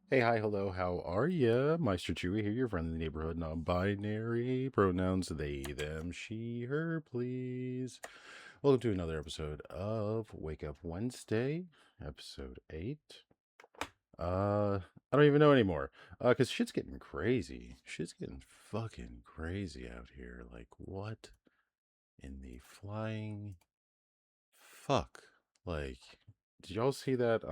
Hey, hi, hello, how are ya? Meister Chewy here, your friend in the neighborhood, non-binary pronouns they, them, she, her, please. Welcome to another episode of Wake Up Wednesday, episode 8. I don't even know anymore, because shit's getting crazy. Shit's getting fucking crazy out here. Like, what in the flying fuck? Like, did y'all see that,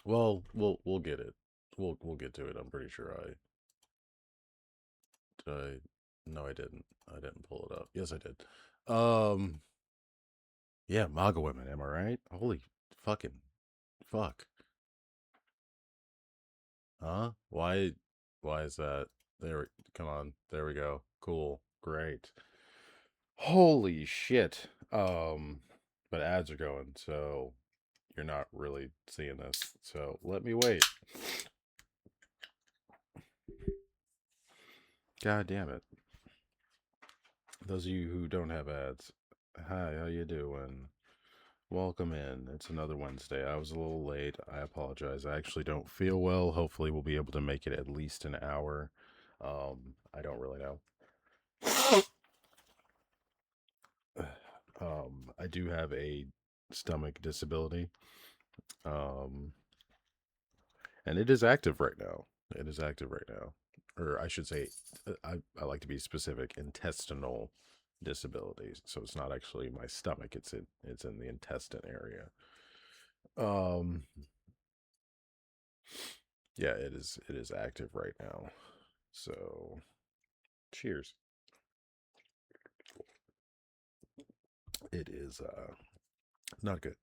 well, we'll get it. We'll get to it. I'm pretty sure did I no I didn't. I didn't pull it up. Yes I did. Um yeah, MAGA women, am I right? Holy fucking fuck. Huh? Why is that? Come on. There we go. Cool. Great. Holy shit. But ads are going, so you're not really seeing this. So let me wait. God damn it. Those of you who don't have ads, hi, how you doing? Welcome in. It's another Wednesday. I was a little late. I apologize. I actually don't feel well. Hopefully, we'll be able to make it at least an hour. I don't really know. I do have a stomach disability. Um, and it is active right now. It is active right now. Or I should say, I like to be specific, intestinal disabilities. So it's not actually my stomach. It's in the intestine area. Um, yeah, it is active right now. So, cheers. It is not good.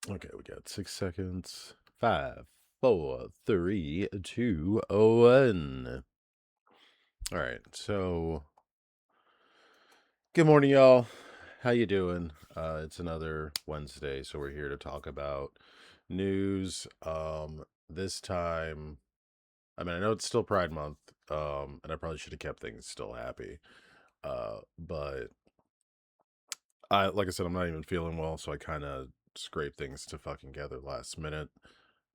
Okay, we got 6 seconds. Five, four, three, two, one. All right. So, good morning, y'all. How you doing? It's another Wednesday, so we're here to talk about news. This time, I mean, I know it's still Pride Month, and I probably should have kept things still happy. But like I said, I'm not even feeling well, so I kind of scraped things to fucking gather last minute.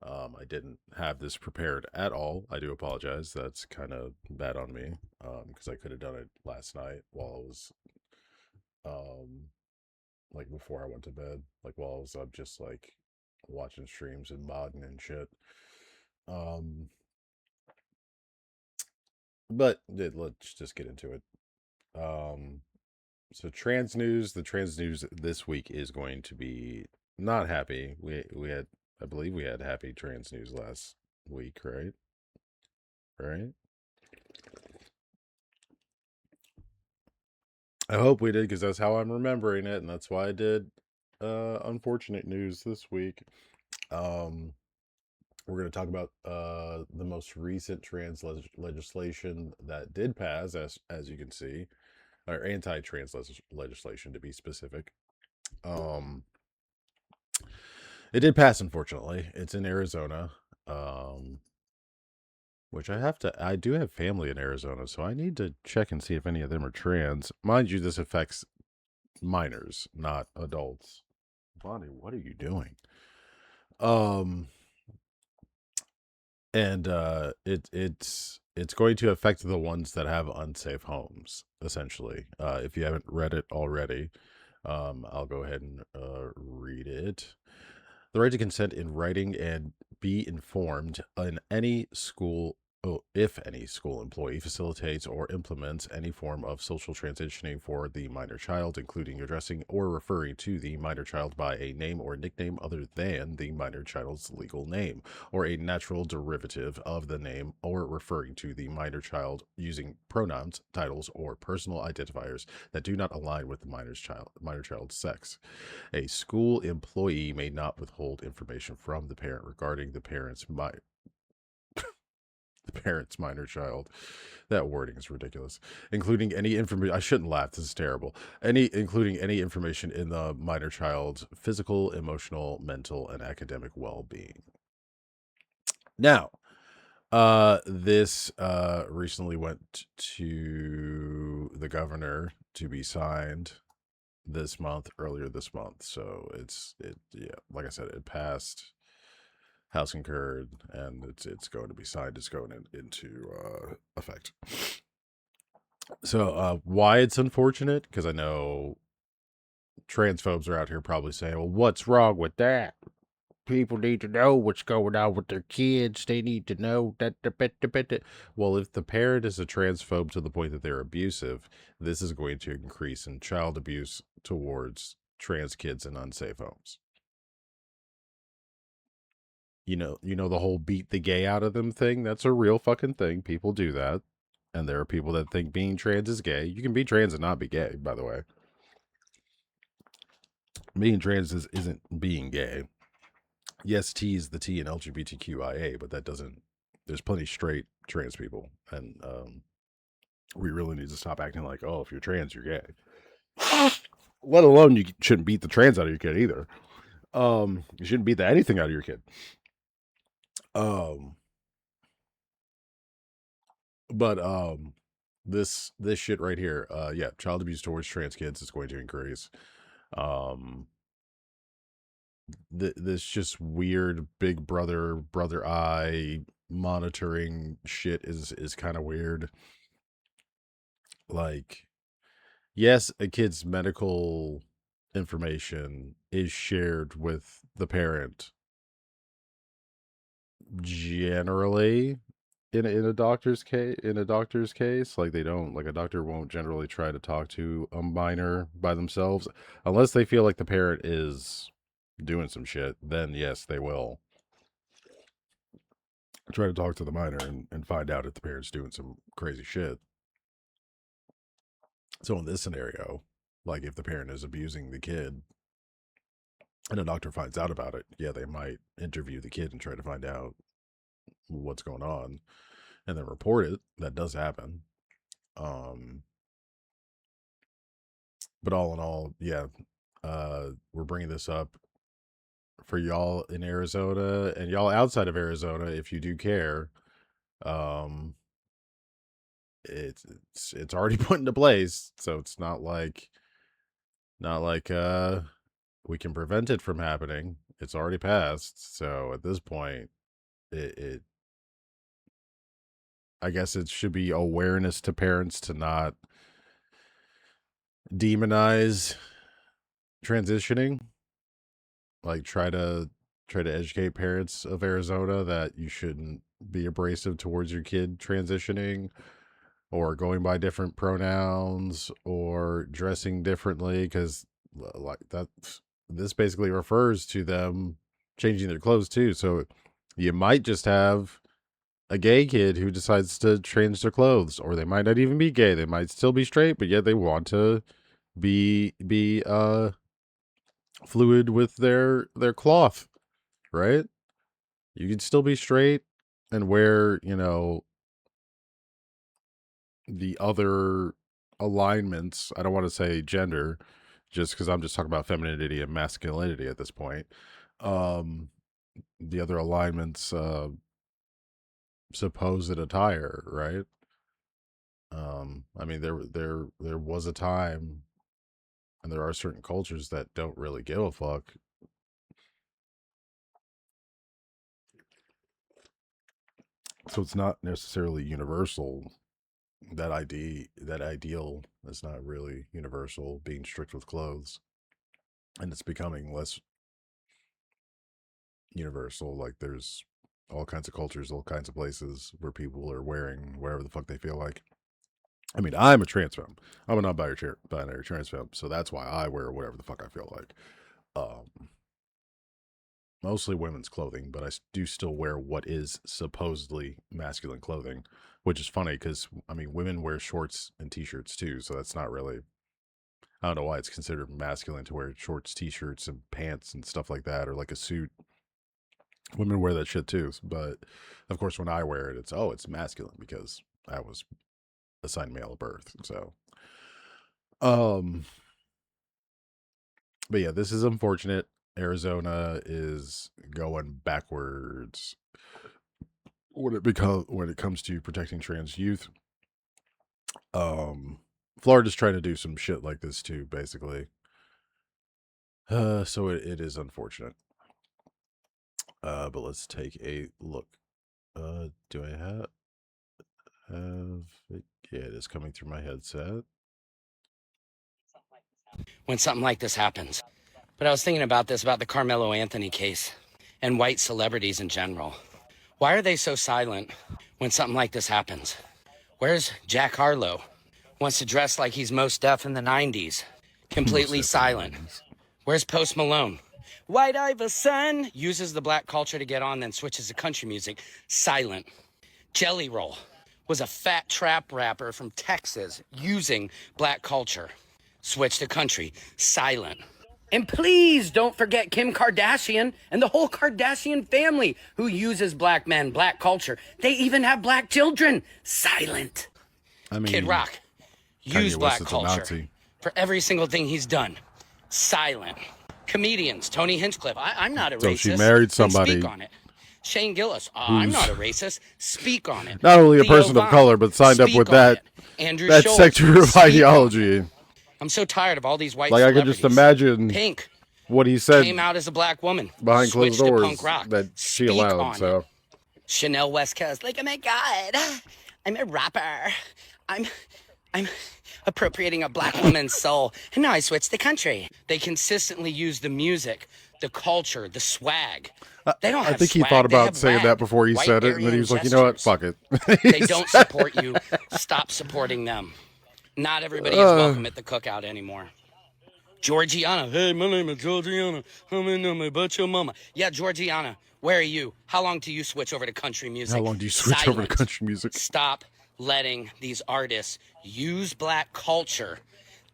I didn't have this prepared at all. I do apologize. That's kind of bad on me. Because I could have done it last night while I was, um, like before I went to bed, like while I was up just like watching streams and modding and shit. Um, but let's just get into it. Um, so trans news. The trans news this week is going to be not happy. We had, I believe we had happy trans news last week, right? Right. I hope we did because that's how I'm remembering it, and that's why I did unfortunate news this week. Um we're going to talk about the most recent trans legislation that did pass, as you can see, or anti-trans legislation to be specific. Um it did pass, unfortunately. It's in Arizona. Um which I do have family in Arizona, so I need to check and see if any of them are trans. Mind you, this affects minors, not adults. Bonnie, what are you doing? Um, and it's going to affect the ones that have unsafe homes, essentially. If you haven't read it already, I'll go ahead and read it. The right to consent in writing and be informed in any school. Oh, if any school employee facilitates or implements any form of social transitioning for the minor child, including addressing or referring to the minor child by a name or nickname other than the minor child's legal name, or a natural derivative of the name, or referring to the minor child using pronouns, titles, or personal identifiers that do not align with the minor child's sex. A school employee may not withhold information from the parent regarding the parent's minor child. That wording is ridiculous. Including any information. I shouldn't laugh. This is terrible. Including any information in the minor child's physical, emotional, mental, and academic well-being. Now, this recently went to the governor to be signed earlier this month. So yeah, like I said, it passed, House concurred, and it's going to be signed. It's going into effect. So why it's unfortunate? Because I know transphobes are out here probably saying, "Well, what's wrong with that? People need to know what's going on with their kids. They need to know that." Well, if the parent is a transphobe to the point that they're abusive, this is going to increase in child abuse towards trans kids in unsafe homes. You know the whole beat the gay out of them thing? That's a real fucking thing. People do that. And there are people that think being trans is gay. You can be trans and not be gay, by the way. Being trans isn't being gay. Yes, T is the T in LGBTQIA, but that doesn't. There's plenty straight trans people, and we really need to stop acting like, oh, if you're trans, you're gay. Let alone you shouldn't beat the trans out of your kid either. You shouldn't beat anything out of your kid. But this shit right here, yeah, child abuse towards trans kids is going to increase. This just weird big brother eye monitoring shit is kind of weird. Like, yes, a kid's medical information is shared with the parent generally in a doctor's case. Like, they don't, like, a doctor won't generally try to talk to a minor by themselves unless they feel like the parent is doing some shit. Then yes, they will try to talk to the minor and find out if the parent's doing some crazy shit. So in this scenario, like, if the parent is abusing the kid and a doctor finds out about it, yeah, they might interview the kid and try to find out what's going on and then report it. That does happen. But all in all, yeah, we're bringing this up for y'all in Arizona and y'all outside of Arizona, if you do care. It's already put into place, so it's not like we can prevent it from happening. It's already passed. So at this point, it I guess it should be awareness to parents to not demonize transitioning. Like, try to educate parents of Arizona that you shouldn't be abrasive towards your kid transitioning or going by different pronouns or dressing differently, because like that, this basically refers to them changing their clothes too. So you might just have a gay kid who decides to change their clothes, or they might not even be gay. They might still be straight, but yet they want to be fluid with their cloth, right? You could still be straight and wear, the other alignments. I don't want to say gender, just because I'm just talking about femininity and masculinity at this point. The other alignments, supposed attire, right? I mean, there was a time, and there are certain cultures that don't really give a fuck. So it's not necessarily universal. That ideal is not really universal, being strict with clothes, and it's becoming less universal. Like, there's all kinds of cultures, all kinds of places where people are wearing whatever the fuck they feel like. I mean, I'm a trans femme. I'm a non-binary trans femme, so that's why I wear whatever the fuck I feel like. Mostly women's clothing, but I do still wear what is supposedly masculine clothing, which is funny because, I mean, women wear shorts and t-shirts too, so that's not really, I don't know why it's considered masculine to wear shorts, t-shirts, and pants and stuff like that, or like a suit. Women wear that shit too, but of course, when I wear it, it's masculine because I was assigned male at birth. So, um, but yeah, this is unfortunate. Arizona is going backwards when it comes to protecting trans youth. Um, Florida's trying to do some shit like this too, basically. So it is unfortunate. But let's take a look. Do I have it? Yeah, it is coming through my headset. When something like this happens. But I was thinking about this, about the Carmelo Anthony case and white celebrities in general. Why are they so silent when something like this happens? Where's Jack Harlow? Wants to dress like he's Mos Def in the 90s. Completely silent. Where's Post Malone? White Iverson uses the black culture to get on, then switches to country music. Silent. Jelly Roll was a fat trap rapper from Texas using black culture. Switch to country. Silent. And please don't forget Kim Kardashian and the whole Kardashian family who uses black men, black culture. They even have black children. Silent. I mean, Kid Rock Kanye used West black is a culture Nazi. for every single thing he's done. Silent. Comedians, Tony Hinchcliffe. I'm not a racist. So she married Then somebody speak on it. Shane Gillis. I'm not a racist. Speak on it. not only a Theo person of Von, color, but signed up speak with on that it. Andrew that Schultz, sector of speak on it. ideology. I'm so tired of all these white Like I celebrities. could just imagine Pink what he said came out as a black woman. behind closed Switched to doors punk rock. that she Speak allowed. on So it. Chanel West Coast. Like, oh my God, I'm a rapper. I'm appropriating a black woman's soul. And now I switched the country. They consistently use the music, the culture, the swag. They don't have I think swag. he thought They about have saying rag. that before he White said it, and then he Aryan was like, you know what, gestures. fuck it. They don't support you. Stop supporting them. Not everybody is welcome at the cookout anymore. Georgiana. Hey, my name is Georgiana. I'm in my butt your mama. Yeah, Georgiana, where are you? How long do you switch over to country music? How long do you switch over to country music? Stop letting these artists use black culture.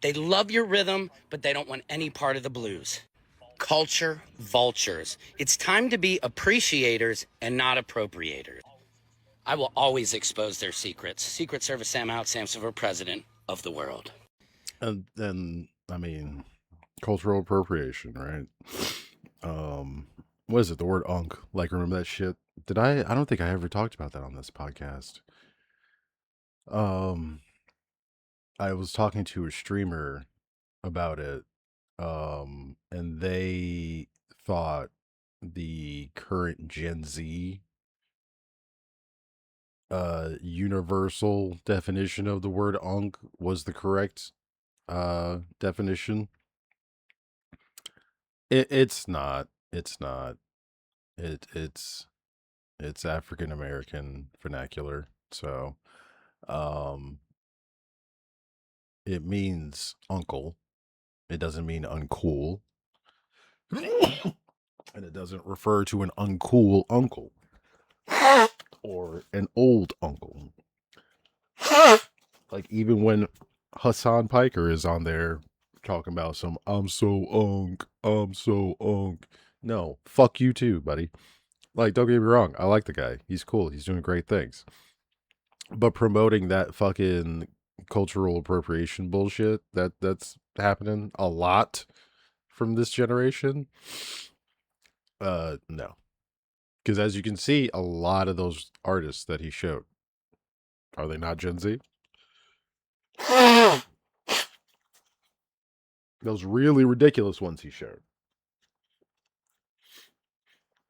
They love your rhythm, but they don't want any part of the blues. Culture vultures. It's time to be appreciators and not appropriators. I will always expose their secrets. Secret Service Sam out, Samson for president of the world. And then, I mean, cultural appropriation, right? What is it? The word unk. Like, remember that shit? I don't think I ever talked about that on this podcast. I was talking to a streamer about it, and they thought the current Gen Z universal definition of the word unk was the correct definition. It's not. It's not. It's African American vernacular. So it means uncle. It doesn't mean uncool. And it doesn't refer to an uncool uncle or an old uncle. Like even when Hassan Piker is on there talking about some I'm so unk. No, fuck you too, buddy. Like, don't get me wrong, I like the guy. He's cool. He's doing great things. But promoting that fucking cultural appropriation bullshit that's happening a lot from this generation. No. Because as you can see, a lot of those artists that he showed, are they not Gen Z? Those really ridiculous ones he showed.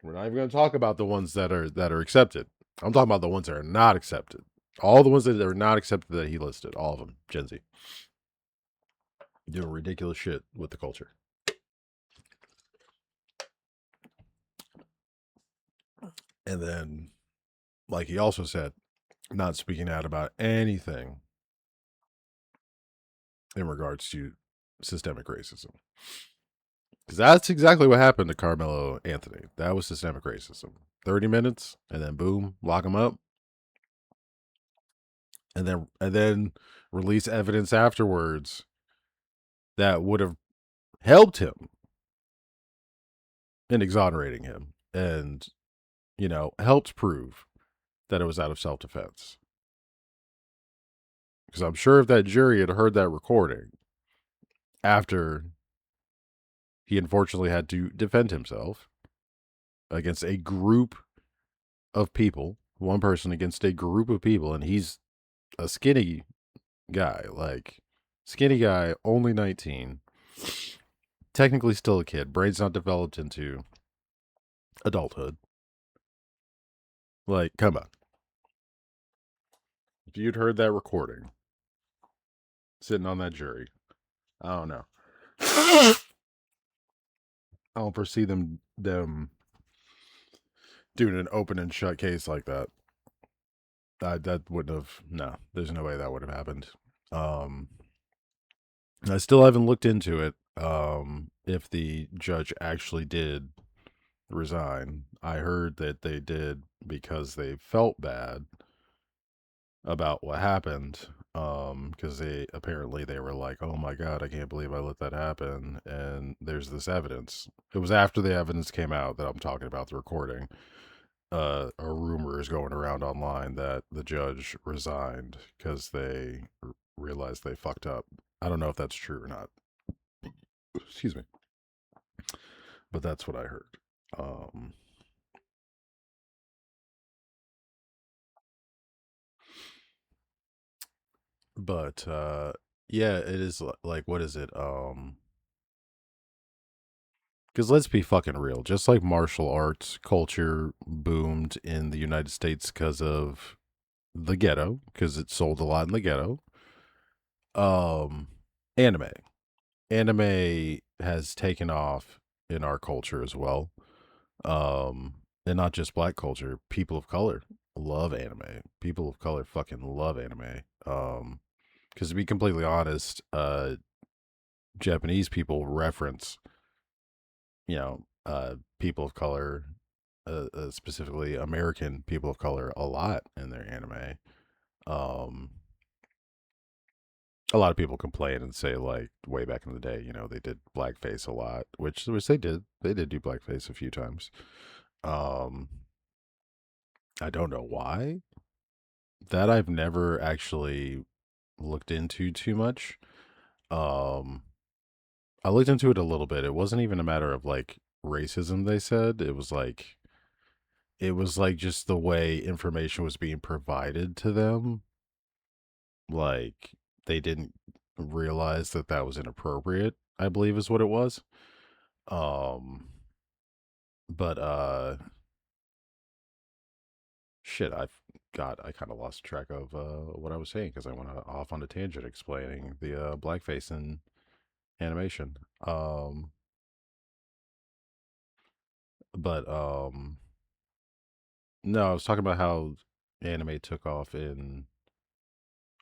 We're not even going to talk about the ones that are accepted. I'm talking about the ones that are not accepted. All the ones that are not accepted that he listed, all of them, Gen Z. Doing ridiculous shit with the culture. And then, like he also said, not speaking out about anything in regards to systemic racism. Because that's exactly what happened to Carmelo Anthony. That was systemic racism. 30 minutes, and then boom, lock him up. And then release evidence afterwards that would have helped him in exonerating him. And helped prove that it was out of self-defense. Because I'm sure if that jury had heard that recording after he unfortunately had to defend himself against a group of people, one person against a group of people, and he's a skinny guy, only 19, technically still a kid, brain's not developed into adulthood. Like, come on. If you'd heard that recording, sitting on that jury, I don't know. I don't foresee them doing an open and shut case like that. That wouldn't have. No, there's no way that would have happened. I still haven't looked into it. If the judge actually did resign, I heard that they did because they felt bad about what happened. Because they were like, "Oh my god, I can't believe I let that happen." And there's this evidence. It was after the evidence came out that I'm talking about the recording. A rumor is going around online that the judge resigned because they realized they fucked up. I don't know if that's true or not. Excuse me. But that's what I heard. But yeah, it is like, what is it? Because let's be fucking real. Just like martial arts culture boomed in the United States because of the ghetto, because it sold a lot in the ghetto. Anime. Anime has taken off in our culture as well. And not just black culture, people of color love anime. People of color fucking love anime. Because to be completely honest, Japanese people reference, people of color, specifically American people of color, a lot in their anime. A lot of people complain and say, like, way back in the day, they did blackface a lot, which they did. They did do blackface a few times. I don't know why. That I've never actually looked into too much. Um, I looked into it a little bit. It wasn't even a matter of like racism, they said. It was like just the way information was being provided to them. Like they didn't realize that that was inappropriate, I believe is what it was. Um but shit, I kind of lost track of what I was saying because I went off on a tangent explaining the blackface in animation. But no, I was talking about how anime took off in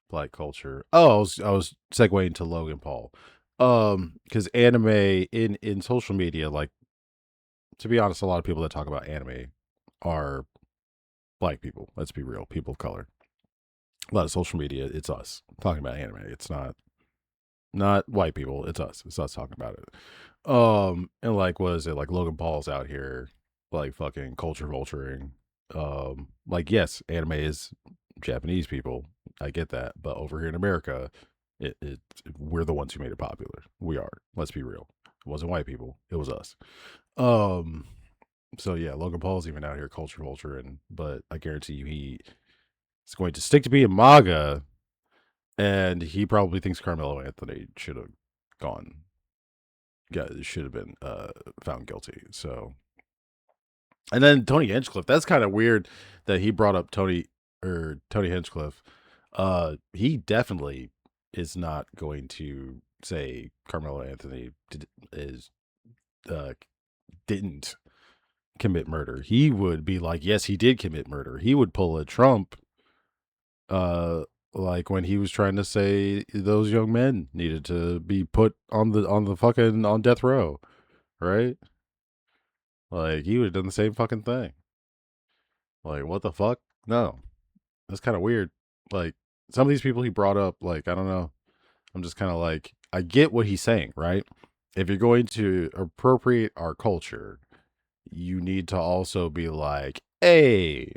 black culture. Oh, I was segueing to Logan Paul. Because anime in social media, like, to be honest, a lot of people that talk about anime are black people. Let's be real, people of color. A lot of social media, it's us talking about anime. It's not white people. It's us. It's us talking about it. And like, what is it? Like Logan Paul's out here, like fucking culture vulturing. Like, yes, anime is Japanese people. I get that, but over here in America, it we're the ones who made it popular. We are. Let's be real. It wasn't white people. It was us. Um. So yeah, Logan Paul's even out here culture vulturing, but I guarantee you he is going to stick to being MAGA, and he probably thinks Carmelo Anthony should have gone. Yeah, should have been found guilty. So, and then Tony Hinchcliffe. That's kind of weird that he brought up Tony Hinchcliffe. He definitely is not going to say Carmelo Anthony didn't commit murder. He would be like, yes, he did commit murder. He would pull a Trump, uh, like when he was trying to say those young men needed to be put on the fucking on death row, right? Like he would have done the same fucking thing. Like what the fuck? No, that's kind of weird. Like some of these people he brought up, like I don't know. I'm just kind of like, I get what he's saying, right? If you're going to appropriate our culture, you need to also be like, hey,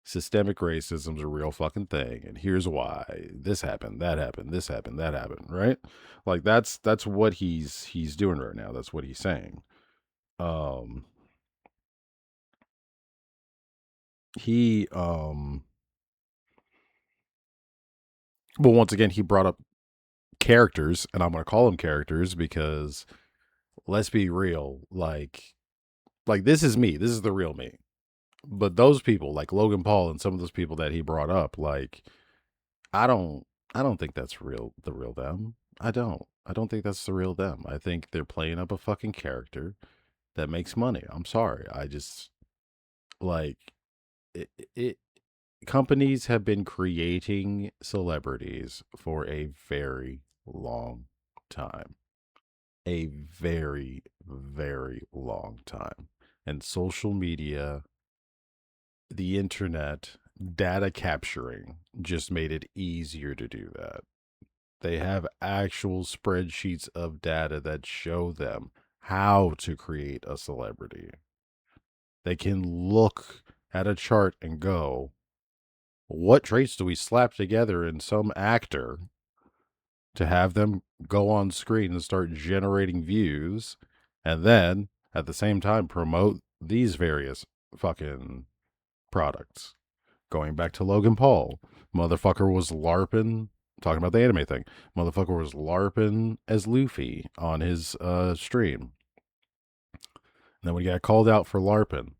systemic racism's a real fucking thing, and here's why. This happened, that happened, this happened, that happened, right? Like that's what he's doing right now. That's what he's saying. Um he well, once again, he brought up characters, and I'm going to call them characters because let's be real, like this is me. This is the real me. But those people, like Logan Paul and some of those people that he brought up, like I don't I don't think that's the real them. I don't. I don't think that's the real them. I think they're playing up a fucking character that makes money. I'm sorry. I just like it companies have been creating celebrities for a very long time. A very, very long time. And social media, the internet, data capturing just made it easier to do that. They have actual spreadsheets of data that show them how to create a celebrity. They can look at a chart and go, what traits do we slap together in some actor to have them go on screen and start generating views and then at the same time promote these various fucking products. Going back to Logan Paul, motherfucker was LARPing, talking about the anime thing. Motherfucker was LARPing as Luffy on his stream. And then when he got called out for LARPing,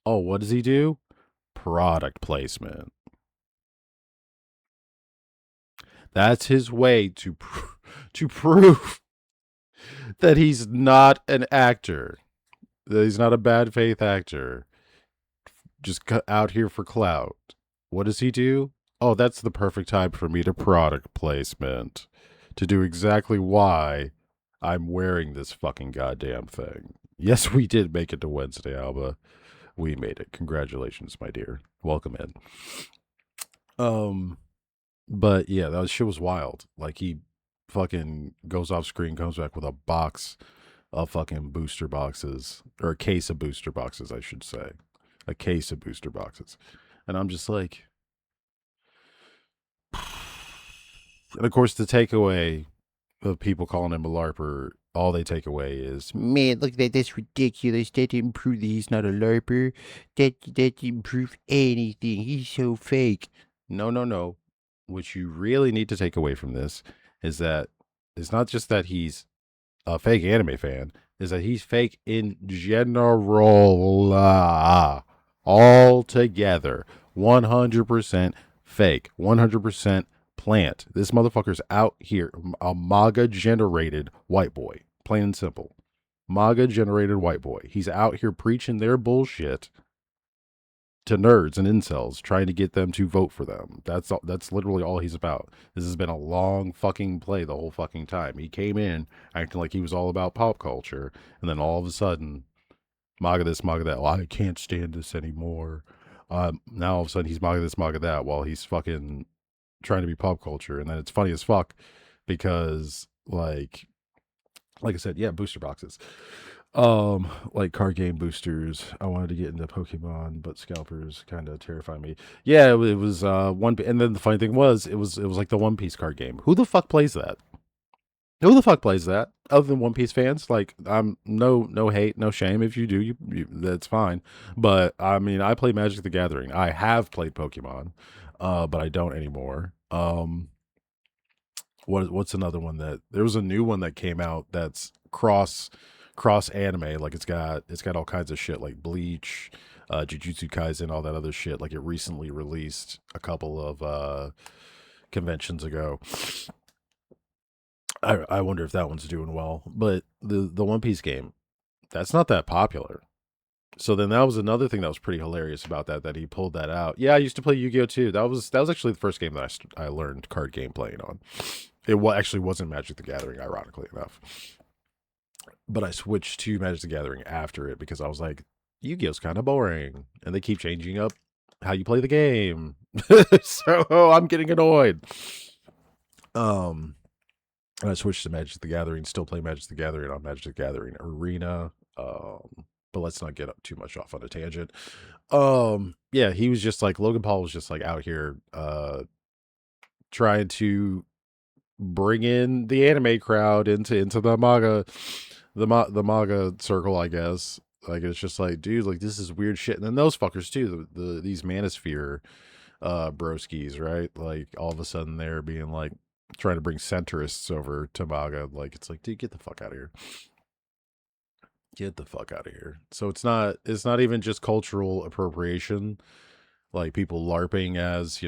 oh, what does he do? Product placement. That's his way to prove that he's not an actor, that he's not a bad faith actor, just out here for clout. What does he do? Oh, that's the perfect time for me to product placement, to do exactly why I'm wearing this fucking goddamn thing. Yes, we did make it to Wednesday, Alba. We made it. Congratulations, my dear. Welcome in. Um, but yeah, that shit was wild. Like he fucking goes off screen, comes back with a box of fucking booster boxes, or a case of booster boxes, I should say, a case of booster boxes, and I'm just like, and of course the takeaway of people calling him a LARPer, all they take away is, man, look at that, that's ridiculous. That didn't prove that he's not a LARPer. That didn't prove anything. He's so fake. No, no, no. What you really need to take away from this is that it's not just that he's a fake anime fan, is that he's fake in general. All together. 100% fake. 100% plant. This motherfucker's out here, a MAGA generated white boy. Plain and simple. MAGA generated white boy. He's out here preaching their bullshit to nerds and incels, trying to get them to vote for them. That's literally all he's about. This has been a long fucking play the whole fucking time. He came in acting like he was all about pop culture, and then all of a sudden, MAGA this, MAGA that. Well, I can't stand this anymore. Now all of a sudden he's MAGA this, MAGA that, while he's fucking trying to be pop culture. And then it's funny as fuck because like I said, yeah, booster boxes. Like card game boosters. I wanted to get into Pokemon, but scalpers kind of terrify me. Yeah, it was one, and then the funny thing was, it was like the One Piece card game. Who the fuck plays that? Who the fuck plays that? Other than One Piece fans, like I'm no hate, no shame. If you do, that's fine. But I mean, I play Magic the Gathering. I have played Pokemon, but I don't anymore. What's another one that there was a new one that came out that's cross anime, like it's got all kinds of shit like Bleach, Jujutsu Kaisen, all that other shit. Like it recently released a couple of conventions ago. I wonder if that one's doing well. But the One Piece game, that's not that popular. So then that was another thing that was pretty hilarious about that he pulled that out. Yeah, I used to play Yu-Gi-Oh too. That was actually the first game that I learned card game playing on. It actually wasn't Magic the Gathering, ironically enough. But I switched to Magic the Gathering after it because I was like, Yu-Gi-Oh's kind of boring, and they keep changing up how you play the game. So I'm getting annoyed. And I switched to Magic the Gathering. Still play Magic the Gathering on Magic the Gathering Arena. but let's not get up too much off on a tangent. Yeah, he was just like, Logan Paul was just like out here trying to bring in the anime crowd into the manga the manga circle, I guess. Like, it's just like, dude, like, this is weird shit. And then those fuckers too, these Manosphere broskies, right? Like, all of a sudden they're being like trying to bring centrists over to manga. Like, it's like, dude, get the fuck out of here. Get the fuck out of here. So it's not even just cultural appropriation, like people LARPing as,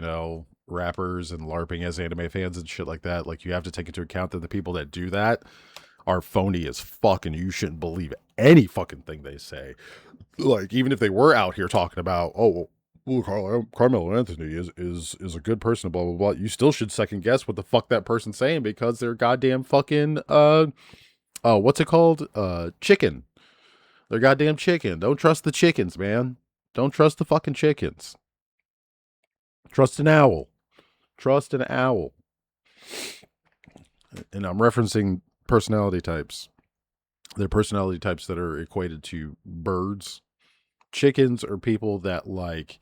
rappers and LARPing as anime fans and shit like that. Like, you have to take into account that the people that do that are phony as fuck, and you shouldn't believe any fucking thing they say. Like, even if they were out here talking about, oh, well, Carmelo Anthony is a good person, blah blah blah, you still should second guess what the fuck that person's saying, because they're goddamn fucking what's it called? Chicken. They're goddamn chicken. Don't trust the chickens, man. Don't trust the fucking chickens. Trust an owl. Trust an owl. And I'm referencing personality types. They're personality types that are equated to birds. Chickens are people that, like,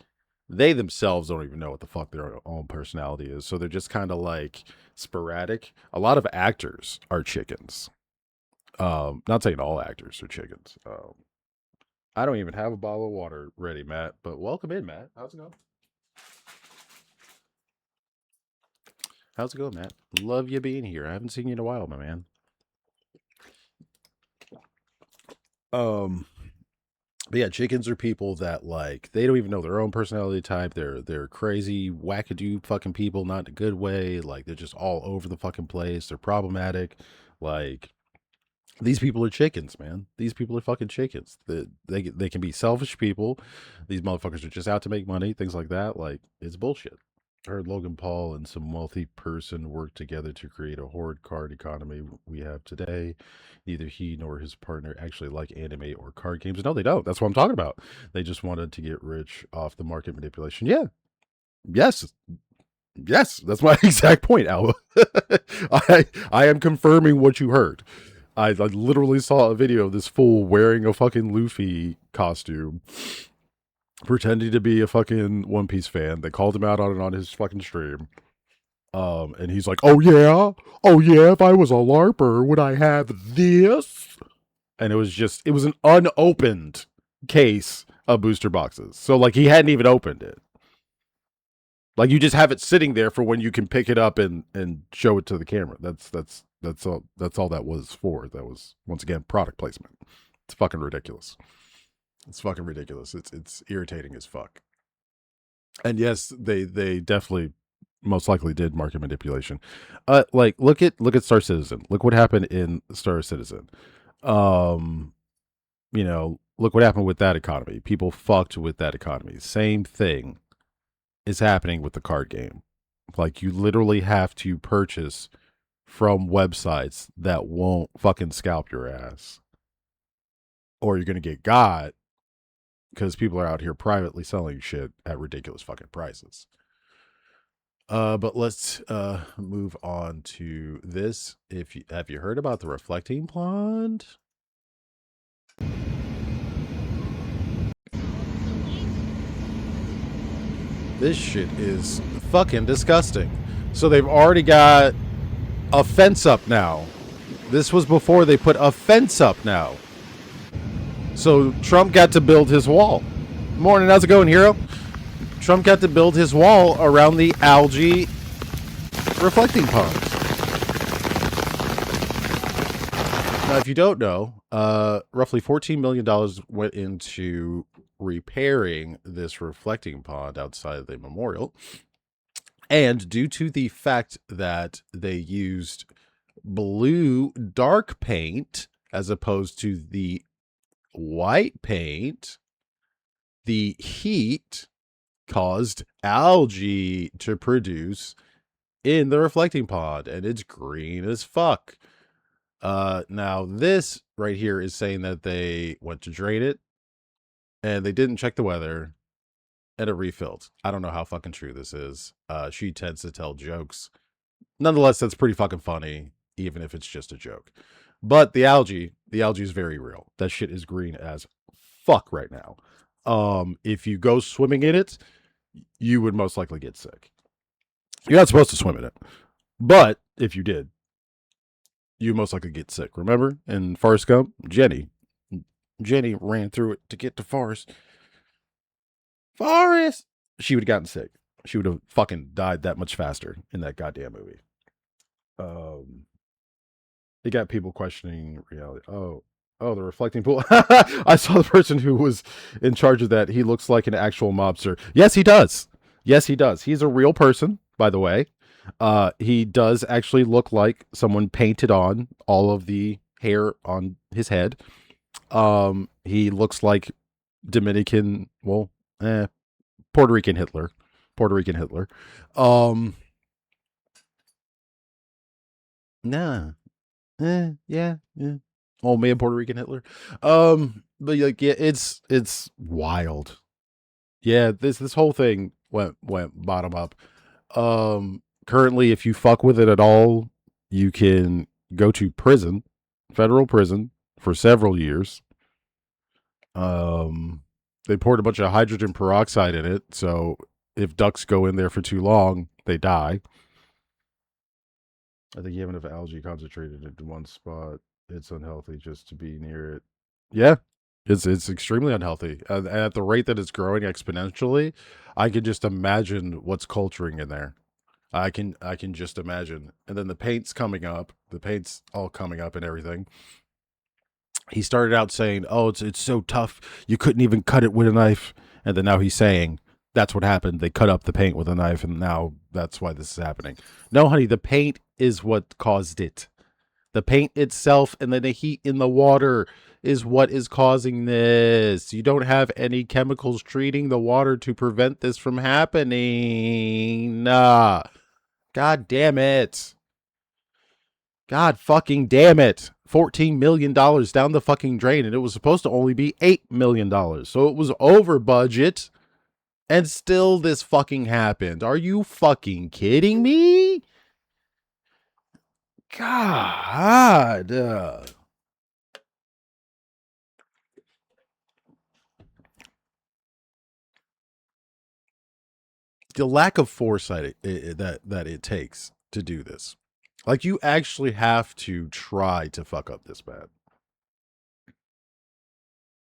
they themselves don't even know what the fuck their own personality is. So they're just kind of like sporadic. A lot of actors are chickens. Not saying all actors are chickens. I don't even have a bottle of water ready, Matt, but welcome in, Matt. How's it going? How's it going, Matt? Love you being here. I haven't seen you in a while, my man. But yeah, chickens are people that, like, they don't even know their own personality type. They're crazy, wackadoo fucking people, not in a good way. Like, they're just all over the fucking place. They're problematic. Like, these people are chickens, man. These people are fucking chickens. They can be selfish people. These motherfuckers are just out to make money, things like that. Like, it's bullshit. I heard Logan Paul and some wealthy person work together to create a hoard card economy we have today. Neither he nor his partner actually like anime or card games. No, they don't. That's what I'm talking about. They just wanted to get rich off the market manipulation. Yeah. Yes. Yes. That's my exact point, Alba. I am confirming what you heard. I literally saw a video of this fool wearing a fucking Luffy costume, pretending to be a fucking One Piece fan. They called him out on his fucking stream. And he's like, oh yeah, if I was a LARPer, would I have this? And it was an unopened case of booster boxes. So, like, he hadn't even opened it. Like, you just have it sitting there for when you can pick it up and show it to the camera. That's all that was for. That was, once again, product placement. It's fucking ridiculous. It's fucking ridiculous. It's irritating as fuck. And yes, they definitely most likely did market manipulation. Like, look at Star Citizen. Look what happened in Star Citizen. Look what happened with that economy. People fucked with that economy. Same thing is happening with the card game. Like, you literally have to purchase from websites that won't fucking scalp your ass, or you're gonna get got, because people are out here privately selling shit at ridiculous fucking prices. But let's move on to this. Have you heard about the reflecting pond? This shit is fucking disgusting. So they've already got a fence up now. This was before they put a fence up now. So Trump got to build his wall. Morning, how's it going, hero? Trump got to build his wall around the algae reflecting ponds. Now, if you don't know, roughly $14 million went into repairing this reflecting pond outside the memorial. And due to the fact that they used blue dark paint as opposed to the white paint, the heat caused algae to produce in the reflecting pond, and it's green as fuck. Now this right here is saying that they went to drain it and they didn't check the weather and it refilled. I don't know how fucking true this is. She tends to tell jokes. Nonetheless, that's pretty fucking funny, even if it's just a joke. But the algae is very real. That shit is green as fuck right now. If you go swimming in it, you would most likely get sick. You're not supposed to swim in it, but if you did, you most likely get sick. Remember in Forrest Gump, Jenny ran through it to get to Forrest. She would have gotten sick. She would have fucking died that much faster in that goddamn movie. It got people questioning reality. Oh, the reflecting pool. I saw the person who was in charge of that. He looks like an actual mobster. Yes, he does. He's a real person, by the way. He does actually look like someone painted on all of the hair on his head. He looks like Dominican, Puerto Rican Hitler. Nah. Yeah. Old man Puerto Rican Hitler. But like, yeah, it's wild. Yeah, this whole thing went bottom up. Currently, if you fuck with it at all, you can go to prison, federal prison, for several years. They poured a bunch of hydrogen peroxide in it, so if ducks go in there for too long, they die. I think you have enough algae concentrated into one spot. It's unhealthy just to be near it. Yeah, it's extremely unhealthy. And at the rate that it's growing exponentially, I can just imagine what's culturing in there. I can just imagine. And then the paint's coming up. The paint's all coming up and everything. He started out saying, "Oh, it's so tough. You couldn't even cut it with a knife." And then now he's saying, "That's what happened. They cut up the paint with a knife, and now that's why this is happening." No, honey, the paint is what caused it. The paint itself and then the heat in the water is what is causing this. You don't have any chemicals treating the water to prevent this from happening. Nah. God damn it. God fucking damn it. $14 million down the fucking drain, and it was supposed to only be $8 million. So it was over budget, and still this fucking happened. Are you fucking kidding me? God. The lack of foresight that it takes to do this. Like, you actually have to try to fuck up this bad.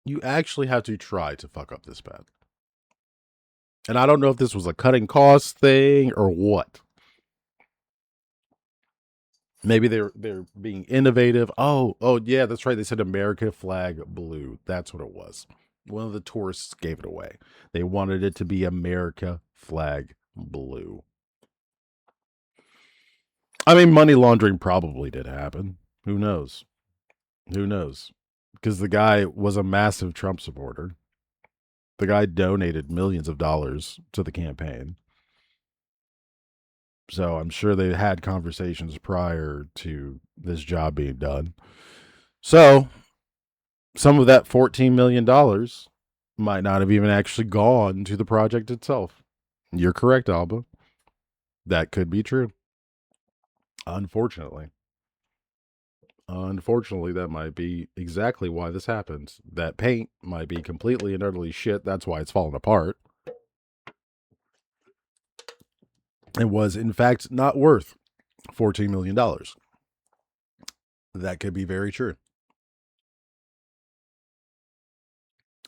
You actually have to try to fuck up this bad. And I don't know if this was a cutting cost thing or what. Maybe they're being innovative. Oh yeah, that's right. They said American flag blue. That's what it was. One of the tourists gave it away. They wanted it to be America flag blue. I mean, money laundering probably did happen. Who knows? Because the guy was a massive Trump supporter. The guy donated millions of dollars to the campaign. So I'm sure they had conversations prior to this job being done. So some of that $14 million might not have even actually gone to the project itself. You're correct, Alba. That could be true. Unfortunately, that might be exactly why this happens. That paint might be completely and utterly shit. That's why it's falling apart. It was, in fact, not worth $14 million. That could be very true.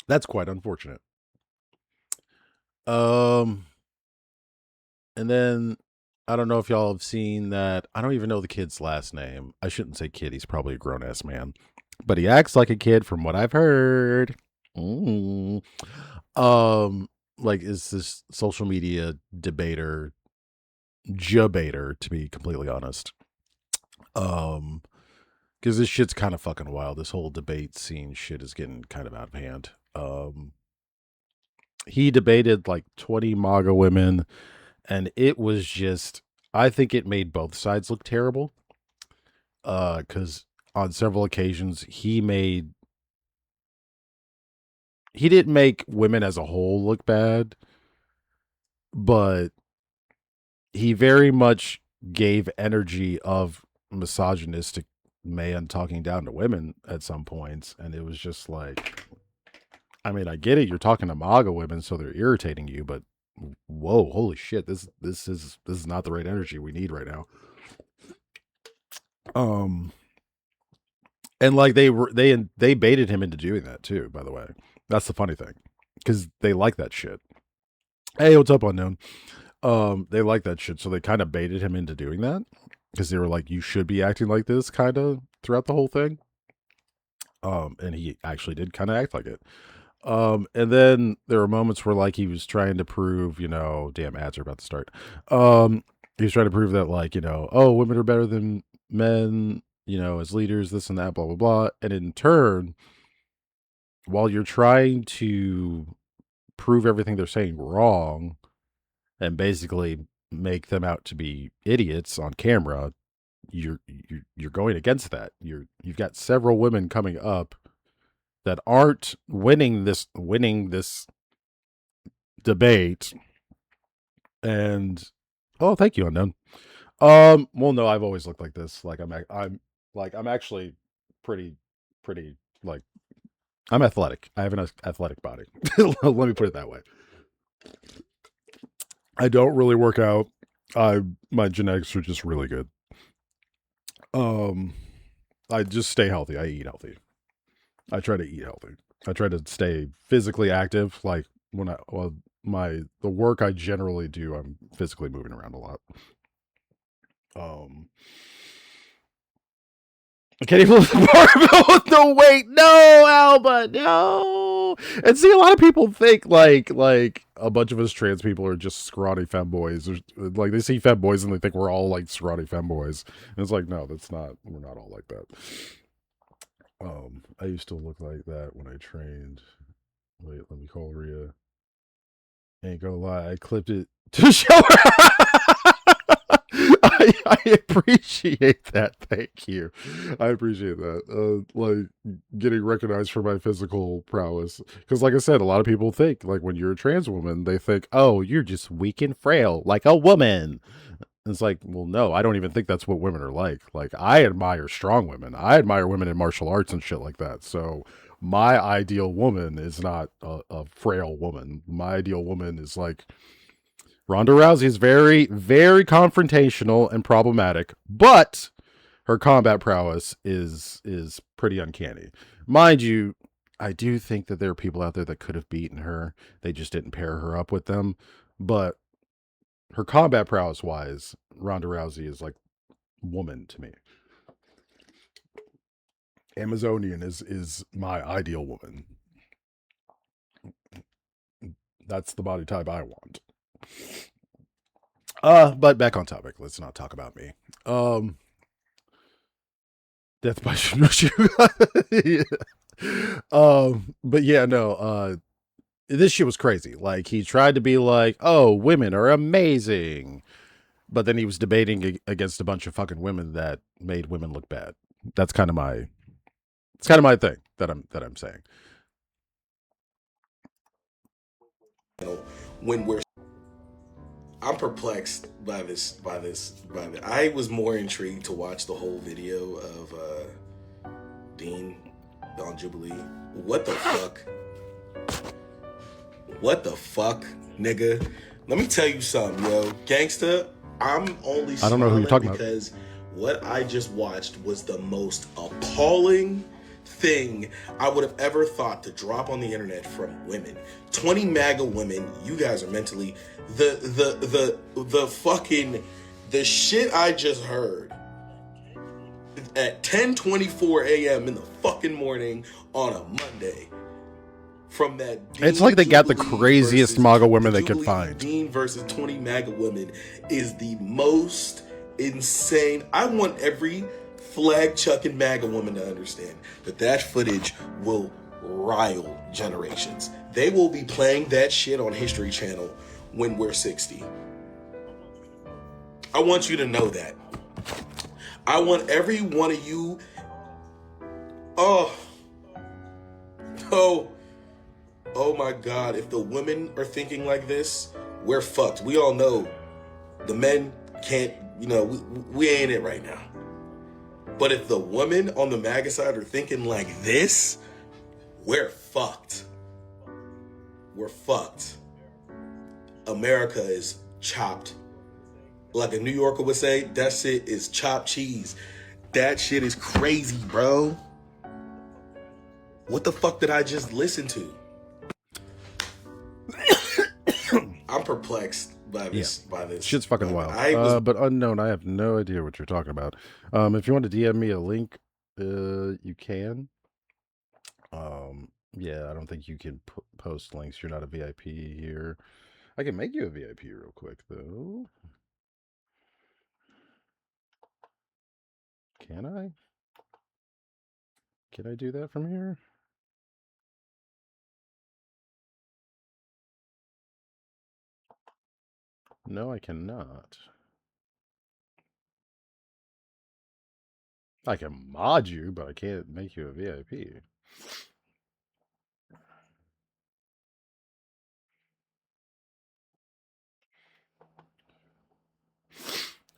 That's quite unfortunate. And then I don't know if y'all have seen that. I don't even know the kid's last name. I shouldn't say kid. He's probably a grown ass man, but he acts like a kid from what I've heard. Like, is this social media debater, to be completely honest. Because this shit's kind of fucking wild. This whole debate scene shit is getting kind of out of hand. He debated like 20 MAGA women, and it was just, I think it made both sides look terrible. Because on several occasions he didn't make women as a whole look bad, but he very much gave energy of misogynistic man talking down to women at some points, and it was just like, I mean, I get it. You're talking to MAGA women, so they're irritating you, but whoa, holy shit, this is not the right energy we need right now. Um, and like they baited him into doing that too. By the way, that's the funny thing, because they like that shit. Hey, what's up, unknown? They like that shit, so they kind of baited him into doing that because they were like, "You should be acting like this," kind of throughout the whole thing. And he actually did kind of act like it. And then there were moments where like he was trying to prove, damn ads are about to start. He was trying to prove that like, oh, women are better than men, as leaders, this and that, blah, blah, blah. And in turn, while you're trying to prove everything they're saying wrong and basically make them out to be idiots on camera, you're going against that. You've got several women coming up that aren't winning this debate. And oh, thank you, unknown. Well, no, I've always looked like this. Like I'm actually pretty like I'm athletic. I have an athletic body. Let me put it that way. I don't really work out. My genetics are just really good. I just stay healthy. I eat healthy. I try to eat healthy. I try to stay physically active. Like the work I generally do, I'm physically moving around a lot. I can't even lift the barbell with no weight. No, Alba, no. And see, a lot of people think like a bunch of us trans people are just scrawny femboys. Or like they see femboys and they think we're all like scrawny femboys. And it's like, no, that's not. We're not all like that. I used to look like that when I trained. Wait, let me call Rhea. Ain't gonna lie, I clipped it to show her. I appreciate that. Thank you. I appreciate that. Like getting recognized for my physical prowess. Because, like I said, a lot of people think, like, when you're a trans woman, they think, oh, you're just weak and frail, like a woman. And it's like, well, no, I don't even think that's what women are like. Like, I admire strong women. I admire women in martial arts and shit like that. So, my ideal woman is not a frail woman. My ideal woman is like Ronda Rousey is very, very confrontational and problematic, but her combat prowess is pretty uncanny. Mind you, I do think that there are people out there that could have beaten her. They just didn't pair her up with them. But her combat prowess wise, Ronda Rousey is like woman to me. Amazonian is my ideal woman. That's the body type I want. But back on topic. Let's not talk about me. Death by Shinoshi. But yeah, no. This shit was crazy. Like he tried to be like, "Oh, women are amazing," but then he was debating against a bunch of fucking women that made women look bad. That's kind of my. It's kind of my thing that I'm saying. When I'm perplexed by this. I was more intrigued to watch the whole video of Dean on Jubilee. What the fuck? What the fuck, nigga? Let me tell you something, yo. Gangsta, I'm only I don't know who you're talking because what I just watched was the most appalling thing I would have ever thought to drop on the internet from women. 20 MAGA women, you guys are mentally the fucking the shit I just heard at 10:24 a.m. in the fucking morning on a Monday from that Dean It's like they got the Jubilee craziest versus MAGA women the they could Jubilee find. Dean versus 20 MAGA women is the most insane. I want every flag chucking MAGA woman to understand that footage will rile generations. They will be playing that shit on History Channel when we're 60. I want you to know that. I want every one of you. Oh my God. If the women are thinking like this, we're fucked. We all know the men can't, we ain't it right now. But if the women on the MAGA side are thinking like this, we're fucked. we're fucked. America is chopped. Like a New Yorker would say, that shit is chopped cheese. That shit is crazy, bro. What the fuck did I just listen to? I'm perplexed by this. Shit's fucking wild. But unknown, I have no idea what you're talking about. If you want to DM me a link, you can. Yeah, I don't think you can post links. You're not a VIP here. I can make you a VIP real quick, though. Can I? Can I do that from here? No, I cannot. I can mod you, but I can't make you a VIP.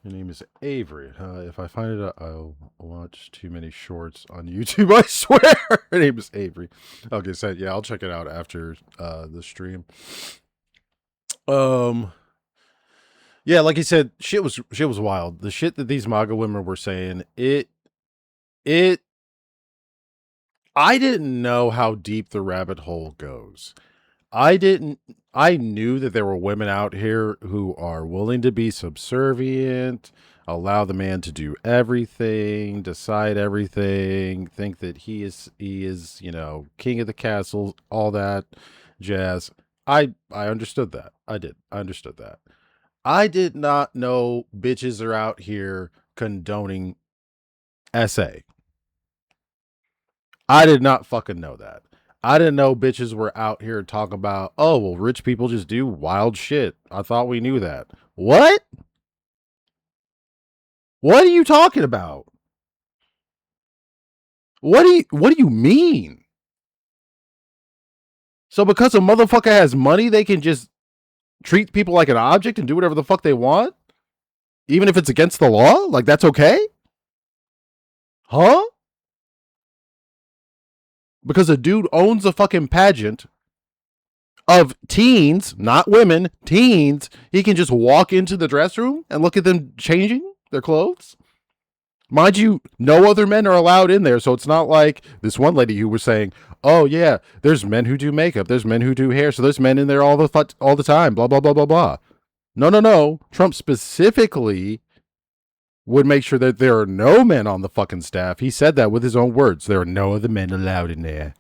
Your name is Avery. If I find it, I'll watch too many shorts on YouTube. I swear. Her name is Avery. Okay, so yeah, I'll check it out after the stream. Yeah, like he said, shit was wild. The shit that these MAGA women were saying, I didn't know how deep the rabbit hole goes. I knew that there were women out here who are willing to be subservient, allow the man to do everything, decide everything, think that he is, you know, king of the castle, all that jazz. I understood that. I understood that. I did not know bitches are out here condoning SA. I did not fucking know that. I didn't know bitches were out here talking about, oh, well, rich people just do wild shit. I thought we knew that. What? What are you talking about? What do you mean? So because a motherfucker has money, they can just treat people like an object and do whatever the fuck they want? Even if it's against the law? Like, that's okay? Huh? Because a dude owns a fucking pageant of teens, not women, teens, he can just walk into the dress room and look at them changing their clothes? Mind you, no other men are allowed in there, so it's not like this one lady who was saying, oh yeah, there's men who do makeup, there's men who do hair, so there's men in there all the time, blah, blah, blah, blah, blah. No. Trump specifically would make sure that there are no men on the fucking staff. He said that with his own words. There are no other men allowed in there.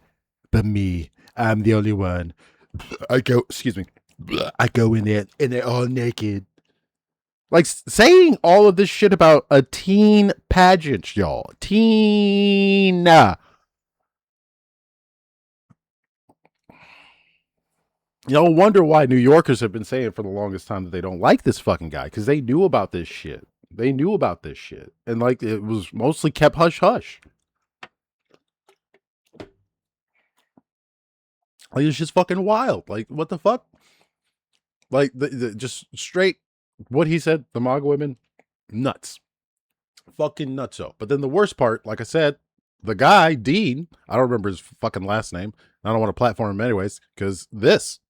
But me, I'm the only one. I go in there and they're all naked. Like, saying all of this shit about a teen pageant, y'all. Teen. You'll wonder why New Yorkers have been saying for the longest time that they don't like this fucking guy, because they knew about this shit. They knew about this shit. And, like, it was mostly kept hush-hush. Like, it's just fucking wild. Like, what the fuck? Like, just straight what he said, the MAGA women, nuts. Fucking nutso. But then the worst part, like I said, the guy, Dean, I don't remember his fucking last name. I don't want to platform him anyways, because this.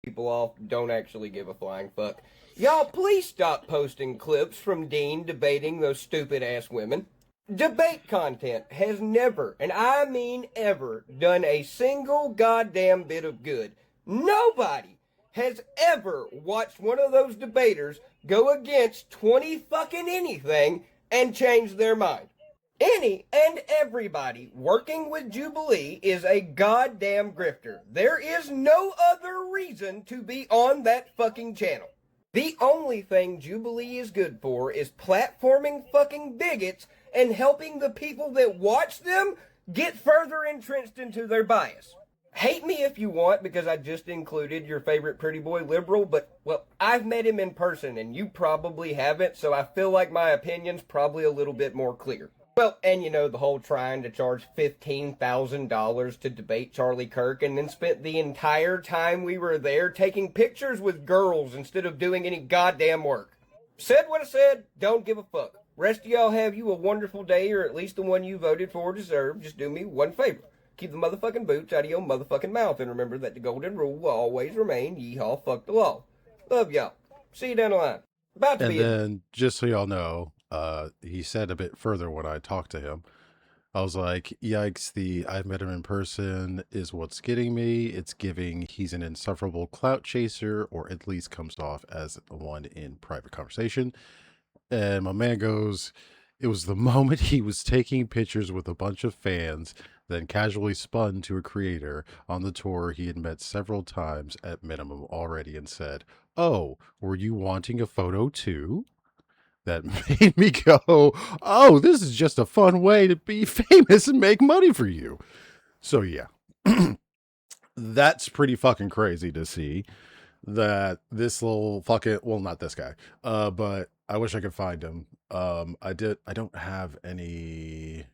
People off don't actually give a flying fuck. Y'all, please stop posting clips from Dean debating those stupid-ass women. Debate content has never, and I mean ever, done a single goddamn bit of good. Nobody has ever watched one of those debaters go against 20 fucking anything and change their mind. Any and everybody working with Jubilee is a goddamn grifter. There is no other reason to be on that fucking channel. The only thing Jubilee is good for is platforming fucking bigots and helping the people that watch them get further entrenched into their bias. Hate me if you want, because I just included your favorite pretty boy liberal, but, well, I've met him in person and you probably haven't, so I feel like my opinion's probably a little bit more clear. Well, and you know, the whole trying to charge $15,000 to debate Charlie Kirk and then spent the entire time we were there taking pictures with girls instead of doing any goddamn work. Said what I said, don't give a fuck. Rest of y'all have you a wonderful day, or at least the one you voted for deserved. Just do me one favor. Keep the motherfucking boots out of your motherfucking mouth, and remember that the golden rule will always remain, yeehaw, fuck the law. Love y'all. See you down the line. About to And be then, just so y'all know, he said a bit further when I talked to him. I was like, yikes, the I've met him in person is what's getting me. It's giving he's an insufferable clout chaser, or at least comes off as one in private conversation. And my man goes, it was the moment he was taking pictures with a bunch of fans, then casually spun to a creator on the tour he had met several times at minimum already and said, oh, were you wanting a photo too? That made me go, oh, this is just a fun way to be famous and make money for you. So yeah, that's pretty fucking crazy to see that this little fucking, well, not this guy, but I wish I could find him. I don't have any,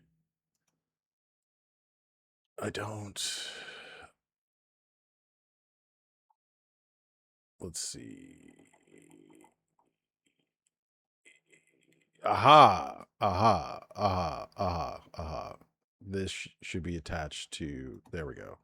let's see. Aha. This should be attached to, there we go.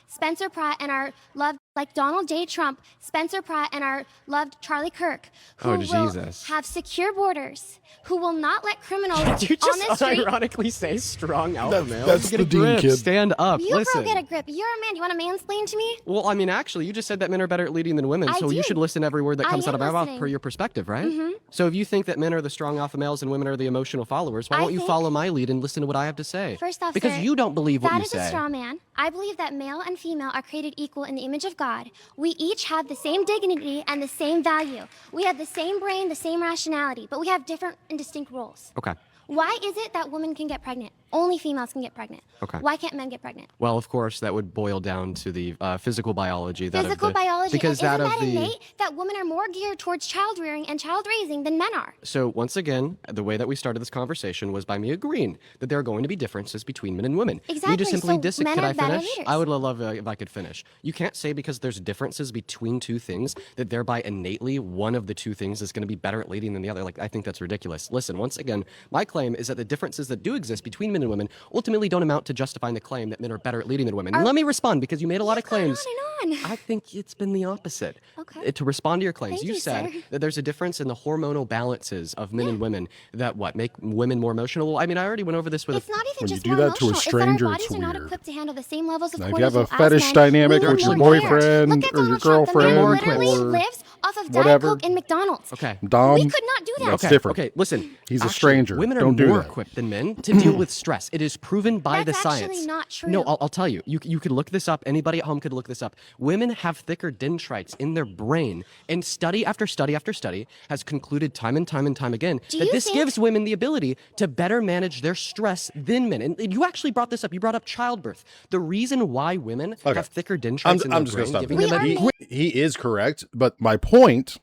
Spencer Pratt and our loved, like Donald J. Trump, Spencer Pratt and our loved Charlie Kirk, who will Jesus. have secure borders, who will not let criminals Did you on the just street. unironically say strong alpha male? that's Get the a Dean grip. kid. Stand up. You Listen. bro, get a grip. You're a man. Do you want to mansplain to me? Well, I mean, actually, you just said that men are better at leading than women, I so you do. should listen to every word that I comes out am of my mouth listening. per your perspective, right? Mhm. So if you think that men are the strong alpha males and women are the emotional followers, why I won't you think- follow my lead and listen to what I have to say? First off, because sir, you don't believe what that you is say. a straw man. I believe that male and female are created equal in the image of God. We each have the same dignity and the same value. We have the same brain, the same rationality, but we have different and distinct roles. Okay. Why is it that women can get pregnant? Only females can get pregnant. Okay. Why can't men get pregnant? Well, of course, that would boil down to the physical biology. Physical biology. Because and that isn't of that the. innate that women are more geared towards child rearing and child raising than men are? So once again, the way that we started this conversation was by me agreeing that there are going to be differences between men and women. You Exactly, just simply so disagree. men Could are I better finish? leaders. I would love if I could finish. You can't say because there's differences between two things that thereby innately one of the two things is going to be better at leading than the other. Like, I think that's ridiculous. Listen, once again, my claim is that the differences that do exist between men and women ultimately don't amount to justifying the claim that men are better at leading than women. And let me respond because you made a lot of claims. On and on. I think it's been the opposite. Okay. To respond to your claims, Thank you you, said sir. that there's a difference in the hormonal balances of men and women that make women more emotional. Well, I mean, I already went over this with It's not even When you just do more that to a emotional. stranger, it's it's that our bodies are not weird. equipped to handle the same levels of Now, cortisol if you have a as fetish men. dynamic We with need your more care. boyfriend Look at or your Donald Trump. The man girlfriend literally or lives off of whatever. Diet Coke and McDonald's. Okay. Dom, We could not do that. That's Okay, different. Okay, listen. He's a actually, stranger. Women are Don't do more that. equipped than men to deal with stress. It is proven by That's the science. actually not true. No, I'll tell you. You could look this up. Anybody at home could look this up. Women have thicker dendrites in their brain, and study after study after study has concluded time and time and time again Do that you this think- gives women the ability to better manage their stress than men. And you actually brought this up. You brought up childbirth. The reason why women Okay. have thicker dendrites in their I'm just brain, gonna stop. giving We them are a made- He is correct, but my point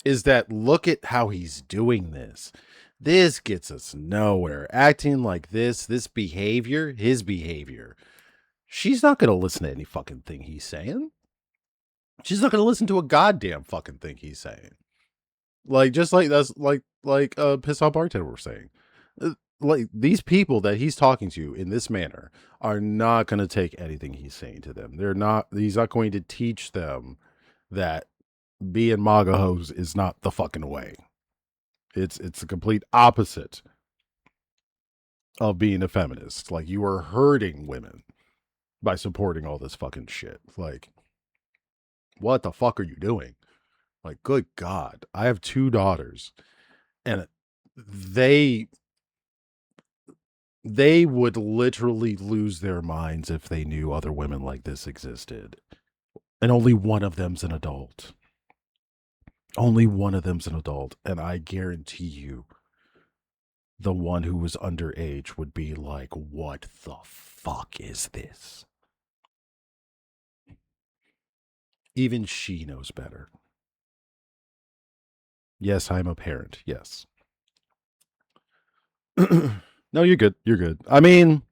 is that look at how he's doing this. This gets us nowhere. Acting like this behavior, his behavior. She's not going to listen to any fucking thing he's saying. She's not going to listen to a goddamn fucking thing he's saying. Like, just like that's like Piss Off Bartender were saying. Like, these people that he's talking to in this manner are not going to take anything he's saying to them. He's not going to teach them that being MAGA hoes is not the fucking way. It's the complete opposite of being a feminist. Like, you are hurting women by supporting all this fucking shit. Like, what the fuck are you doing? Like, good God. I have 2 daughters, and they would literally lose their minds if they knew other women like this existed. And only one of them's an adult. Only one of them's an adult. And I guarantee you, the one who was underage would be like, what the fuck is this? Even she knows better. Yes, I'm a parent. Yes. No, you're good. You're good. I mean,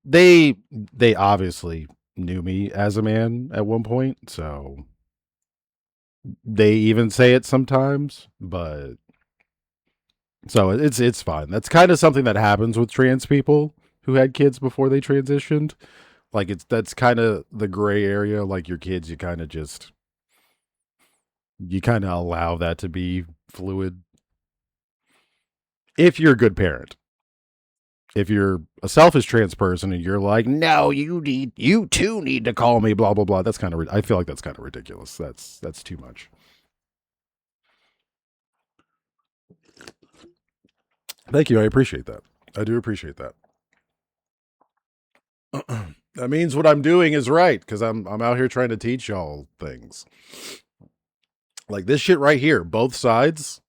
they obviously knew me as a man at one point, so they even say it sometimes, but So it's fine. That's kind of something that happens with trans people who had kids before they transitioned. Like that's kind of the gray area. Like your kids, you kind of allow that to be fluid if you're a good parent. If you're a selfish trans person and you're like, no, you too need to call me, blah blah blah. That's kind of I feel like that's kind of ridiculous. That's too much. Thank you. I appreciate that. I do appreciate that. That means what I'm doing is right because I'm out here trying to teach y'all things. Like this shit right here, both sides,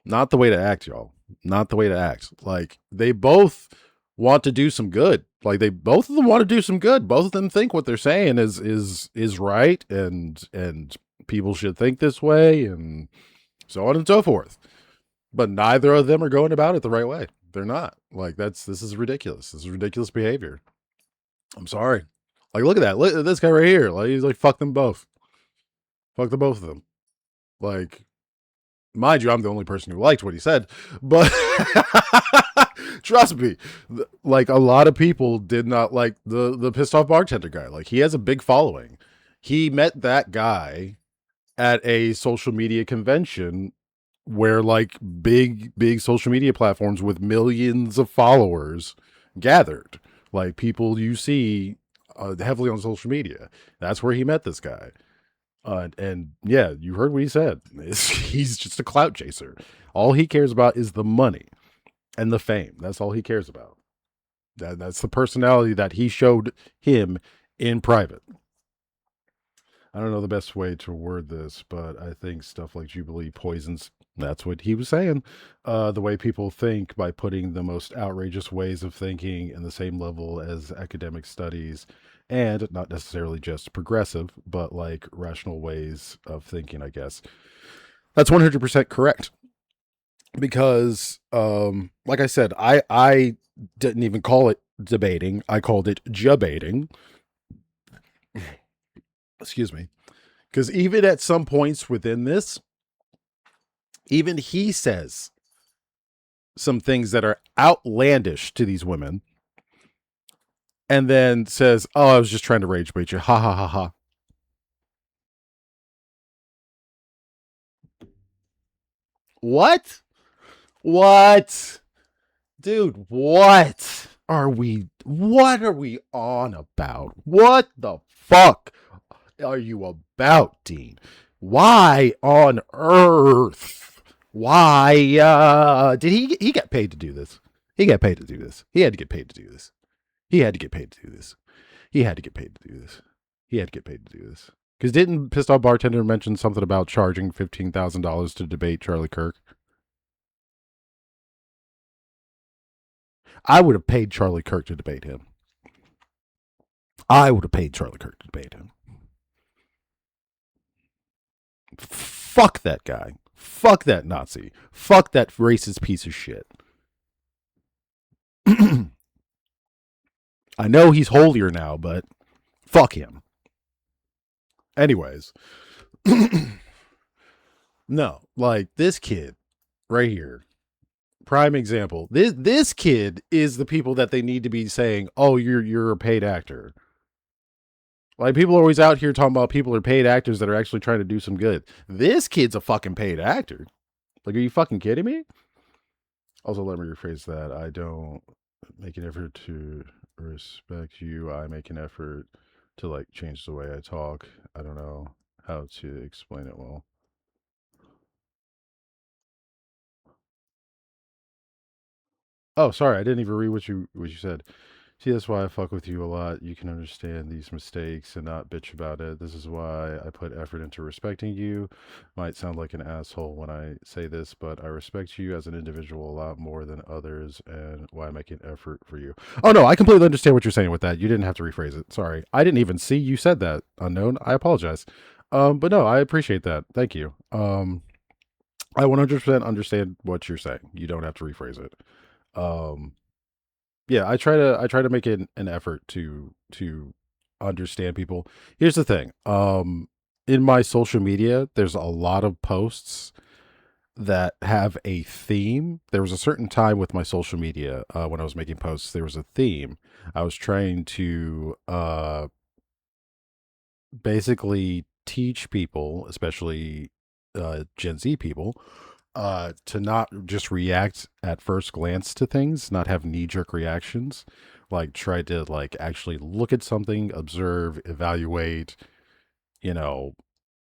not the way to act, y'all. Not the way to act. Like they both want to do some good. Like they both of them want to do some good. Both of them think what they're saying is right and people should think this way and so on and so forth. But neither of them are going about it the right way. They're not. Like this is ridiculous. This is ridiculous behavior. I'm sorry. Like look at that. Look at this guy right here. Like he's like fuck them both. Fuck the both of them. Like mind you, I'm the only person who liked what he said, but trust me, like a lot of people did not like the pissed off bartender guy. Like he has a big following. He met that guy at a social media convention where like big social media platforms with millions of followers gathered. Like people you see heavily on social media. That's where he met this guy. And yeah, you heard what he said. He's just a clout chaser. All he cares about is the money and the fame. That's all he cares about. That's the personality that he showed him in private. I don't know the best way to word this, but I think stuff like Jubilee poisons. That's what he was saying. The way people think by putting the most outrageous ways of thinking in the same level as academic studies and not necessarily just progressive, but like rational ways of thinking, I guess. That's 100% correct. Because, like I said, I didn't even call it debating. I called it jubating. Excuse me. Because even at some points within this, even he says some things that are outlandish to these women. And then says, oh, I was just trying to rage bait you. Ha ha ha ha. What? What? Dude, what are we on about? What the fuck are you about, Dean? Why on earth? Why did he get paid to do this? He got paid to do this. He had to get paid to do this. He had to get paid to do this. He had to get paid to do this. He had to get paid to do this. Because didn't Pissed Off Bartender mention something about charging $15,000 to debate Charlie Kirk? I would have paid Charlie Kirk to debate him. I would have paid Charlie Kirk to debate him. Fuck that guy. Fuck that Nazi. Fuck that racist piece of shit. I know he's holier now, but fuck him. Anyways. No, like this kid right here. Prime example. This kid is the people that they need to be saying, "Oh, you're a paid actor." Like people are always out here talking about people are paid actors that are actually trying to do some good. This kid's a fucking paid actor. Like, are you fucking kidding me? Also, let me rephrase that. I don't make an effort to respect you. I make an effort to like change the way I talk. I don't know how to explain it well. Oh, sorry, I didn't even read what you said. See, that's why I fuck with you a lot. You can understand these mistakes and not bitch about it. This is why I put effort into respecting you. Might sound like an asshole when I say this, but I respect you as an individual a lot more than others and why I make an effort for you. Oh no, I completely understand what you're saying with that. You didn't have to rephrase it. Sorry. I didn't even see you said that. Unknown. I apologize. But no, I appreciate that. Thank you. I 100% understand what you're saying. You don't have to rephrase it. Yeah, I try to make an effort to understand people. Here's the thing. In my social media, there's a lot of posts that have a theme. There was a certain time with my social media when I was making posts, there was a theme. I was trying to basically teach people, especially Gen Z people, to not just react at first glance to things, not have knee-jerk reactions, like try to like actually look at something, observe, evaluate, you know,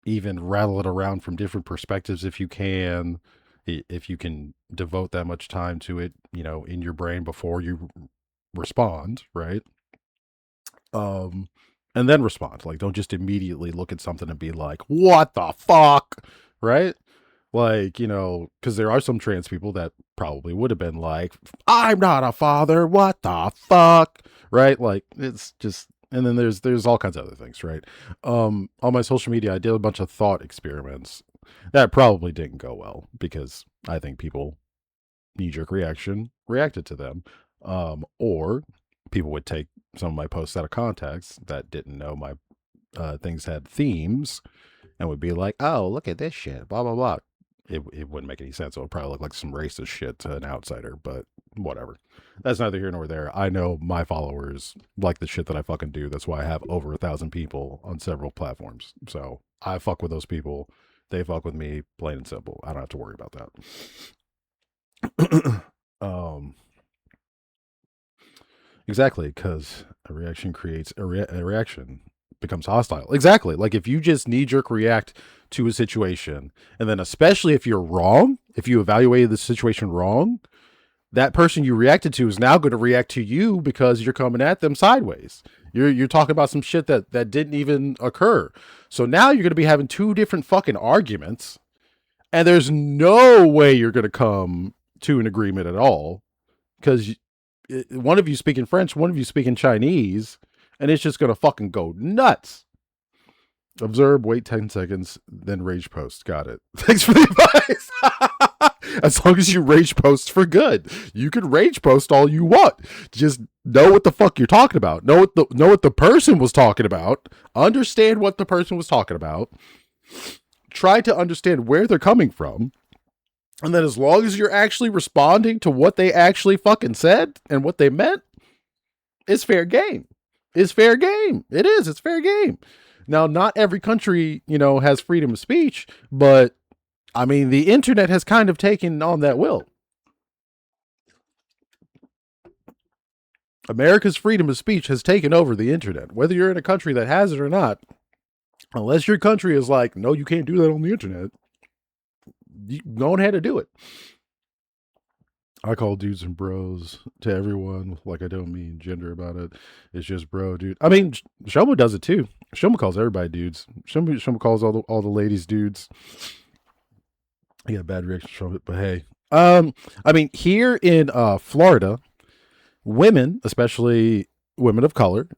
even rattle it around from different perspectives if you can, if you can devote that much time to it, you know, in your brain before you respond, right? And then respond. Like, don't just immediately look at something and be like, what the fuck, right? Like, you know, because there are some trans people that probably would have been like, I'm not a father, what the fuck, right? Like, it's just, and then there's all kinds of other things, right? On my social media, I did a bunch of thought experiments that probably didn't go well because I think people knee-jerk reacted to them, or people would take some of my posts out of context that didn't know my things had themes and would be like, oh, look at this shit, blah blah blah. It wouldn't make any sense. It would probably look like some racist shit to an outsider, but whatever. That's neither here nor there. I know my followers like the shit that I fucking do. That's why I have over 1,000 people on several platforms. So I fuck with those people. They fuck with me, plain and simple. I don't have to worry about that. Exactly, because a reaction creates a reaction, becomes hostile. Exactly. Like if you just knee-jerk react to a situation, and then especially if you're wrong, if you evaluated the situation wrong, that person you reacted to is now going to react to you because you're coming at them sideways. You're talking about some shit that didn't even occur. So now you're going to be having two different fucking arguments, and there's no way you're going to come to an agreement at all because one of you speaking French, one of you speaking Chinese, and it's just going to fucking go nuts. Observe, wait 10 seconds, then rage post. Got it. Thanks for the advice. As long as you rage post for good. You can rage post all you want. Just know what the fuck you're talking about. Know what the person was talking about. Understand what the person was talking about. Try to understand where they're coming from. And then as long as you're actually responding to what they actually fucking said and what they meant, it's fair game. It's fair game. It is. It's fair game. Now, not every country, you know, has freedom of speech, but I mean, the internet has kind of taken on that will. America's freedom of speech has taken over the internet, whether you're in a country that has it or not. Unless your country is like, no, you can't do that on the internet, you go ahead and do it. I call dudes and bros to everyone. Like, I don't mean gender about it. It's just bro, dude. I mean, Shoma does it too. Shoma calls everybody dudes. Shoma calls all the ladies dudes. I got a bad reaction from it, but hey. I mean, here in Florida, women, especially women of color,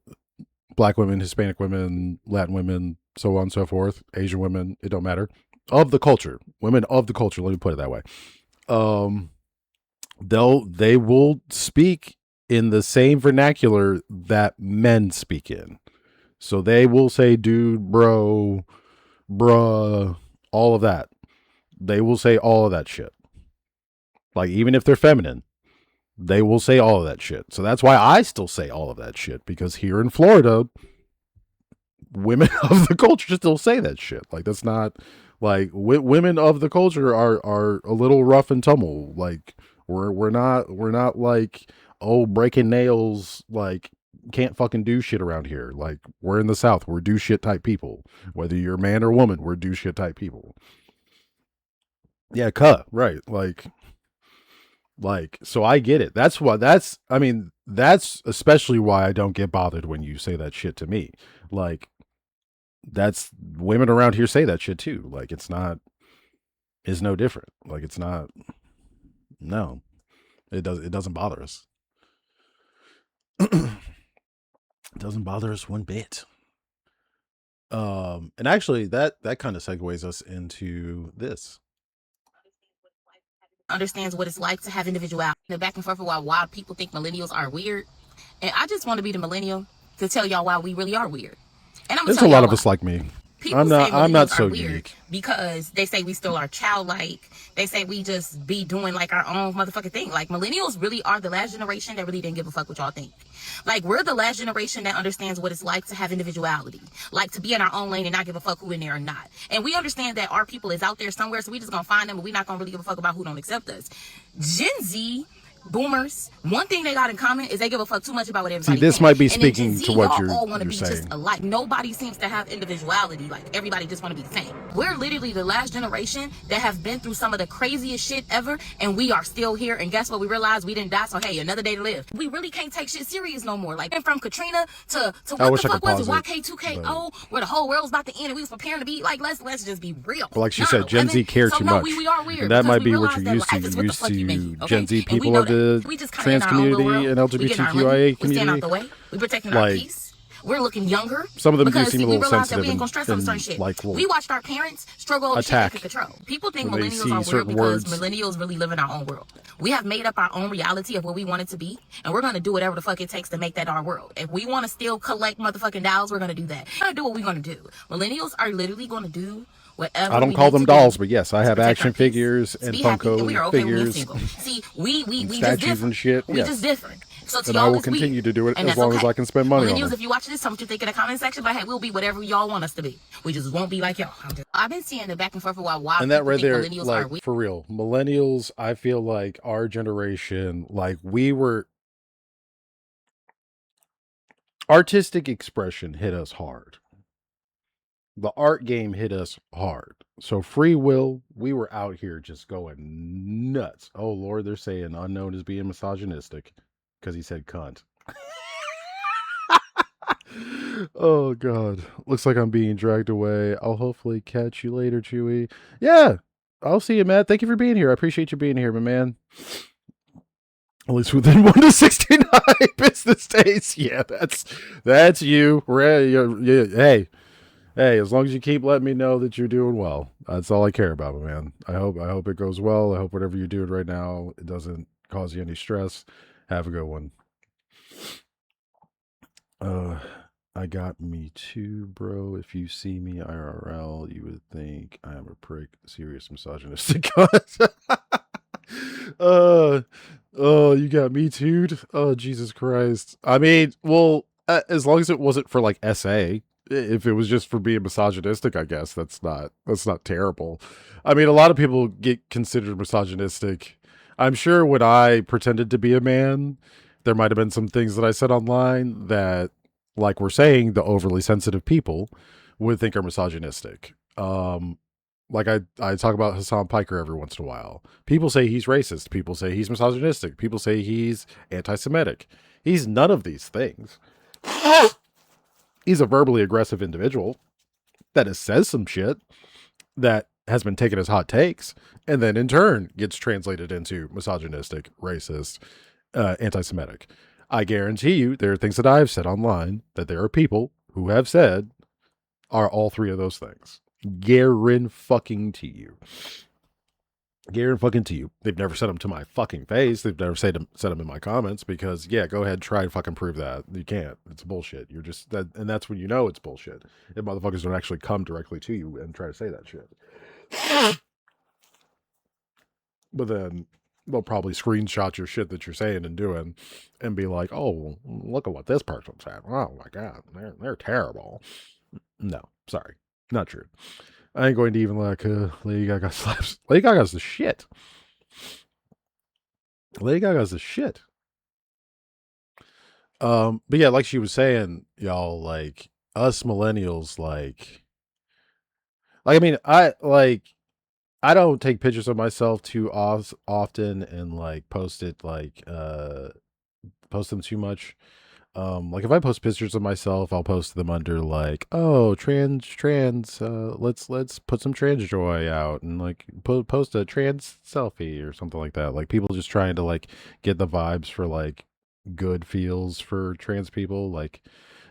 black women, Hispanic women, Latin women, so on and so forth, Asian women, it don't matter. Of the culture. Women of the culture, let me put it that way. They will speak in the same vernacular that men speak in. So they will say dude, bro, bruh, all of that. They will say all of that shit. Like, even if they're feminine, they will say all of that shit. So that's why I still say all of that shit, because here in Florida, women of the culture still say that shit. Like, that's not like women of the culture are a little rough and tumble. Like, we're not like, oh, breaking nails, like, can't fucking do shit around here. Like, we're in the South, we're do shit type people. Whether you're man or woman, we're do shit type people. Yeah, right. Like, so I get it. That's especially why I don't get bothered when you say that shit to me. Like, that's, women around here say that shit too. Like, it's no different. Like, it's not, no, it doesn't bother us. It doesn't bother us one bit. And actually that kind of segues us into this. Understands what it's like to have individuality. The back and forth of why people think millennials are weird. And I just want to be the millennial to tell y'all why we really are weird. And I'm There's a lot of us like me. People I'm say not. I'm not millennials so are weird unique. because they say we still are childlike. They say we just be doing like our own motherfucking thing. Like millennials really are the last generation that really didn't give a fuck what y'all think. Like we're the last generation that understands what it's like to have individuality, like to be in our own lane and not give a fuck who in there or not. And we understand that our people is out there somewhere, so we just gonna find them, but we not gonna really give a fuck about who don't accept us. Gen Z. Boomers, one thing they got in common is they give a fuck too much about what everybody this thinks. might be And then Gen speaking Z, to what y'all all want to you're be saying. just alike. Nobody seems to have individuality. Like everybody just want to be the same. We're literally the last generation that have been through some of the craziest shit ever, and we are still here. And guess what? We realized we didn't die, so hey, another day to live. We really can't take shit serious no more. Like from Katrina to I what wish the I fuck could was it? pause YK2KO, where the whole world's about to end, and we was preparing to be like, let's just be real. But like she said, Gen 9/11. Z care So too no, much. we are weird. And that because might we be what realized you're that used to. life is You're what the used fuck you make to it, okay? Gen Z And we people know of that. the We just kinda trans in our own little community world. and We getting our money. LGBTQIA We stand out the community. way. We protecting our Like, peace. We're looking younger. some of them do because, seem a we little realize that we sensitive ain't gonna stress over certain and shit. like will We watched our parents struggle over shit attack they could control. People think when they millennials see are weird certain because words. millennials really live in our own world. We have made up our own reality of what we want it to be, and we're gonna do whatever the fuck it takes to make that our world. If we want to still collect motherfucking dolls, we're gonna do that. We're gonna do what we're gonna do. Millennials are literally gonna do whatever. I don't we call need them to dolls, do but yes, I to have protect action our peace, figures to and be happy, and we Funko are okay with being figures, single. See, we just statues different. and shit. We Yes. just different. So to And I y'all, will it's weird. continue to do it And as that's long as okay. I can spend money on Millennials, them. if you watch this, tell me what you think in the comment section. But hey, we'll be whatever y'all want us to be. We just won't be like y'all. I've been seeing the back and forth for a while. Why And that people right think there, millennials are like weird. for real, millennials, I feel like our generation, like we were, artistic expression hit us hard. The art game hit us hard. So free will, we were out here just going nuts. Oh Lord, they're saying unknown is being misogynistic because he said cunt. Oh God, looks like I'm being dragged away. I'll hopefully catch you later, Chewy. Yeah, I'll see you, Matt. Thank you for being here. I appreciate you being here, my man. At least within 1 to 69 business days. Yeah, that's you. Hey, as long as you keep letting me know that you're doing well, that's all I care about, my man. I hope it goes well. I hope whatever you're doing right now, it doesn't cause you any stress. Have a good one. I got me too, bro. If you see me IRL, you would think I am a prick. Serious misogynistic. Oh, you got me too. Oh, Jesus Christ. I mean, well, as long as it wasn't for like SA, if it was just for being misogynistic, I guess that's not terrible. I mean, a lot of people get considered misogynistic. I'm sure when I pretended to be a man, there might have been some things that I said online that, like we're saying, the overly sensitive people would think are misogynistic. Like I talk about Hassan Piker every once in a while. People say he's racist. People say he's misogynistic. People say he's anti-Semitic. He's none of these things. He's a verbally aggressive individual that says some shit that has been taken as hot takes and then in turn gets translated into misogynistic, racist, anti-Semitic. I guarantee you there are things that I've said online that there are people who have said are all three of those things. Guarantee you. They've never said them to my fucking face. They've never said them in my comments because, yeah, go ahead, try and fucking prove that. You can't. It's bullshit. You're just that, and that's when you know it's bullshit. If motherfuckers don't actually come directly to you and try to say that shit. But then they'll probably screenshot your shit that you're saying and doing and be like, oh, look at what this person said. Oh my God, they're terrible. No, sorry. Not true. I ain't going to even like Lady Gaga slaps. Lady Gaga's the shit. But yeah, like she was saying, y'all, like us millennials, like I mean, I don't take pictures of myself too often and like post them too much. Like if I post pictures of myself, I'll post them under like, oh, trans, let's put some trans joy out and like post a trans selfie or something like that. Like people just trying to like get the vibes for like good feels for trans people, like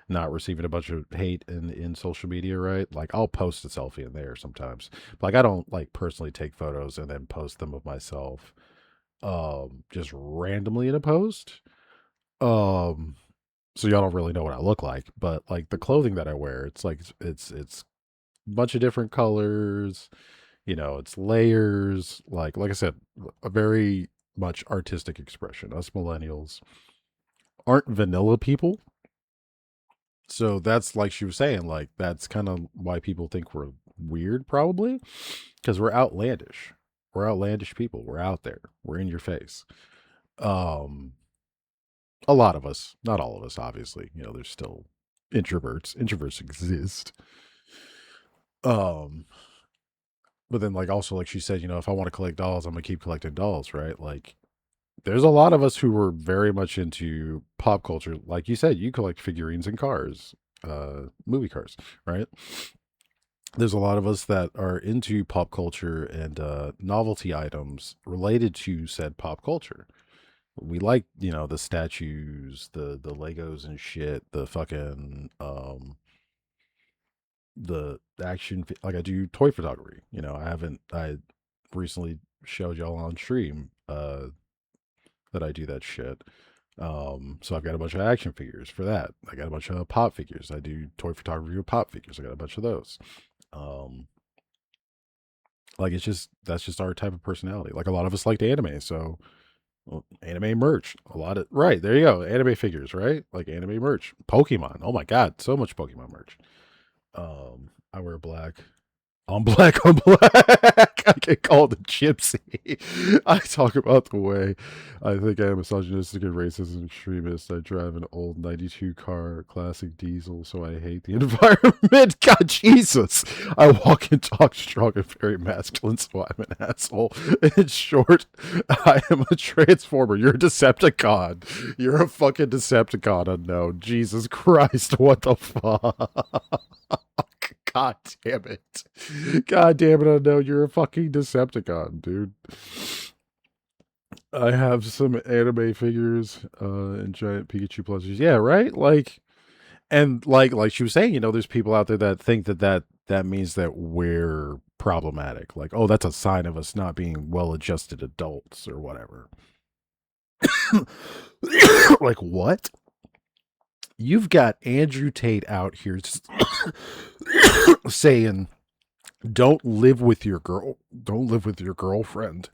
not receiving a bunch of hate in social media, right? Like I'll post a selfie in there sometimes. But like I don't like personally take photos and then post them of myself just randomly in a post. So y'all don't really know what I look like, but like the clothing that I wear, it's like it's bunch of different colors. You know, it's layers. Like I said, a very much artistic expression. Us millennials aren't vanilla people. So that's like she was saying, like that's kind of why people think we're weird, probably because we're outlandish. We're outlandish people. We're out there. We're in your face. Um, a lot of us, not all of us, obviously. You know, there's still introverts. Introverts exist. Um, but then like also like she said, you know, if I want to collect dolls, I'm gonna keep collecting dolls, right? Like there's a lot of us who were very much into pop culture. Like you said, you collect figurines and cars, movie cars, right? There's a lot of us that are into pop culture and novelty items related to said pop culture. We like, you know, the statues, the Legos and shit, the fucking the like I do toy photography. You know, I recently showed y'all on stream that I do that shit. So I've got a bunch of action figures for that. I got a bunch of pop figures. I do toy photography with pop figures. I got a bunch of those. Like that's just our type of personality. Like a lot of us liked anime, so well, anime merch. A lot of right, there you go. Anime figures, right? Like anime merch. Pokemon. Oh my god, so much Pokemon merch. I wear black. I'm black, I'm black. I get called a gypsy. I talk about the way I think I am misogynistic and racist and extremist. I drive an old 92 car classic diesel, so I hate the environment. God, Jesus. I walk and talk strong and very masculine, so I'm an asshole. In short, I am a transformer. You're a Decepticon. You're a fucking Decepticon unknown. Jesus Christ, what the fuck? God damn it. God damn it, I know you're a fucking Decepticon, dude. I have some anime figures and giant Pikachu plushies. Yeah, right? Like and like she was saying, you know, there's people out there that think that means that we're problematic. Like, oh, that's a sign of us not being well-adjusted adults or whatever. Like what? You've got Andrew Tate out here saying, don't live with your girlfriend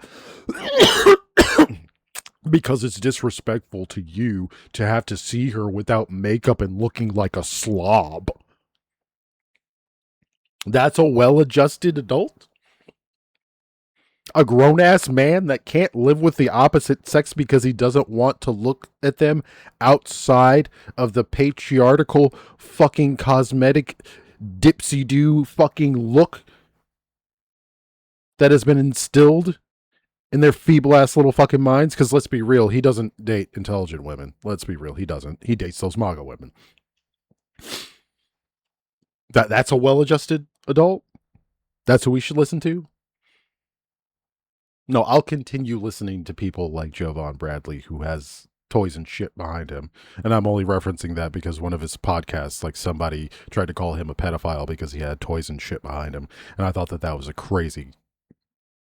because it's disrespectful to you to have to see her without makeup and looking like a slob. That's a well-adjusted adult? A grown-ass man that can't live with the opposite sex because he doesn't want to look at them outside of the patriarchal fucking cosmetic dipsy-do fucking look that has been instilled in their feeble-ass little fucking minds? Because let's be real, he doesn't date intelligent women. Let's be real, he doesn't. He dates those MAGA women. That's a well-adjusted adult? That's who we should listen to? No, I'll continue listening to people like Jovan Bradley, who has toys and shit behind him. And I'm only referencing that because one of his podcasts, like somebody tried to call him a pedophile because he had toys and shit behind him. And I thought that was a crazy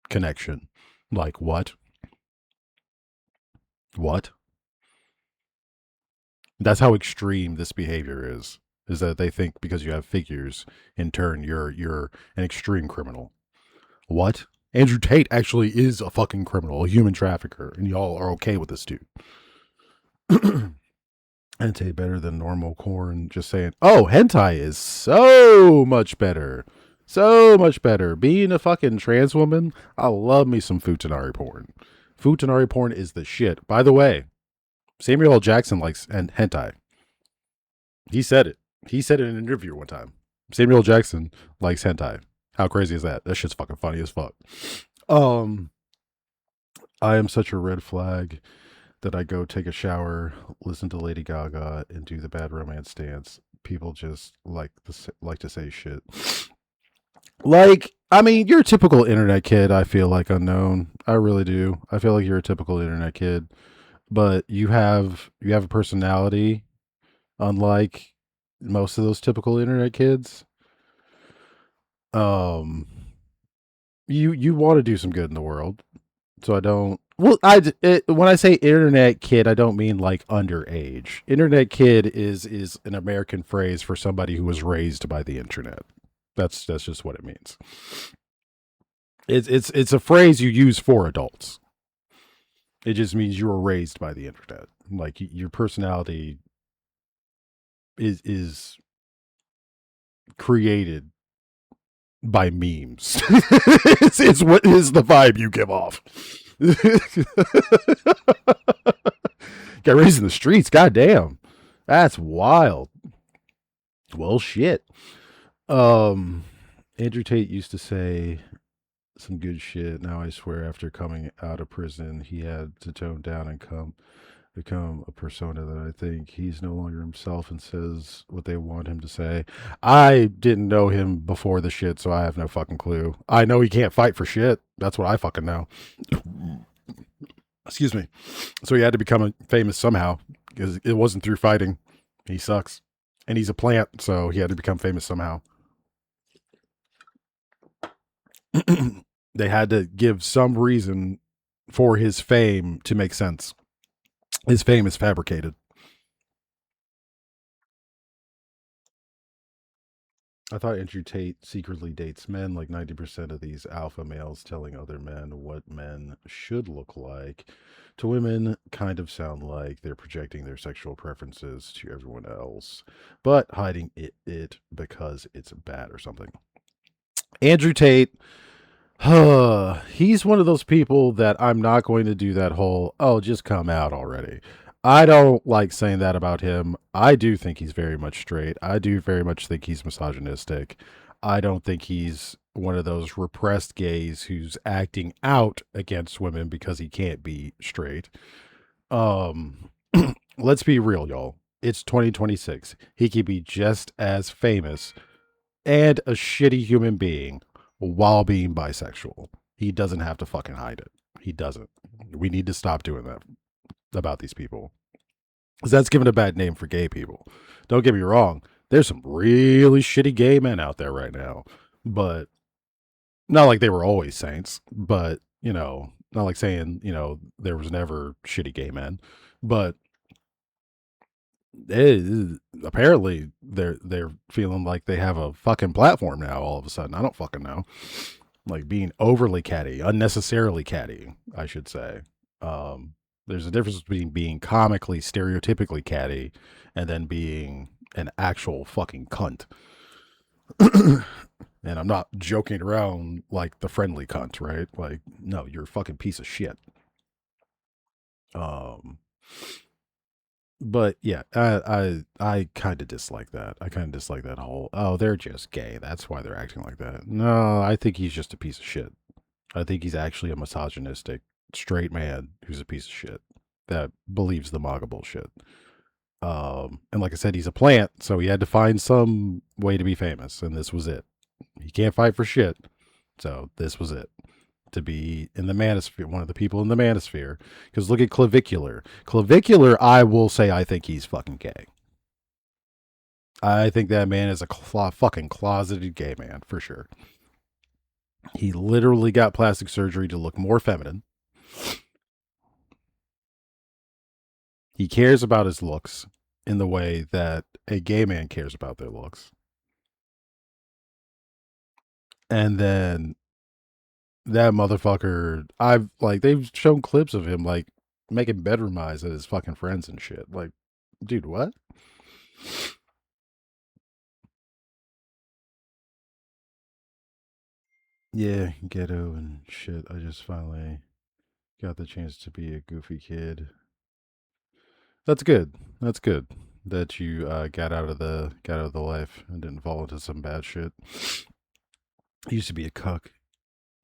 connection. Like, what? What? That's how extreme this behavior is that they think because you have figures, in turn, you're an extreme criminal. What? Andrew Tate actually is a fucking criminal, a human trafficker, and y'all are okay with this dude. Hentai better than normal corn. Just saying. Oh, hentai is so much better. So much better. Being a fucking trans woman, I love me some futanari porn. Futanari porn is the shit. By the way, Samuel L. Jackson likes hentai. He said it. He said it in an interview one time. Samuel L. Jackson likes hentai. How crazy is that? That shit's fucking funny as fuck. I am such a red flag that I go take a shower, listen to Lady Gaga, and do the bad romance dance. People just like to say shit. Like, I mean, you're a typical internet kid, I feel like, unknown. I really do. I feel like you're a typical internet kid. But you have a personality, unlike most of those typical internet kids. You want to do some good in the world, so I don't. Well, when I say internet kid, I don't mean like underage. Internet kid is an American phrase for somebody who was raised by the internet. That's just what it means. It's a phrase you use for adults. It just means you were raised by the internet. Like your personality is created by memes. it's what is the vibe you give off. Got raised in the streets. Goddamn, that's wild. Well, shit. Andrew Tate used to say some good shit. Now I swear, after coming out of prison, he had to tone down and become a persona that I think he's no longer himself and says what they want him to say. I didn't know him before the shit, so I have no fucking clue. I know he can't fight for shit. That's what I fucking know. Excuse me. So he had to become famous somehow, because it wasn't through fighting. He sucks. And he's a plant, so he had to become famous somehow. They had to give some reason for his fame to make sense. His fame is fabricated. I thought Andrew Tate secretly dates men, like 90% of these alpha males telling other men what men should look like. To women, kind of sound like they're projecting their sexual preferences to everyone else, but hiding it because it's bad or something. Andrew Tate, he's one of those people that I'm not going to do that whole, oh, just come out already. I don't like saying that about him. I do think he's very much straight. I do very much think he's misogynistic. I don't think he's one of those repressed gays who's acting out against women because he can't be straight. Let's be real, y'all. It's 2026. He could be just as famous and a shitty human being while being bisexual. He doesn't have to fucking hide it. He doesn't. We need to stop doing that about these people, because that's given a bad name for gay people. Don't get me wrong, there's some really shitty gay men out there right now, but not like they were always saints, but not like saying there was never shitty gay men, but apparently they're feeling like they have a fucking platform now all of a sudden. I don't fucking know, like being overly catty, unnecessarily catty, I should say. There's a difference between being comically, stereotypically catty and then being an actual fucking cunt. And I'm not joking around like the friendly cunt, right? Like, no, you're a fucking piece of shit. But yeah, I kind of dislike that. I kind of dislike that whole, oh, they're just gay, that's why they're acting like that. No, I think he's just a piece of shit. I think he's actually a misogynistic straight man who's a piece of shit that believes the MAGA bullshit. And like I said, he's a plant, so he had to find some way to be famous, and this was it. He can't fight for shit, so this was it. To be in the manosphere, one of the people in the manosphere. Because look at Clavicular. Clavicular, I will say, I think he's fucking gay. I think that man is a fucking closeted gay man, for sure. He literally got plastic surgery to look more feminine. He cares about his looks in the way that a gay man cares about their looks. And then that motherfucker, they've shown clips of him like making bedroom eyes at his fucking friends and shit. Like, dude, what? Yeah, ghetto and shit. I just finally got the chance to be a goofy kid. That's good. That's good that you got out of the life and didn't fall into some bad shit. He used to be a cuck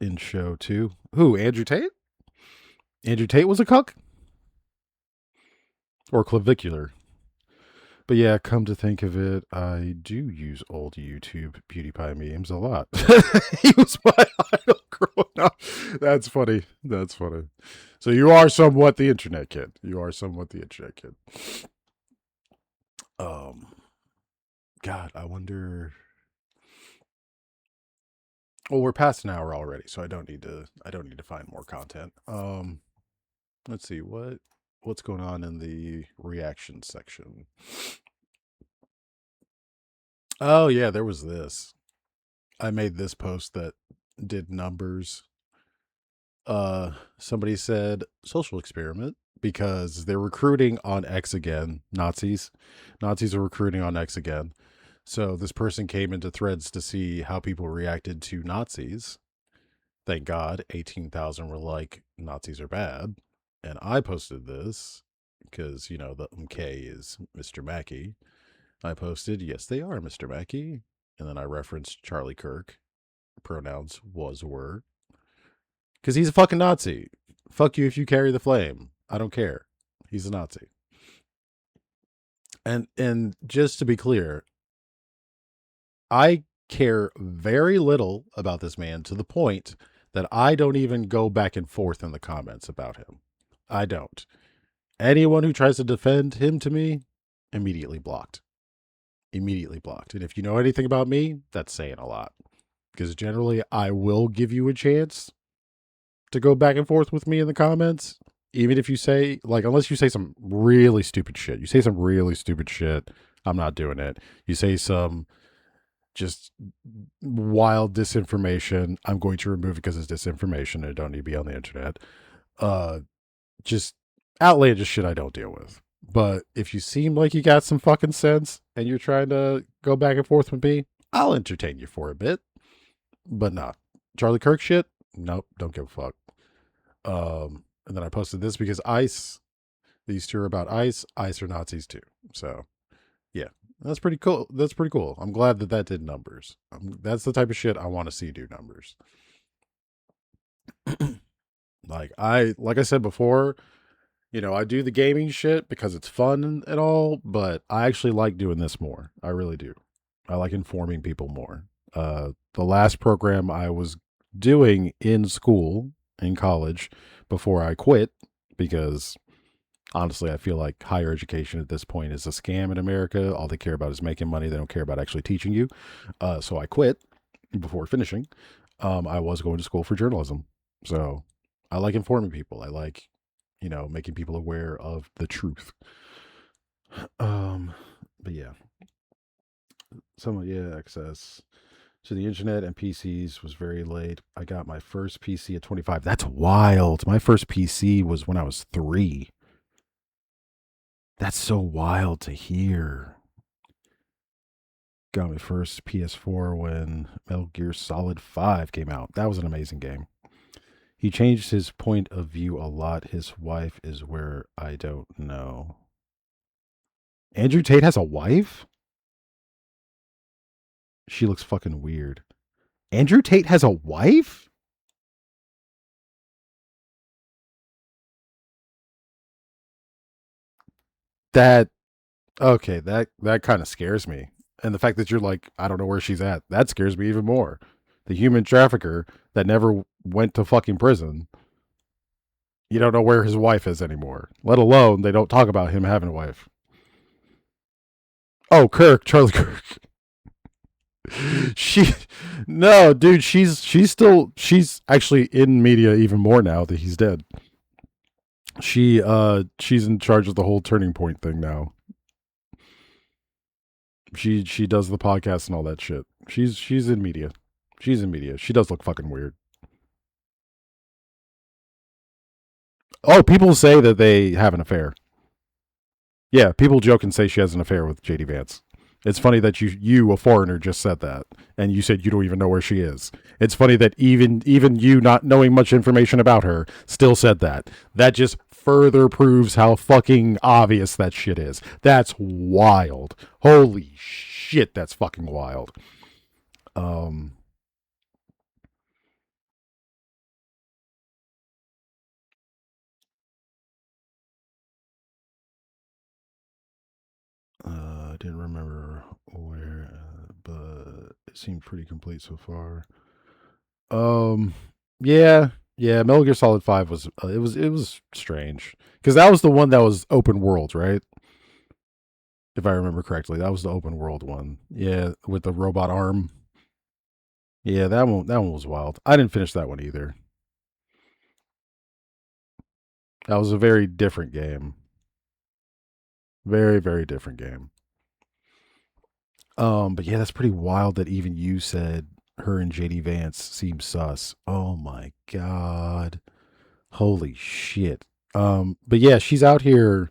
in show too. Who? Andrew Tate? Andrew Tate was a cuck? Or Clavicular? But yeah, come to think of it, I do use old YouTube PewDiePie memes a lot. He was my idol growing up. That's funny. That's funny. So you are somewhat the internet kid. You are somewhat the internet kid. God, I wonder. Well, we're past an hour already, so I don't need to find more content. Let's see what's going on in the reaction section. Oh yeah, there was this. I made this post that did numbers. Somebody said social experiment because they're recruiting on X again. Nazis are recruiting on X again. So this person came into Threads to see how people reacted to Nazis. Thank God, 18,000 were like, Nazis are bad. And I posted this because, you know, the MK is Mr. Mackey. I posted, yes, they are Mr. Mackey. And then I referenced Charlie Kirk. Pronouns was, were. Because he's a fucking Nazi. Fuck you if you carry the flame. I don't care. He's a Nazi. And just to be clear, I care very little about this man to the point that I don't even go back and forth in the comments about him. I don't. Anyone who tries to defend him to me, immediately blocked. Immediately blocked. And if you know anything about me, that's saying a lot. Because generally, I will give you a chance to go back and forth with me in the comments. Even if you say, like, unless you say some really stupid shit. You say some really stupid shit, I'm not doing it. You say some just wild disinformation, I'm going to remove it because it's disinformation and it don't need to be on the internet. Just outlandish shit I don't deal with. But if you seem like you got some fucking sense and you're trying to go back and forth with me, I'll entertain you for a bit. But nah. Charlie Kirk shit? Nope, don't give a fuck. And then I posted this because ICE, these two are about ICE. ICE are Nazis too. So, yeah, that's pretty cool. That's pretty cool. I'm glad that did numbers. That's the type of shit I want to see do numbers. Like I said before, you know, I do the gaming shit because it's fun and all, but I actually like doing this more. I really do. I like informing people more. The last program I was doing in school, in college, before I quit, because honestly, I feel like higher education at this point is a scam in America. All they care about is making money. They don't care about actually teaching you. So I quit before finishing. I was going to school for journalism. So I like informing people. I like, you know, making people aware of the truth. But yeah. Access to the internet and PCs was very late. I got my first PC at 25. That's wild. My first PC was when I was 3. That's so wild to hear. Got my first PS4 when Metal Gear Solid 5 came out. That was an amazing game. He changed his point of view a lot. His wife is where I don't know. Andrew Tate has a wife? She looks fucking weird. Andrew Tate has a wife? That kind of scares me. And the fact that you're like, I don't know where she's at, that scares me even more. The human trafficker that never went to fucking prison. You don't know where his wife is anymore. Let alone they don't talk about him having a wife. Oh, Charlie Kirk. No, dude, she's actually in media even more now that he's dead. She's in charge of the whole Turning Point thing now. She does the podcast and all that shit. She's in media. She's in media. She does look fucking weird. Oh, people say that they have an affair. Yeah, people joke and say she has an affair with JD Vance. It's funny that you, a foreigner, just said that, and you said you don't even know where she is. It's funny that even you, not knowing much information about her, still said that. That just further proves how fucking obvious that shit is. That's wild. Holy shit, that's fucking wild. I didn't remember where, but it seemed pretty complete so far. Yeah, Metal Gear Solid 5 was it was strange because that was the one that was open world, right? If I remember correctly, that was the open world one. Yeah, with the robot arm. Yeah, that one was wild. I didn't finish that one either. That was a very different game. Very, very different game. But yeah, that's pretty wild that even you said her and JD Vance seem sus. Oh my god. Holy shit. But yeah, she's out here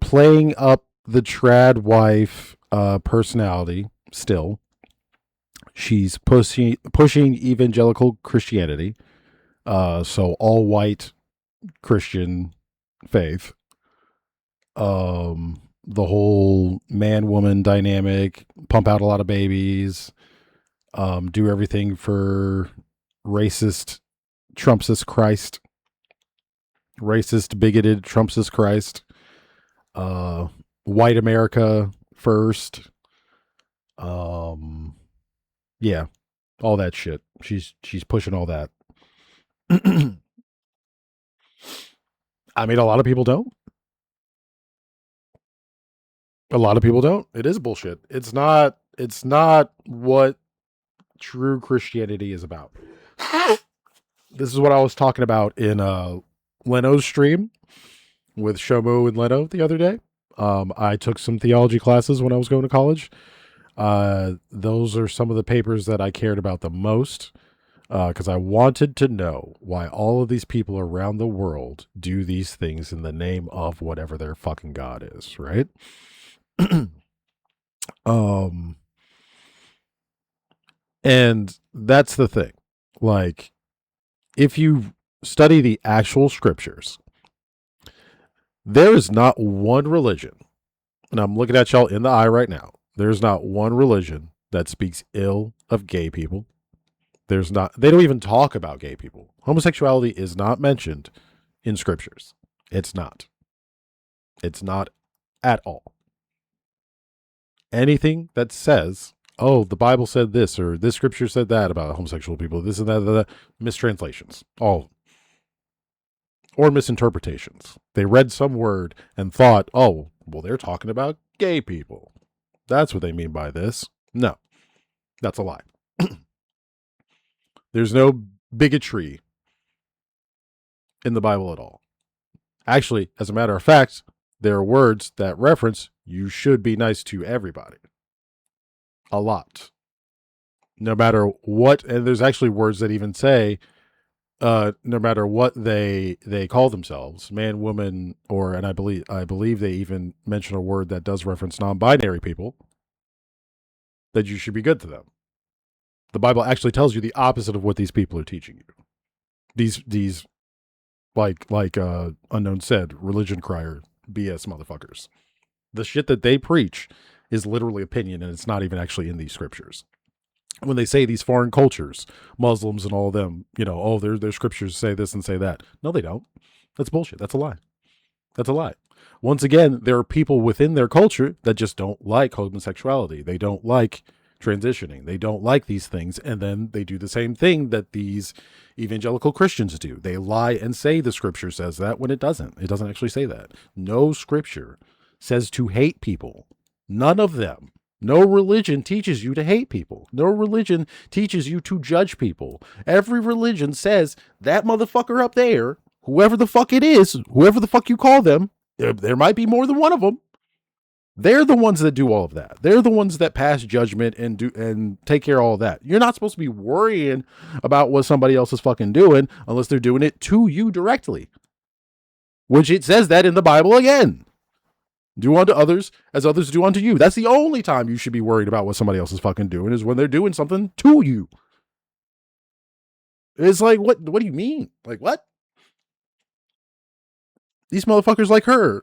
playing up the trad wife personality still. She's pushing evangelical Christianity. So all white Christian faith. The whole man woman dynamic, pump out a lot of babies, do everything for racist Trumpsist Christ, racist bigoted Trumpsist Christ, white America first, yeah, all that shit. She's pushing all that. I mean, a lot of people don't. A lot of people don't. It is bullshit. It's not what true Christianity is about. This is what I was talking about in Leno's stream with Shomo and Leno the other day. I took some theology classes when I was going to college. Those are some of the papers that I cared about the most, because I wanted to know why all of these people around the world do these things in the name of whatever their fucking God is, right? And that's the thing. Like, if you study the actual scriptures, there is not one religion, and I'm looking at y'all in the eye right now, there's not one religion that speaks ill of gay people. They don't even talk about gay people. Homosexuality is not mentioned in scriptures. It's not at all. Anything that says, oh, the Bible said this, or this scripture said that about homosexual people, this and that, mistranslations, all, or misinterpretations. They read some word and thought, oh, well, they're talking about gay people. That's what they mean by this. No, that's a lie. There's no bigotry in the Bible at all. Actually, as a matter of fact, there are words that reference you should be nice to everybody. A lot. No matter what, and there's actually words that even say, no matter what they call themselves, man, woman, or, and I believe they even mention a word that does reference non-binary people, that you should be good to them. The Bible actually tells you the opposite of what these people are teaching you. These like Unknown said, religion crier BS motherfuckers. The shit that they preach is literally opinion, and it's not even actually in these scriptures. When they say these foreign cultures, Muslims and all of them, oh, their scriptures say this and say that. No, they don't. That's bullshit. That's a lie. That's a lie. Once again, there are people within their culture that just don't like homosexuality. They don't like transitioning. They don't like these things, and then they do the same thing that these evangelical Christians do. They lie and say the scripture says that when it doesn't. It doesn't actually say that. No scripture says to hate people. None of them. No religion teaches you to hate people. No religion teaches you to judge people. Every religion says that motherfucker up there, whoever the fuck it is, whoever the fuck you call them, there might be more than one of them. They're the ones that do all of that. They're the ones that pass judgment and take care of all of that. You're not supposed to be worrying about what somebody else is fucking doing unless they're doing it to you directly. Which it says that in the Bible again. Do unto others as others do unto you. That's the only time you should be worried about what somebody else is fucking doing, is when they're doing something to you. It's like, what do you mean? Like, what? These motherfuckers like her,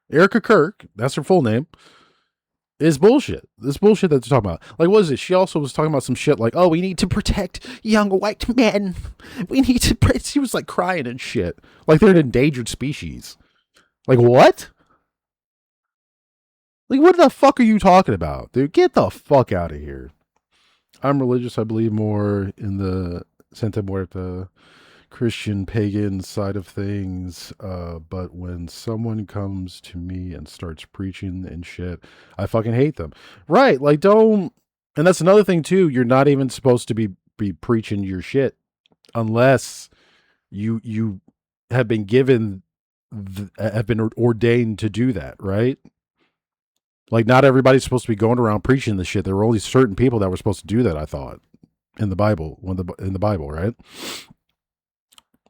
Erica Kirk, that's her full name, is bullshit. This bullshit that they're talking about. Like, what is it? She also was talking about some shit like, oh, we need to protect young white men. We need to she was like crying and shit. Like they're an endangered species. Like, what? Like, what the fuck are you talking about, dude? Get the fuck out of here. I'm religious. I believe more in the Santa Muerta Christian pagan side of things. But when someone comes to me and starts preaching and shit, I fucking hate them. Right. Like, don't. And that's another thing too. You're not even supposed to be preaching your shit unless you have been given, have been ordained to do that. Right. Like, not everybody's supposed to be going around preaching this shit. There were only certain people that were supposed to do that, I thought, in the Bible, in the Bible, right?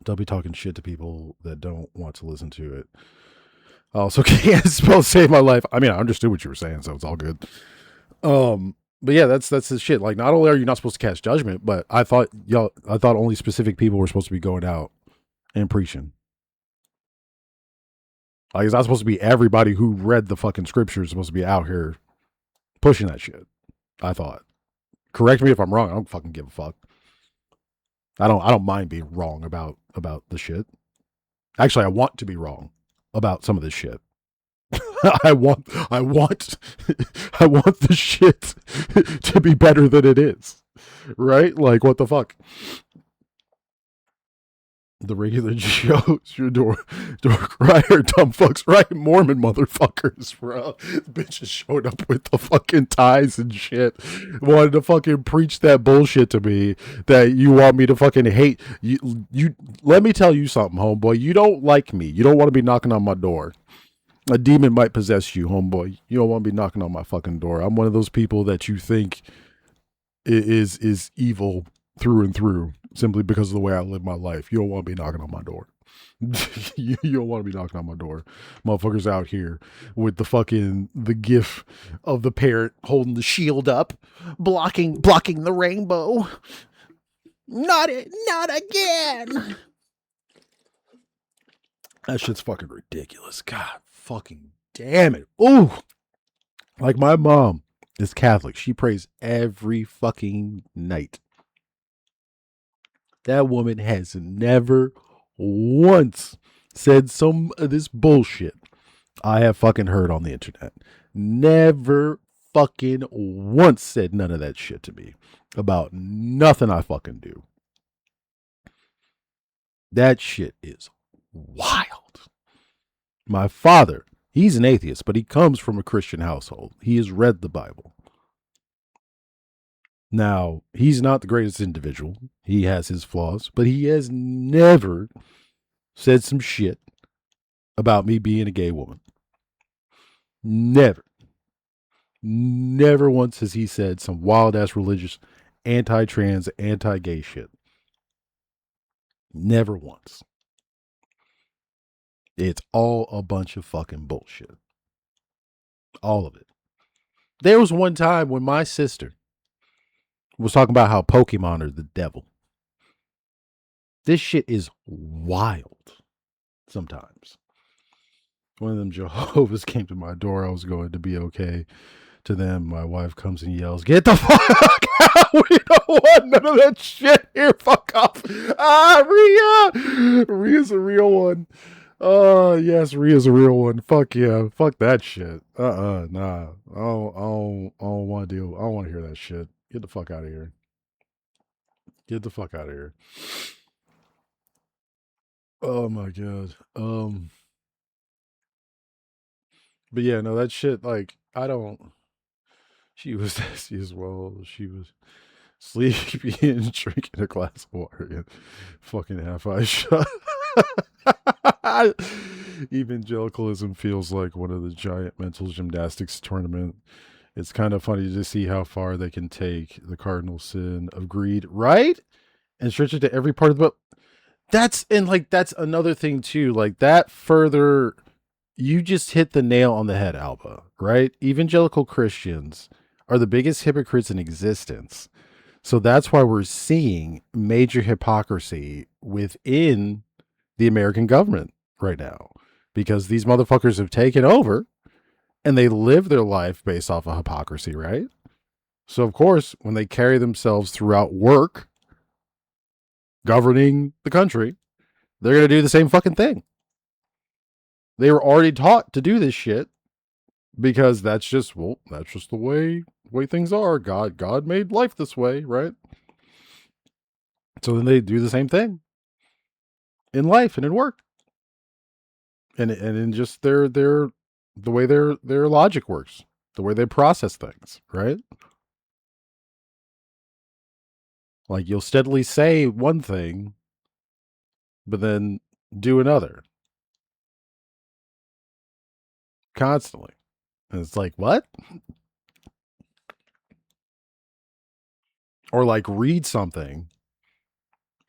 Don't be talking shit to people that don't want to listen to it. I also can't spell save my life. I mean, I understood what you were saying, so it's all good. But yeah, that's the shit. Like, not only are you not supposed to cast judgment, but I thought only specific people were supposed to be going out and preaching. Like, it's not supposed to be everybody who read the fucking scriptures supposed to be out here pushing that shit. I thought. Correct me if I'm wrong. I don't fucking give a fuck. I don't mind being wrong about the shit. Actually, I want to be wrong about some of this shit. I want the shit to be better than it is. Right? Like, what the fuck? The regular shows your door right or dumb fucks, right? Mormon motherfuckers, bro. Bitches showed up with the fucking ties and shit. Wanted to fucking preach that bullshit to me that you want me to fucking hate. You let me tell you something, homeboy. You don't like me. You don't want to be knocking on my door. A demon might possess you, homeboy. You don't want to be knocking on my fucking door. I'm one of those people that you think is evil through and through, simply because of the way I live my life. You don't want to be knocking on my door. You don't want to be knocking on my door. Motherfuckers out here with the gif of the parrot holding the shield up, blocking the rainbow. Not again. That shit's fucking ridiculous. God fucking damn it. Ooh. Like, my mom is Catholic. She prays every fucking night. That woman has never once said some of this bullshit I have fucking heard on the internet. Never fucking once said none of that shit to me about nothing I fucking do. That shit is wild. My father, he's an atheist, but he comes from a Christian household. He has read the Bible. Now, he's not the greatest individual. He has his flaws, but he has never said some shit about me being a gay woman. Never. Never once has he said some wild-ass religious, anti-trans, anti-gay shit. Never once. It's all a bunch of fucking bullshit. All of it. There was one time when my sister was talking about how Pokemon are the devil. This shit is wild sometimes. One of them Jehovah's came to my door. I was going to be okay to them. My wife comes and yells, "Get the fuck out! We don't want none of that shit here. Fuck off." Rhea! Rhea's a real one. Oh, yes, Rhea's a real one. Fuck yeah. Fuck that shit. Nah. I don't want to deal. I don't want to hear that shit. Get the fuck out of here. Get the fuck out of here. Oh my god. But yeah, no, that shit, like, I don't. She was nasty as well. She was sleepy and drinking a glass of water and fucking half-eye shut. Evangelicalism feels like one of the giant mental gymnastics tournament. It's kind of funny to see how far they can take the cardinal sin of greed, right? And stretch it to every part of the book. That's another thing too. Like, that further, you just hit the nail on the head, Alba, right? Evangelical Christians are the biggest hypocrites in existence. So that's why we're seeing major hypocrisy within the American government right now, because these motherfuckers have taken over and they live their life based off of hypocrisy, right? So of course, when they carry themselves throughout work, governing the country, they're going to do the same fucking thing. They were already taught to do this shit because that's just the way things are. God made life this way, right? So then they do the same thing in life and in work. And in just the way their logic works, the way they process things, right? Like, you'll steadily say one thing, but then do another. Constantly. And it's like, what? Or like read something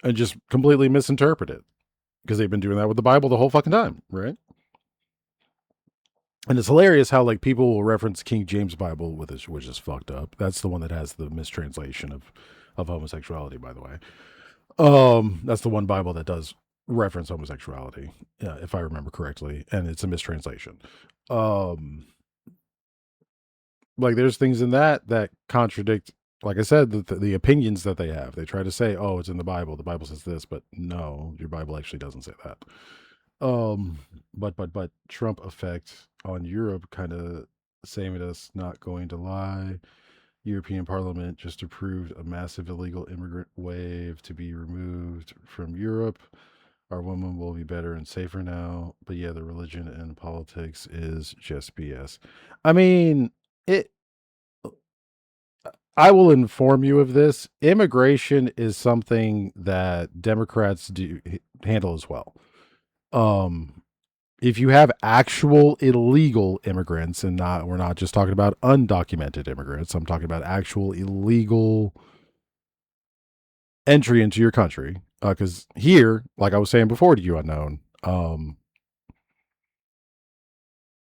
and just completely misinterpret it, because they've been doing that with the Bible the whole fucking time, right? And it's hilarious how like people will reference King James Bible with this, which is fucked up. That's the one that has the mistranslation of homosexuality, by the way. That's the one Bible that does reference homosexuality, if I remember correctly, and it's a mistranslation. Like there's things in that contradict, like I said, the opinions that they have. They try to say, oh, it's in the Bible says this, but no, your Bible actually doesn't say that. But Trump effect on Europe, kind of same with us, not going to lie. European Parliament just approved a massive illegal immigrant wave to be removed from Europe. Our women will be better and safer now. But yeah, the religion and politics is just BS. I mean, I will inform you of this. Immigration is something that Democrats do handle as well. If you have actual illegal immigrants, and we're not just talking about undocumented immigrants, I'm talking about actual illegal entry into your country. Because here, like I was saying before to you, Unknown,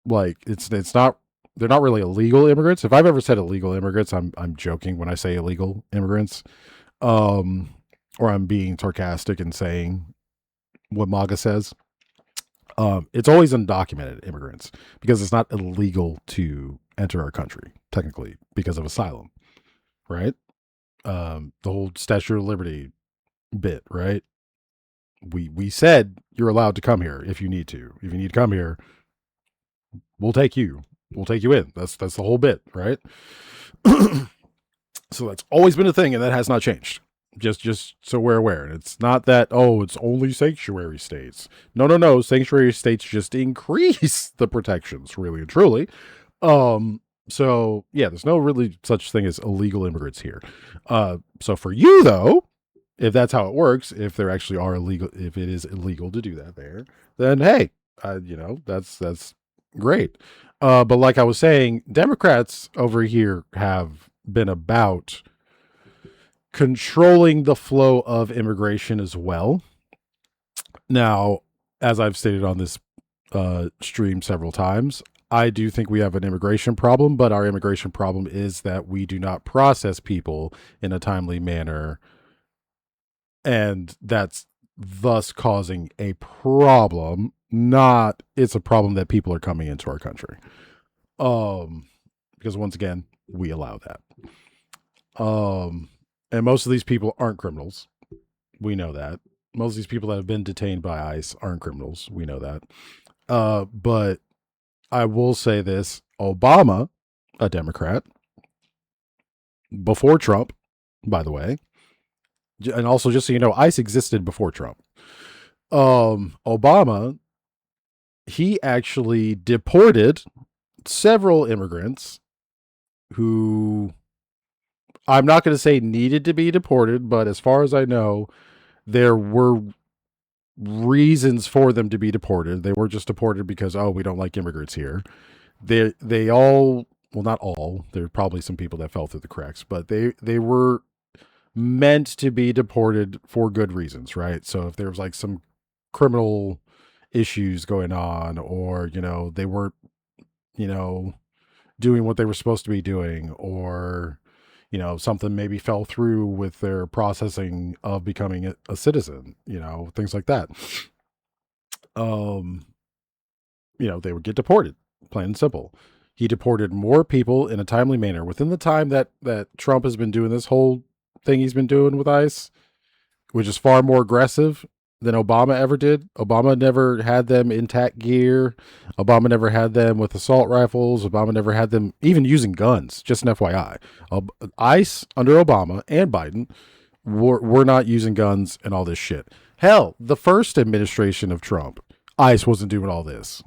like it's not, they're not really illegal immigrants. If I've ever said illegal immigrants, I'm joking when I say illegal immigrants, or I'm being sarcastic and saying what MAGA says. It's always undocumented immigrants, because it's not illegal to enter our country technically because of asylum, right? The whole Statue of Liberty bit, right? We said you're allowed to come here if you need to. If you need to come here, we'll take you in. That's the whole bit, right? So that's always been a thing, and that has not changed. Just so we're aware. And it's not that, oh, it's only sanctuary states. No. Sanctuary states just increase the protections, really and truly. So yeah, there's no really such thing as illegal immigrants here. So for you though, if that's how it works, if there actually are illegal, if it is illegal to do that there, then hey, that's great. But like I was saying, Democrats over here have been about controlling the flow of immigration as well. Now, as I've stated on this stream several times, I do think we have an immigration problem, but our immigration problem is that we do not process people in a timely manner, and that's thus causing a problem. Not, it's a problem that people are coming into our country. Because once again, we allow that. And most of these people aren't criminals. We know that. Most of these people that have been detained by ICE aren't criminals. We know that. But I will say this. Obama, a Democrat, before Trump, by the way, and also just so you know, ICE existed before Trump. Obama, he actually deported several immigrants who, I'm not going to say needed to be deported, but as far as I know, there were reasons for them to be deported. They were just deported because, oh, we don't like immigrants here. They all, well, not all, there were probably some people that fell through the cracks, but they were meant to be deported for good reasons, right? So if there was like some criminal issues going on, or, they weren't, doing what they were supposed to be doing, or, something maybe fell through with their processing of becoming a citizen, things like that. They would get deported, plain and simple. He deported more people in a timely manner within the time that Trump has been doing this whole thing he's been doing with ICE, which is far more aggressive than Obama ever did. Obama never had them in TAC gear. Obama never had them with assault rifles. Obama never had them even using guns. Just an FYI. ICE under Obama and Biden were not using guns and all this shit. Hell, the first administration of Trump, ICE wasn't doing all this.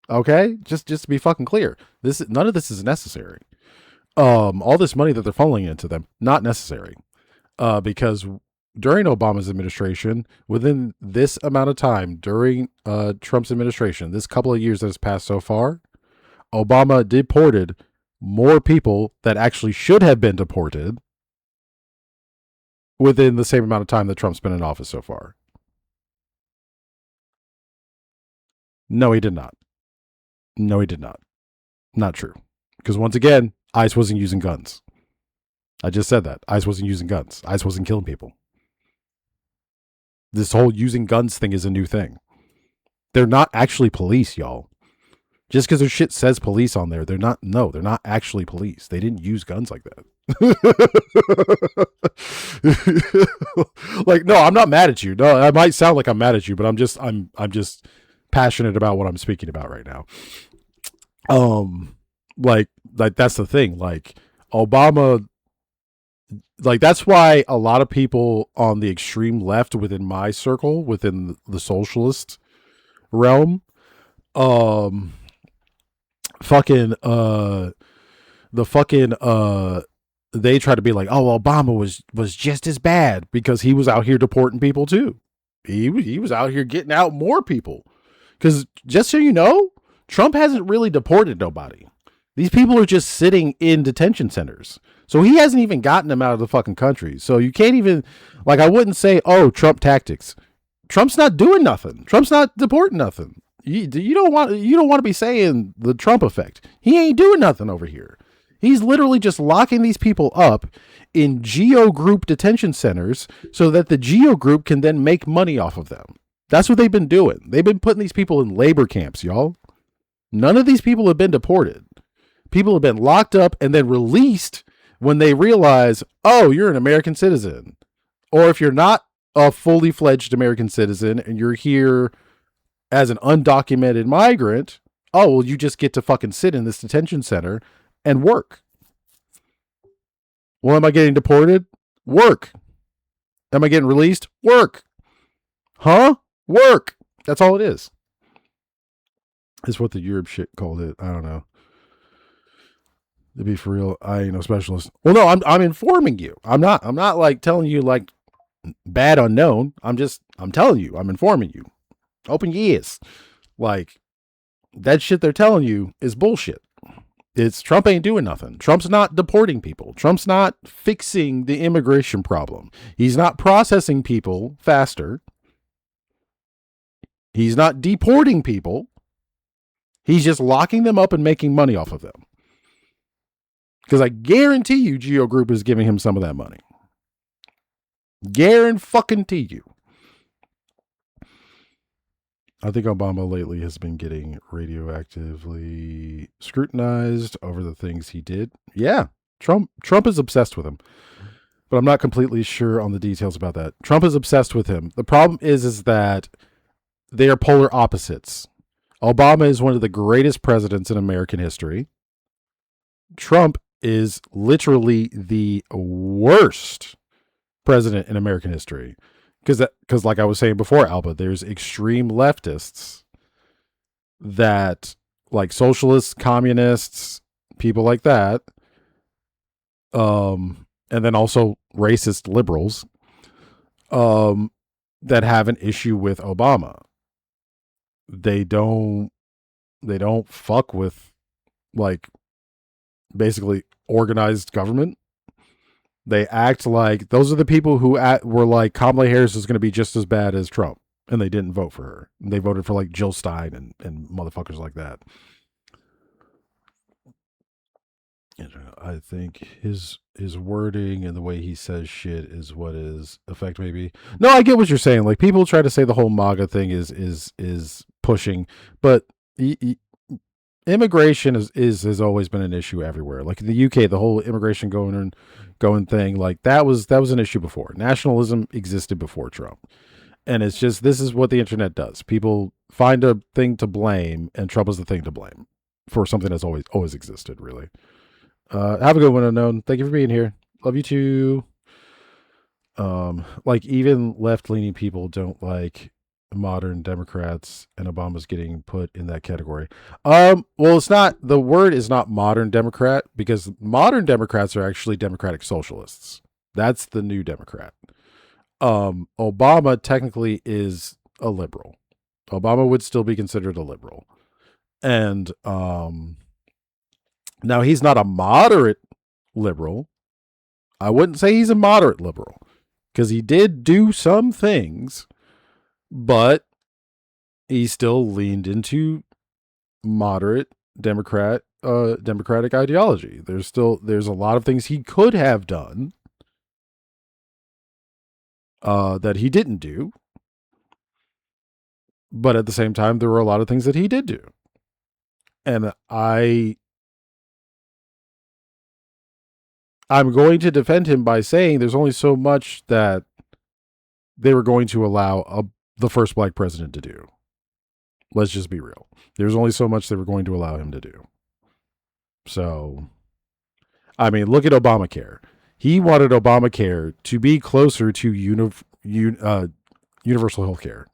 Okay? Just to be fucking clear. None of this is necessary. All this money that they're funneling into them, not necessary. Because during Obama's administration, within this amount of time, during Trump's administration, this couple of years that has passed so far, Obama deported more people that actually should have been deported within the same amount of time that Trump's been in office so far. No, he did not. No, he did not. Not true. Because once again, ICE wasn't using guns. I just said that. ICE wasn't using guns. ICE wasn't killing people. This whole using guns thing is a new thing. They're not actually police, y'all. Just because their shit says police on there, they're not actually police. They didn't use guns like that. Like, no, I'm not mad at you. No, I might sound like I'm mad at you, but I'm just passionate about what I'm speaking about right now. Like that's the thing. Like, Obama, like, that's why a lot of people on the extreme left within my circle, within the socialist realm, they try to be like, oh, Obama was just as bad because he was out here deporting people too. He was out here getting out more people. Because just so you know, Trump hasn't really deported nobody. These people are just sitting in detention centers. So he hasn't even gotten them out of the fucking country. So you can't even, like, I wouldn't say, oh, Trump tactics. Trump's not doing nothing. Trump's not deporting nothing. You don't want to be saying the Trump effect. He ain't doing nothing over here. He's literally just locking these people up in Geo Group detention centers so that the Geo Group can then make money off of them. That's what they've been doing. They've been putting these people in labor camps, y'all. None of these people have been deported. People have been locked up and then released when they realize, oh, you're an American citizen. Or if you're not a fully fledged American citizen and you're here as an undocumented migrant, oh, well, you just get to fucking sit in this detention center and work. Well, am I getting deported? Work. Am I getting released? Work. Huh? Work. That's all it is. It's what the Europe shit called it. I don't know. To be for real, I ain't no specialist. Well, no, I'm informing you. I'm not like telling you like bad unknown. I'm telling you. I'm informing you. Open your ears. Like, that shit they're telling you is bullshit. It's Trump ain't doing nothing. Trump's not deporting people. Trump's not fixing the immigration problem. He's not processing people faster. He's not deporting people. He's just locking them up and making money off of them. Because I guarantee you Geo Group is giving him some of that money. Guarantee you. I think Obama lately has been getting radioactively scrutinized over the things he did. Yeah, Trump is obsessed with him. But I'm not completely sure on the details about that. Trump is obsessed with him. The problem is that they are polar opposites. Obama is one of the greatest presidents in American history. Trump is literally the worst president in American history. Because like I was saying before, Alba, there's extreme leftists that, like socialists, communists, people like that, and then also racist liberals, that have an issue with Obama. They don't fuck with, like, basically organized government. They act like those are the people who were like, Kamala Harris is going to be just as bad as Trump, and they didn't vote for her. They voted for like Jill Stein and motherfuckers like that. I think his wording and the way he says shit is what is effect maybe. No, I get what you're saying. Like, people try to say the whole MAGA thing is pushing, but immigration has always been an issue everywhere. Like in the UK, the whole immigration going thing, like that was an issue before. Nationalism existed before Trump. And it's just, this is what the internet does. People find a thing to blame, and Trump is the thing to blame for something that's always existed, really. Have a good one, Unknown. Thank you for being here. Love you too. Like, even left-leaning people don't like modern Democrats, and Obama's getting put in that category. Well, it's not, the word is not modern Democrat, because modern Democrats are actually democratic socialists. That's the new Democrat. Obama technically is a liberal. Obama would still be considered a liberal. And Now, he's not a moderate liberal. I wouldn't say he's a moderate liberal because he did do some things, but he still leaned into moderate democratic ideology. There's a lot of things he could have done that he didn't do, but at the same time, there were a lot of things that he did do, and I'm going to defend him by saying there's only so much that they were going to allow the first black president to do. Let's just be real. There's only so much they were going to allow him to do. So, I mean, look at Obamacare. He wanted Obamacare to be closer to universal health care,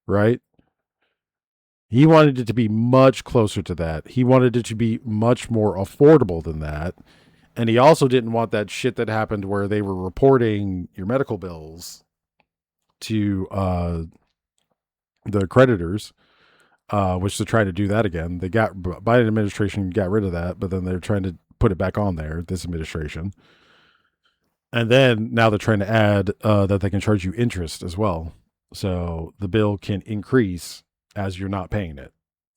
right? He wanted it to be much closer to that. He wanted it to be much more affordable than that. And he also didn't want that shit that happened where they were reporting your medical bills to the creditors, which they're trying to do that again. Biden administration got rid of that, but then they're trying to put it back on there, this administration. And then now they're trying to add that they can charge you interest as well. So the bill can increase as you're not paying it.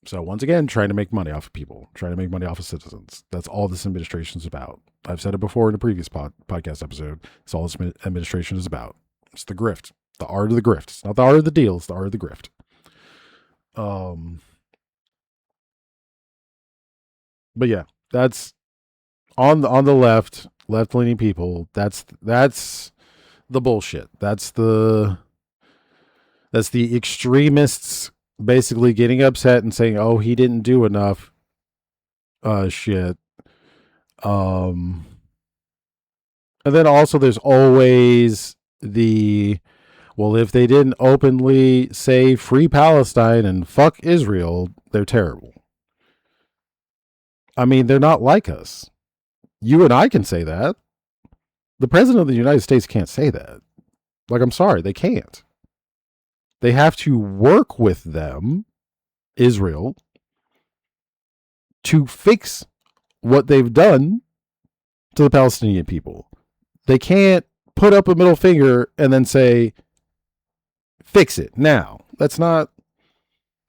So once again, trying to make money off of people, trying to make money off of citizens. That's all this administration is about. I've said it before in a previous podcast episode. It's all this administration is about. It's the grift, the art of the grift. It's not the art of the deal. It's the art of the grift. But yeah, that's on the left-leaning people. That's the bullshit. That's the extremists basically getting upset and saying, "Oh, he didn't do enough." Shit. And then also there's always well, if they didn't openly say free Palestine and fuck Israel, they're terrible. I mean, they're not like us. You and I can say that. The president of the United States can't say that. Like, I'm sorry, they can't. They have to work with them, Israel, to fix what they've done to the Palestinian people. They can't put up a middle finger and then say, fix it now. It's not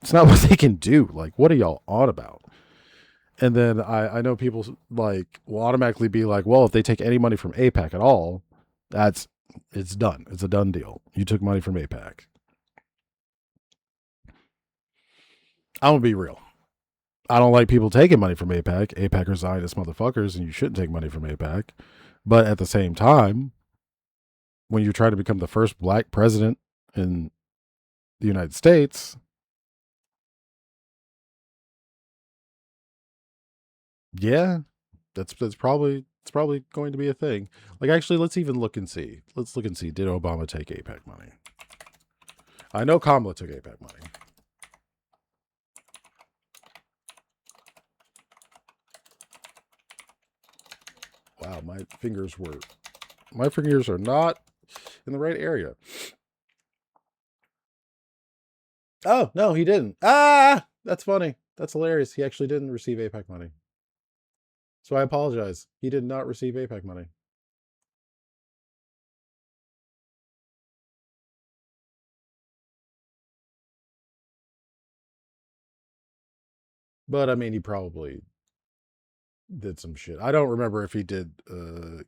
what they can do. Like, what are y'all on about? And then I know people like will automatically be like, well, if they take any money from AIPAC at all, it's done. It's a done deal. You took money from AIPAC. I'm gonna be real. I don't like people taking money from AIPAC. AIPAC are Zionist motherfuckers, and you shouldn't take money from AIPAC. But at the same time, when you're trying to become the first black president in the United States, yeah, it's probably going to be a thing. Like, actually, let's even look and see. Let's look and see. Did Obama take AIPAC money? I know Kamala took AIPAC money. Wow, my fingers are not in the right area. Oh, no, he didn't. Ah, that's funny. That's hilarious. He actually didn't receive AIPAC money. So I apologize. He did not receive AIPAC money. But I mean, he probably did some shit. I don't remember if he did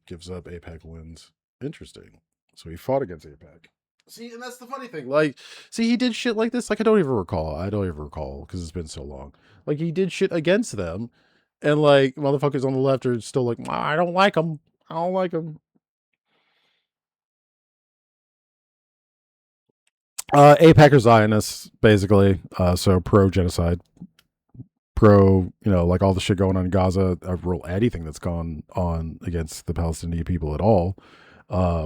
gives up AIPAC wins. Interesting. So he fought against AIPAC. See, and that's the funny thing. Like, see, he did shit like this. Like, I don't even recall because it's been so long. Like, he did shit against them. And, like, motherfuckers on the left are still like, I don't like him. I don't like him. AIPAC are Zionists, basically. So pro-genocide. Pro, like all the shit going on in Gaza, anything that's gone on against the Palestinian people at all.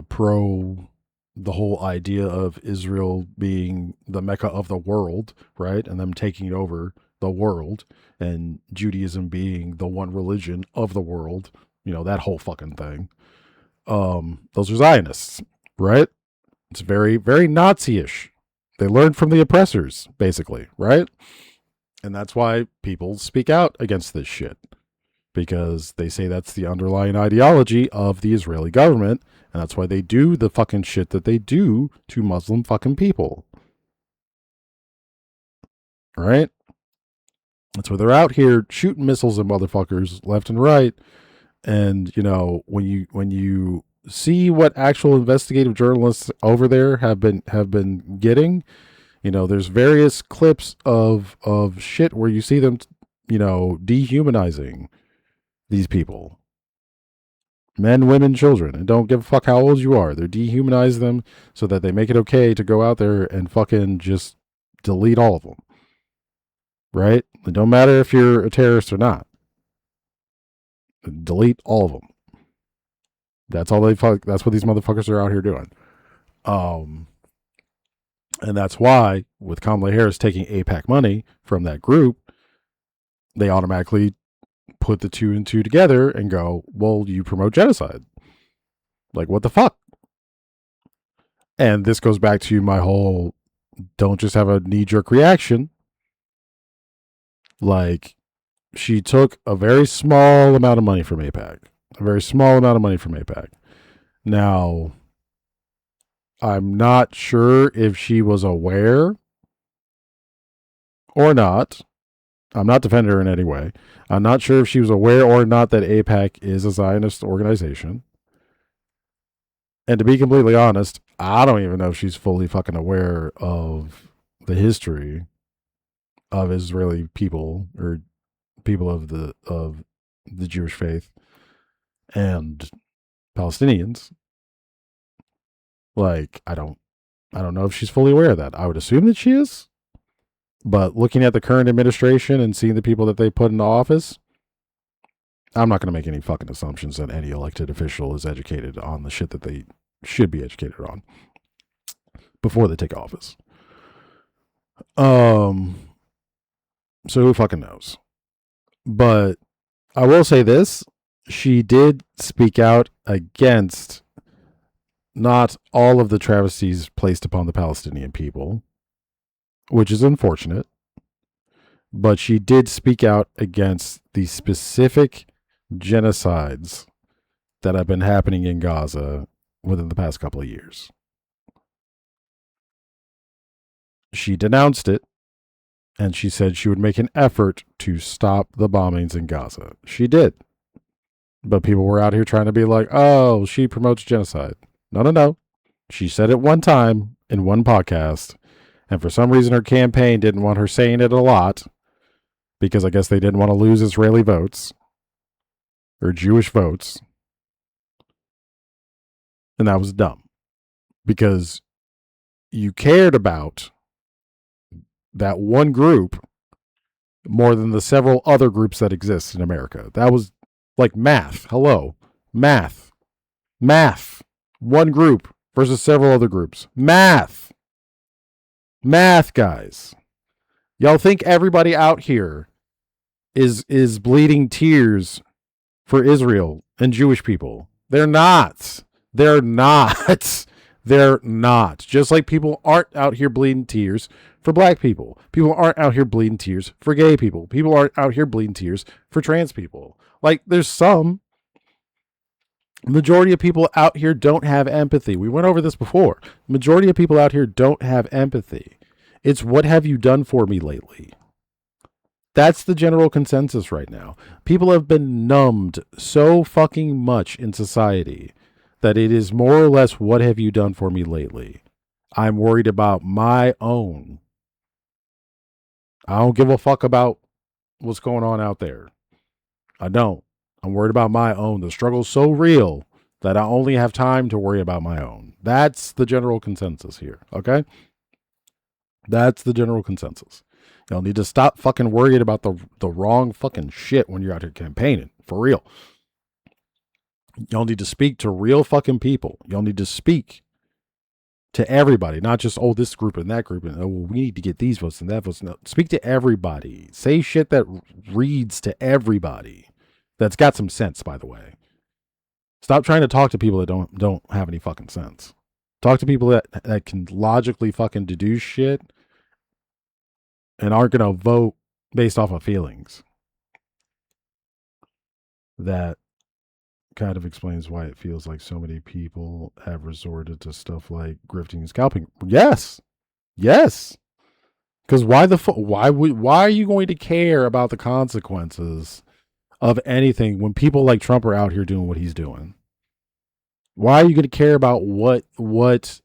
Pro the whole idea of Israel being the Mecca of the world, right? And them taking over the world, and Judaism being the one religion of the world, that whole fucking thing. Those are Zionists, right? It's very, very Nazi-ish. They learned from the oppressors, basically, right? And that's why people speak out against this shit. because they say that's the underlying ideology of the Israeli government, and that's why they do the fucking shit that they do to Muslim fucking people. Right? That's why they're out here shooting missiles at motherfuckers left and right. And, you know, when you see what actual investigative journalists over there have been getting, you know, there's various clips of shit where you see them, you know, dehumanizing these people. Men, women, children, and don't give a fuck how old you are. They're dehumanizing them so that they make it okay to go out there and fucking just delete all of them. Right? It don't matter if you're a terrorist or not. Delete all of them. That's all that's what these motherfuckers are out here doing. And that's why, with Kamala Harris taking AIPAC money from that group, they automatically put the two and two together and go, well, you promote genocide. Like, what the fuck? And this goes back to my whole, don't just have a knee-jerk reaction. Like, she took a very small amount of money from AIPAC. A very small amount of money from AIPAC. Now, I'm not sure if she was aware or not. I'm not defending her in any way. I'm not sure if she was aware or not that AIPAC is a Zionist organization. And to be completely honest, I don't even know if she's fully fucking aware of the history of Israeli people or people of the Jewish faith and Palestinians. Like, I don't know if she's fully aware of that. I would assume that she is. But looking at the current administration and seeing the people that they put into office, I'm not going to make any fucking assumptions that any elected official is educated on the shit that they should be educated on before they take office. So who fucking knows? But I will say this. She did speak out against not all of the travesties placed upon the Palestinian people, which is unfortunate. But she did speak out against the specific genocides that have been happening in Gaza within the past couple of years. She denounced it, and she said she would make an effort to stop the bombings in Gaza. She did. But people were out here trying to be like, oh, she promotes genocide. No. She said it one time in one podcast, and for some reason her campaign didn't want her saying it a lot, because I guess they didn't want to lose Israeli votes or Jewish votes. And that was dumb, because you cared about that one group more than the several other groups that exist in America. That was like math. Hello. Math. One group versus several other groups. Math, guys. Y'all think everybody out here is bleeding tears for Israel and Jewish people? They're not. Just like people aren't out here bleeding tears for black people. People aren't out here bleeding tears for gay people. People aren't out here bleeding tears for trans people. Like, there's some. Majority of people out here don't have empathy. We went over this before. Majority of people out here don't have empathy. It's what have you done for me lately? That's the general consensus right now. People have been numbed so fucking much in society that it is more or less what have you done for me lately? I'm worried about my own. I don't give a fuck about what's going on out there. I don't. I'm worried about my own. The struggle's so real that I only have time to worry about my own. That's the general consensus here, okay? That's the general consensus. Y'all need to stop fucking worrying about the wrong fucking shit when you're out here campaigning. For real. Y'all need to speak to real fucking people. Y'all need to speak to everybody, not just, oh, this group and that group, and oh, well, we need to get these votes and that votes. No, speak to everybody. Say shit that reads to everybody. That's got some sense, by the way. Stop trying to talk to people that don't have any fucking sense. Talk to people that can logically fucking deduce shit and aren't going to vote based off of feelings. that kind of explains why it feels like so many people have resorted to stuff like grifting and scalping. Yes. Yes. Because why are you going to care about the consequences of anything when people like Trump are out here doing what he's doing? Why are you going to care about what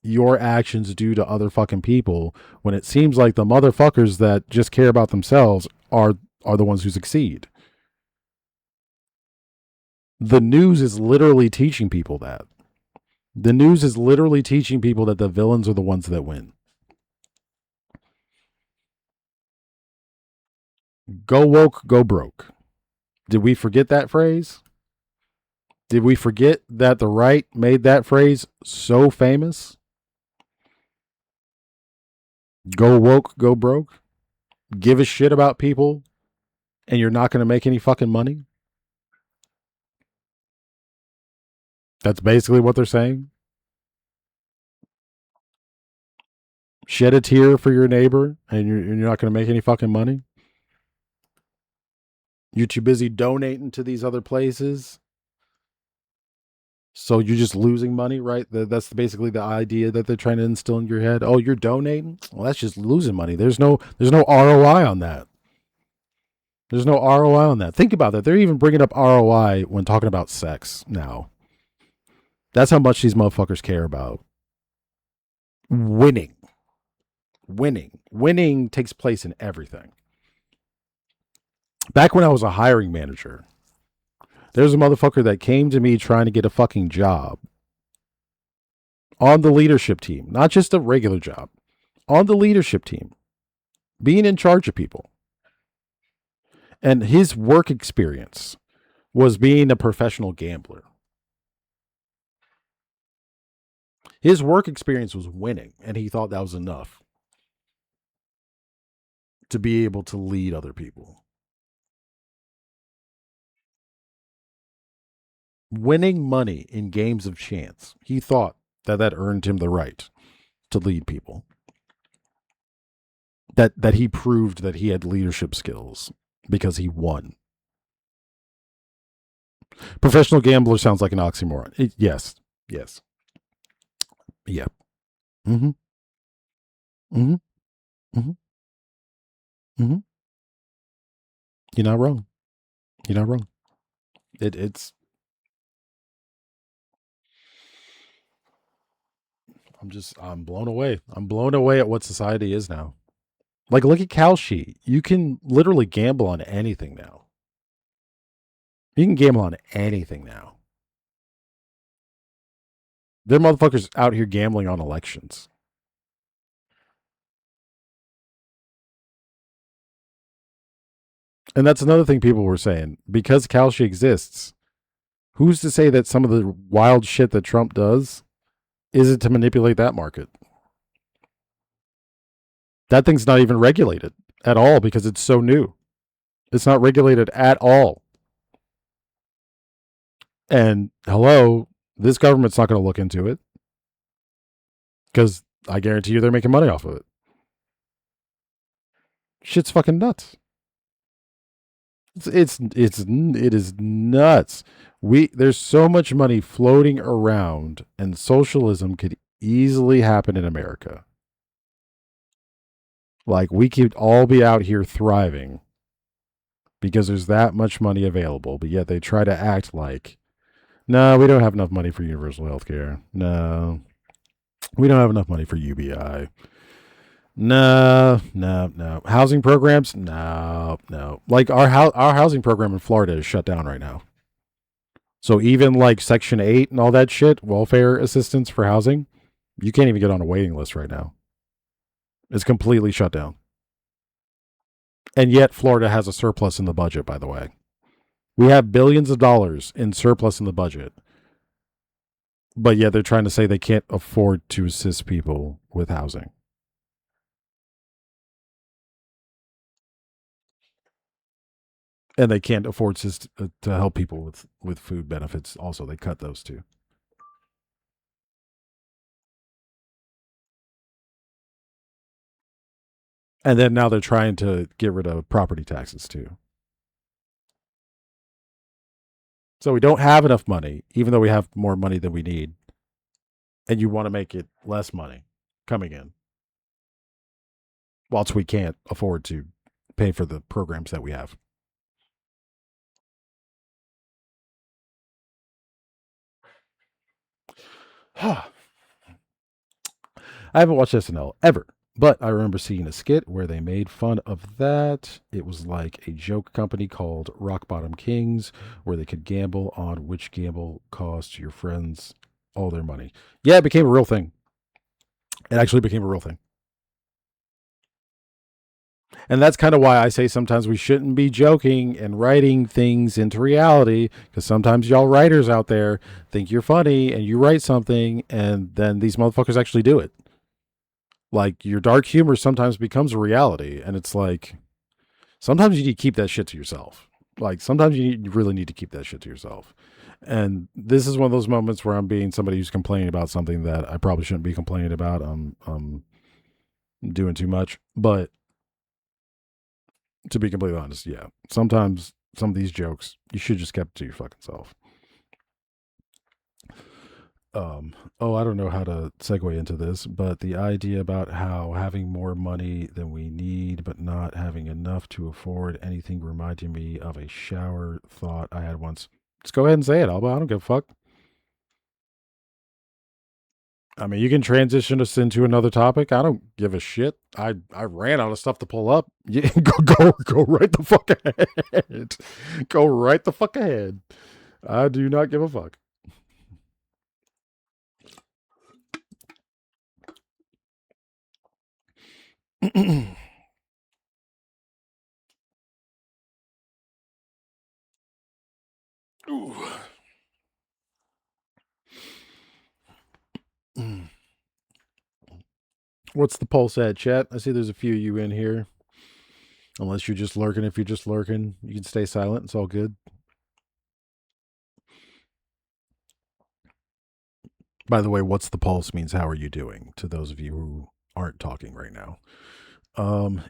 your actions do to other fucking people when it seems like the motherfuckers that just care about themselves are the ones who succeed? The news is literally teaching people that. The news is literally teaching people that the villains are the ones that win. Go woke, go broke. Did we forget that phrase? Did we forget that the right made that phrase so famous? Go woke, go broke. Give a shit about people and you're not going to make any fucking money. That's basically what they're saying. Shed a tear for your neighbor and you're not going to make any fucking money. You're too busy donating to these other places. So you're just losing money, right? That's basically the idea that they're trying to instill in your head. Oh, you're donating? Well, that's just losing money. There's no ROI on that. There's no ROI on that. Think about that. They're even bringing up ROI when talking about sex now. That's how much these motherfuckers care about. Winning. Winning takes place in everything. Back when I was a hiring manager, there's a motherfucker that came to me trying to get a fucking job on the leadership team, not just a regular job, on the leadership team, being in charge of people. And his work experience was being a professional gambler. His work experience was winning, and he thought that was enough to be able to lead other people. Winning money in games of chance. He thought that earned him the right to lead people. That he proved that he had leadership skills because he won. Professional gambler sounds like an oxymoron. Yes. Yeah. Mm-hmm. Mm-hmm. Mm-hmm. Mm-hmm. You're not wrong. It's I'm blown away. I'm blown away at what society is now. Like, look at Kalshi. You can literally gamble on anything now. You can gamble on anything now. There are motherfuckers out here gambling on elections. And that's another thing people were saying. Because Kalshi exists, who's to say that some of the wild shit that Trump does isn't to manipulate that market? That thing's not even regulated at all because it's so new. It's not regulated at all. And hello, this government's not going to look into it because I guarantee you they're making money off of it. Shit's fucking nuts. It is nuts. There's so much money floating around, and socialism could easily happen in America. Like, we could all be out here thriving because there's that much money available, but yet they try to act like, no, we don't have enough money for universal health care. No, we don't have enough money for UBI. No. Housing programs? No. Like, our housing program in Florida is shut down right now. So even like Section 8 and all that shit, welfare assistance for housing, you can't even get on a waiting list right now. It's completely shut down. And yet Florida has a surplus in the budget, by the way. We have billions of dollars in surplus in the budget. But yet they're trying to say they can't afford to assist people with housing. And they can't afford to help people with food benefits. Also, they cut those too. And then now they're trying to get rid of property taxes too. So we don't have enough money, even though we have more money than we need. And you want to make it less money coming in. Whilst we can't afford to pay for the programs that we have. I haven't watched SNL ever, but I remember seeing a skit where they made fun of that. It was like a joke company called Rock Bottom Kings, where they could gamble on which gamble cost your friends all their money. Yeah, it became a real thing. It actually became a real thing. And that's kind of why I say sometimes we shouldn't be joking and writing things into reality, because sometimes y'all writers out there think you're funny and you write something and then these motherfuckers actually do it. Like, your dark humor sometimes becomes a reality, and it's like, sometimes you need to keep that shit to yourself. Like, sometimes you really need to keep that shit to yourself. And this is one of those moments where I'm being somebody who's complaining about something that I probably shouldn't be complaining about. I'm doing too much, but to be completely honest, yeah. Sometimes some of these jokes, you should just keep it to your fucking self. I don't know how to segue into this, but the idea about how having more money than we need, but not having enough to afford anything reminded me of a shower thought I had once. Just go ahead and say it, Alba. I don't give a fuck. I mean, you can transition us into another topic. I don't give a shit. I ran out of stuff to pull up. Yeah, go right the fuck ahead. Go right the fuck ahead. I do not give a fuck. Ooh. What's the pulse at, chat? I see there's a few of you in here. Unless you're just lurking. If you're just lurking, you can stay silent. It's all good. By the way, what's the pulse means how are you doing to those of you who aren't talking right now.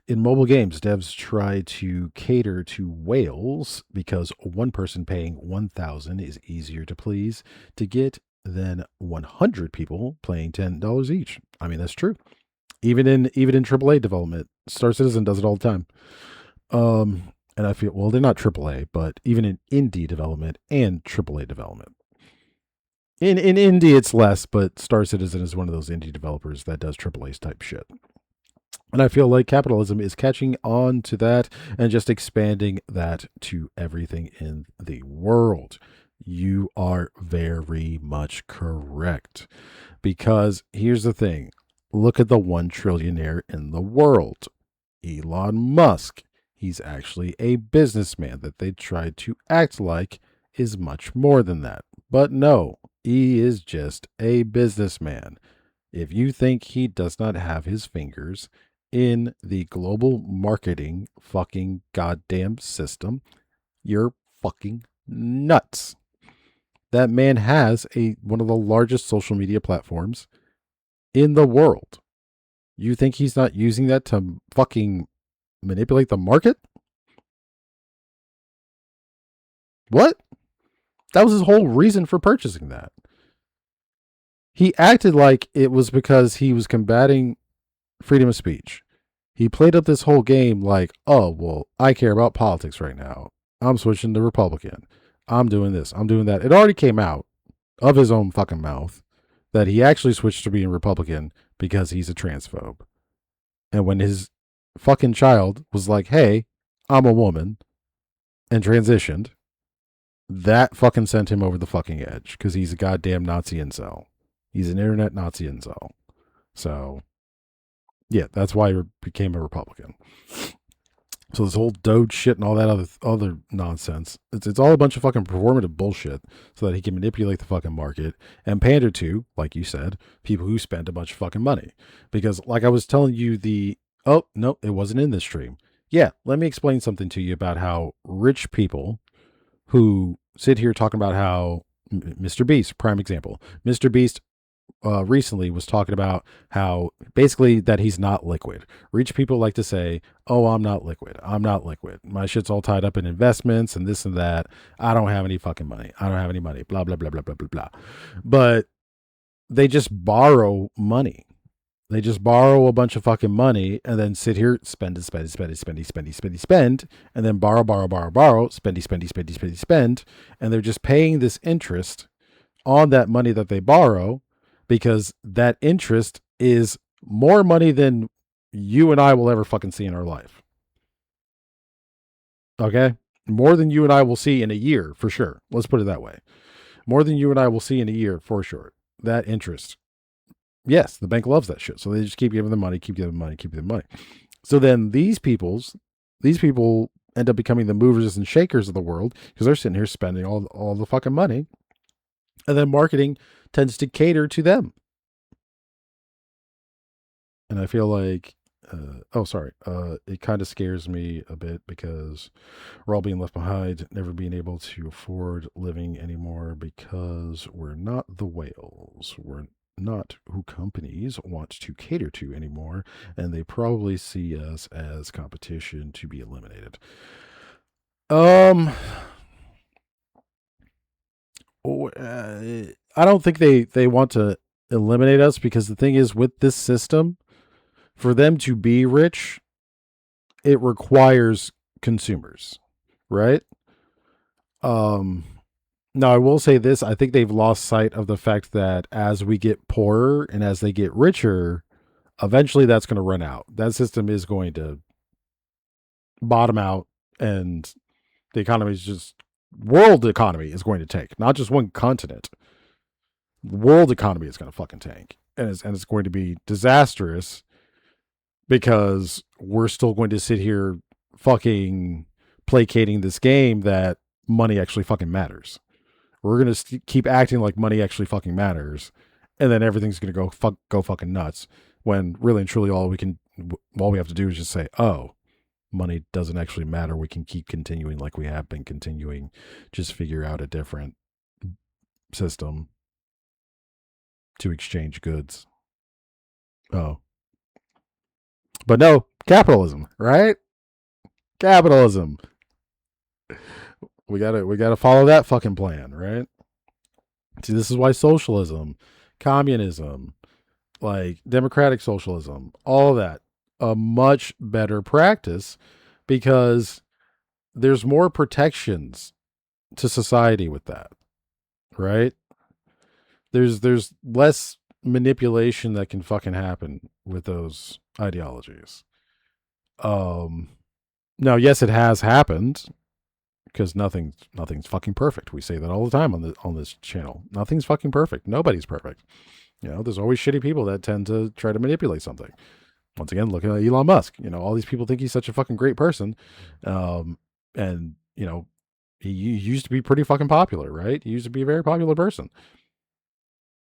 In mobile games, devs try to cater to whales because one person paying 1,000 is easier to please to get than 100 people paying $10 each. I mean, that's true. Even in AAA development, Star Citizen does it all the time. And I feel, well, they're not AAA, but even in indie development and AAA development. In indie, it's less, but Star Citizen is one of those indie developers that does AAA type shit. And I feel like capitalism is catching on to that and just expanding that to everything in the world. You are very much correct. Because here's the thing. Look at the one trillionaire in the world. Elon Musk. He's actually a businessman that they tried to act like is much more than that. But no, he is just a businessman. If you think he does not have his fingers in the global marketing fucking goddamn system, you're fucking nuts. That man has one of the largest social media platforms in the world. You think he's not using that to fucking manipulate the market? What? That was his whole reason for purchasing that. He acted like it was because he was combating freedom of speech. He played up this whole game like, oh, well, I care about politics right now. I'm switching to Republican. I'm doing this. I'm doing that. It already came out of his own fucking mouth that he actually switched to being Republican because he's a transphobe. And when his fucking child was like, hey, I'm a woman, and transitioned, that fucking sent him over the fucking edge because he's a goddamn Nazi incel. He's an internet Nazi incel. So, yeah, that's why he became a Republican. So this whole Doge shit and all that other nonsense, it's all a bunch of fucking performative bullshit so that he can manipulate the fucking market and pander to, like you said, people who spend a bunch of fucking money. Because like I was telling you oh, no, it wasn't in this stream. Yeah, let me explain something to you about how rich people who sit here talking about how Mr. Beast, prime example, Mr. Beast recently was talking about how basically that he's not liquid. Rich people like to say, "Oh, I'm not liquid. I'm not liquid. My shit's all tied up in investments and this and that. I don't have any fucking money. I don't have any money. Blah blah blah blah blah blah blah." But they just borrow money. They just borrow a bunch of fucking money and then sit here, spend, and then borrow, spend, and they're just paying this interest on that money that they borrow, because that interest is more money than you and I will ever fucking see in our life. Okay? More than you and I will see in a year, for sure. Let's put it that way. More than you and I will see in a year, for sure. That interest. Yes, the bank loves that shit. So they just keep giving them money, keep giving them money, keep giving them money. So then these people end up becoming the movers and shakers of the world, because they're sitting here spending all the fucking money. And then marketing tends to cater to them. And I feel like, it kind of scares me a bit, because we're all being left behind, never being able to afford living anymore, because we're not the whales. We're not who companies want to cater to anymore, and they probably see us as competition to be eliminated. I don't think they want to eliminate us, because the thing is, with this system, for them to be rich, it requires consumers, right? Now, I will say this. I think they've lost sight of the fact that as we get poorer and as they get richer, eventually that's going to run out. That system is going to bottom out, and the economy is just, world economy is going to tank. Not just one continent. The world economy is going to fucking tank. And it's going to be disastrous, because we're still going to sit here fucking placating this game that money actually fucking matters. We're going to keep acting like money actually fucking matters, and then everything's going to go fucking nuts, when really and truly all we have to do is just say, oh, money doesn't actually matter. We can keep continuing like we have been continuing. Just figure out a different system to exchange goods. Oh. But no, capitalism, right? Capitalism. We gotta follow that fucking plan, right? See, this is why socialism, communism, like democratic socialism, all of that, a much better practice, because there's more protections to society with that, right? There's less manipulation that can fucking happen with those ideologies. Now, yes, it has happened, because nothing's fucking perfect. We say that all the time on this channel. Nothing's fucking perfect. Nobody's perfect. There's always shitty people that tend to try to manipulate something. Once again, looking at Elon Musk, all these people think he's such a fucking great person. And he used to be pretty fucking popular, right? He used to be a very popular person.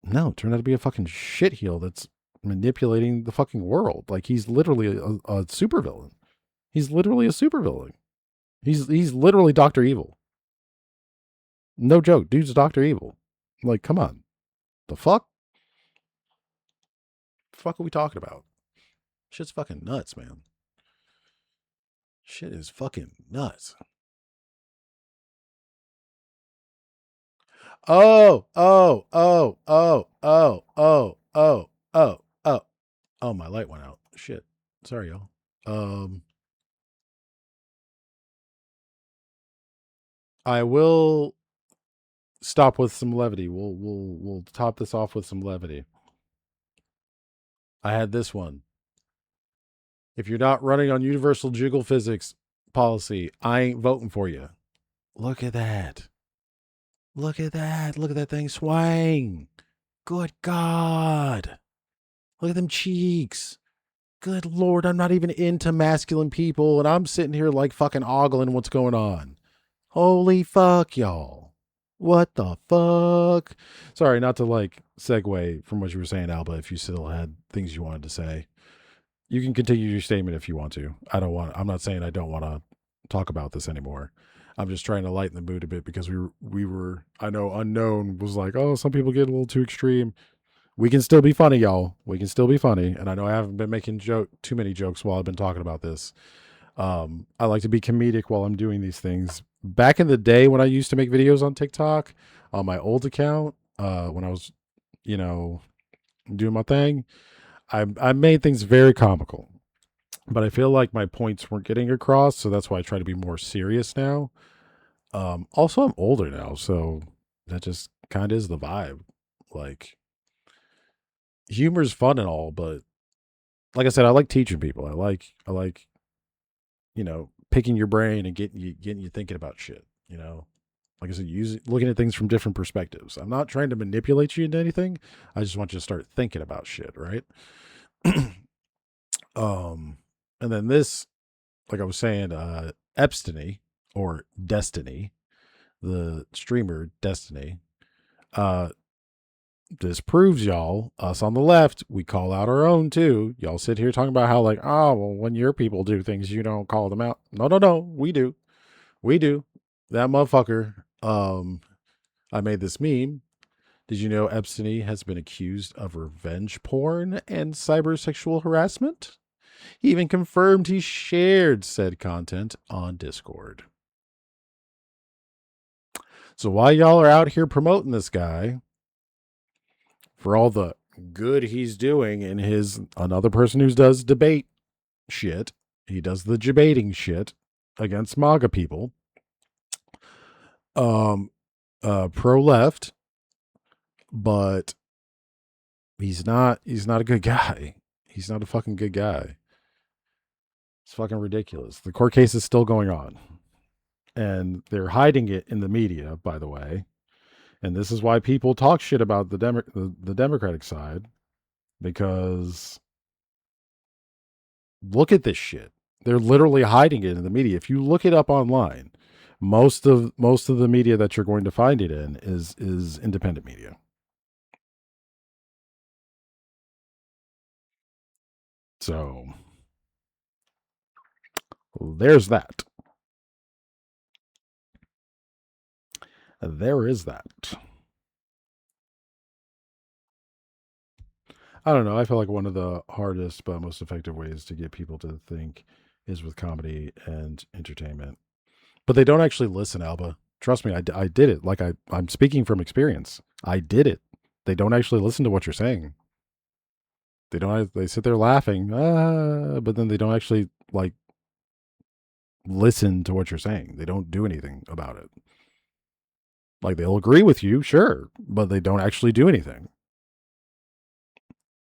No, it turned out to be a fucking shitheel that's manipulating the fucking world. Like, he's literally a supervillain. He's literally a supervillain. He's literally Dr. Evil. No joke. Dude's Dr. Evil. Like, come on. The fuck? The fuck are we talking about? Shit's fucking nuts, man. Shit is fucking nuts. Oh, my light went out. Shit. Sorry, y'all. I will stop with some levity. We'll top this off with some levity. I had this one. If you're not running on universal jiggle physics policy, I ain't voting for you. Look at that. Look at that. Look at that thing swing. Good God. Look at them cheeks. Good Lord, I'm not even into masculine people, and I'm sitting here like fucking ogling what's going on. Holy fuck, y'all. What the fuck? Sorry, not to segue from what you were saying, Alba, if you still had things you wanted to say. You can continue your statement if you want to. I'm not saying I don't want to talk about this anymore. I'm just trying to lighten the mood a bit, because we were, I know Unknown was like, oh, some people get a little too extreme. We can still be funny, y'all. We can still be funny. And I know I haven't been making too many jokes while I've been talking about this. I like to be comedic while I'm doing these things. Back in the day when I used to make videos on TikTok, on my old account, when I was, doing my thing, I made things very comical. But I feel like my points weren't getting across, so that's why I try to be more serious now. Also, I'm older now, so that just kind of is the vibe. Like, humor's fun and all, but like I said, I like teaching people. I like picking your brain and getting you thinking about shit. Like I said, looking at things from different perspectives. I'm not trying to manipulate you into anything. I just want you to start thinking about shit, right? And then this, like I was saying, Epstiny or Destiny, the streamer Destiny, this proves y'all, us on the left, we call out our own too. Y'all sit here talking about how like, oh, well, when your people do things, you don't call them out. No, we do. That motherfucker, I made this meme. Did you know Epstein has been accused of revenge porn and cybersexual harassment? He even confirmed he shared said content on Discord. So while y'all are out here promoting this guy for all the good he's doing in another person who does debate shit, he does the debating shit against MAGA people, pro-left, but he's not a good guy. He's not a fucking good guy. It's fucking ridiculous. The court case is still going on. And they're hiding it in the media, by the way. And this is why people talk shit about the Democratic side. Because look at this shit. They're literally hiding it in the media. If you look it up online, most of the media that you're going to find it in is independent media. So there's that. There is that. I don't know. I feel like one of the hardest but most effective ways to get people to think is with comedy and entertainment. But they don't actually listen, Alba. Trust me, I did it. Like I'm speaking from experience. I did it. They don't actually listen to what you're saying. They sit there laughing, but then they don't actually like listen to what you're saying. They don't do anything about it. Like they'll agree with you, sure, but they don't actually do anything.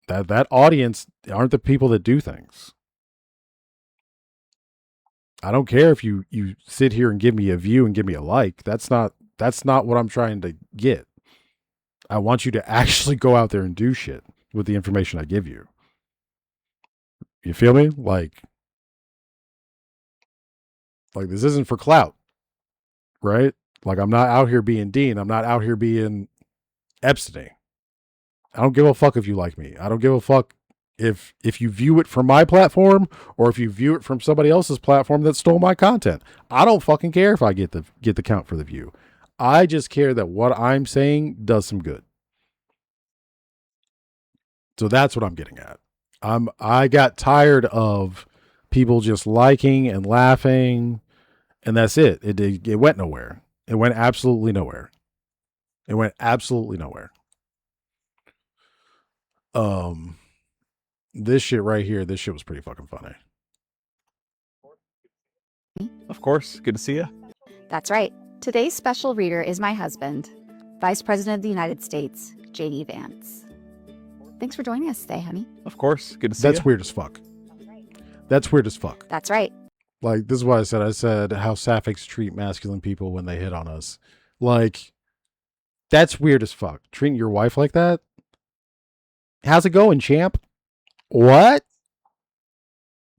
That audience aren't the people that do things. I don't care if you sit here and give me a view and give me a like. That's not what I'm trying to get. I want you to actually go out there and do shit with the information I give you. You feel me? Like this isn't for clout, right? Like I'm not out here being Dean. I'm not out here being Epstein. I don't give a fuck if you like me. I don't give a fuck if you view it from my platform or if you view it from somebody else's platform that stole my content. I don't fucking care if I get the count for the view. I just care that what I'm saying does some good. So that's what I'm getting at. I got tired of people just liking and laughing, and that's it. It went nowhere. It went absolutely nowhere. It went absolutely nowhere. This shit right here, this shit was pretty fucking funny. Of course. Good to see you. That's right. Today's special reader is my husband, Vice President of the United States, J.D. Vance. Thanks for joining us today, honey. Of course. Good to see you. That's weird as fuck. That's weird as fuck. That's right. Like, this is what I said how sapphics treat masculine people when they hit on us. Like, that's weird as fuck. Treating your wife like that? How's it going, champ? What?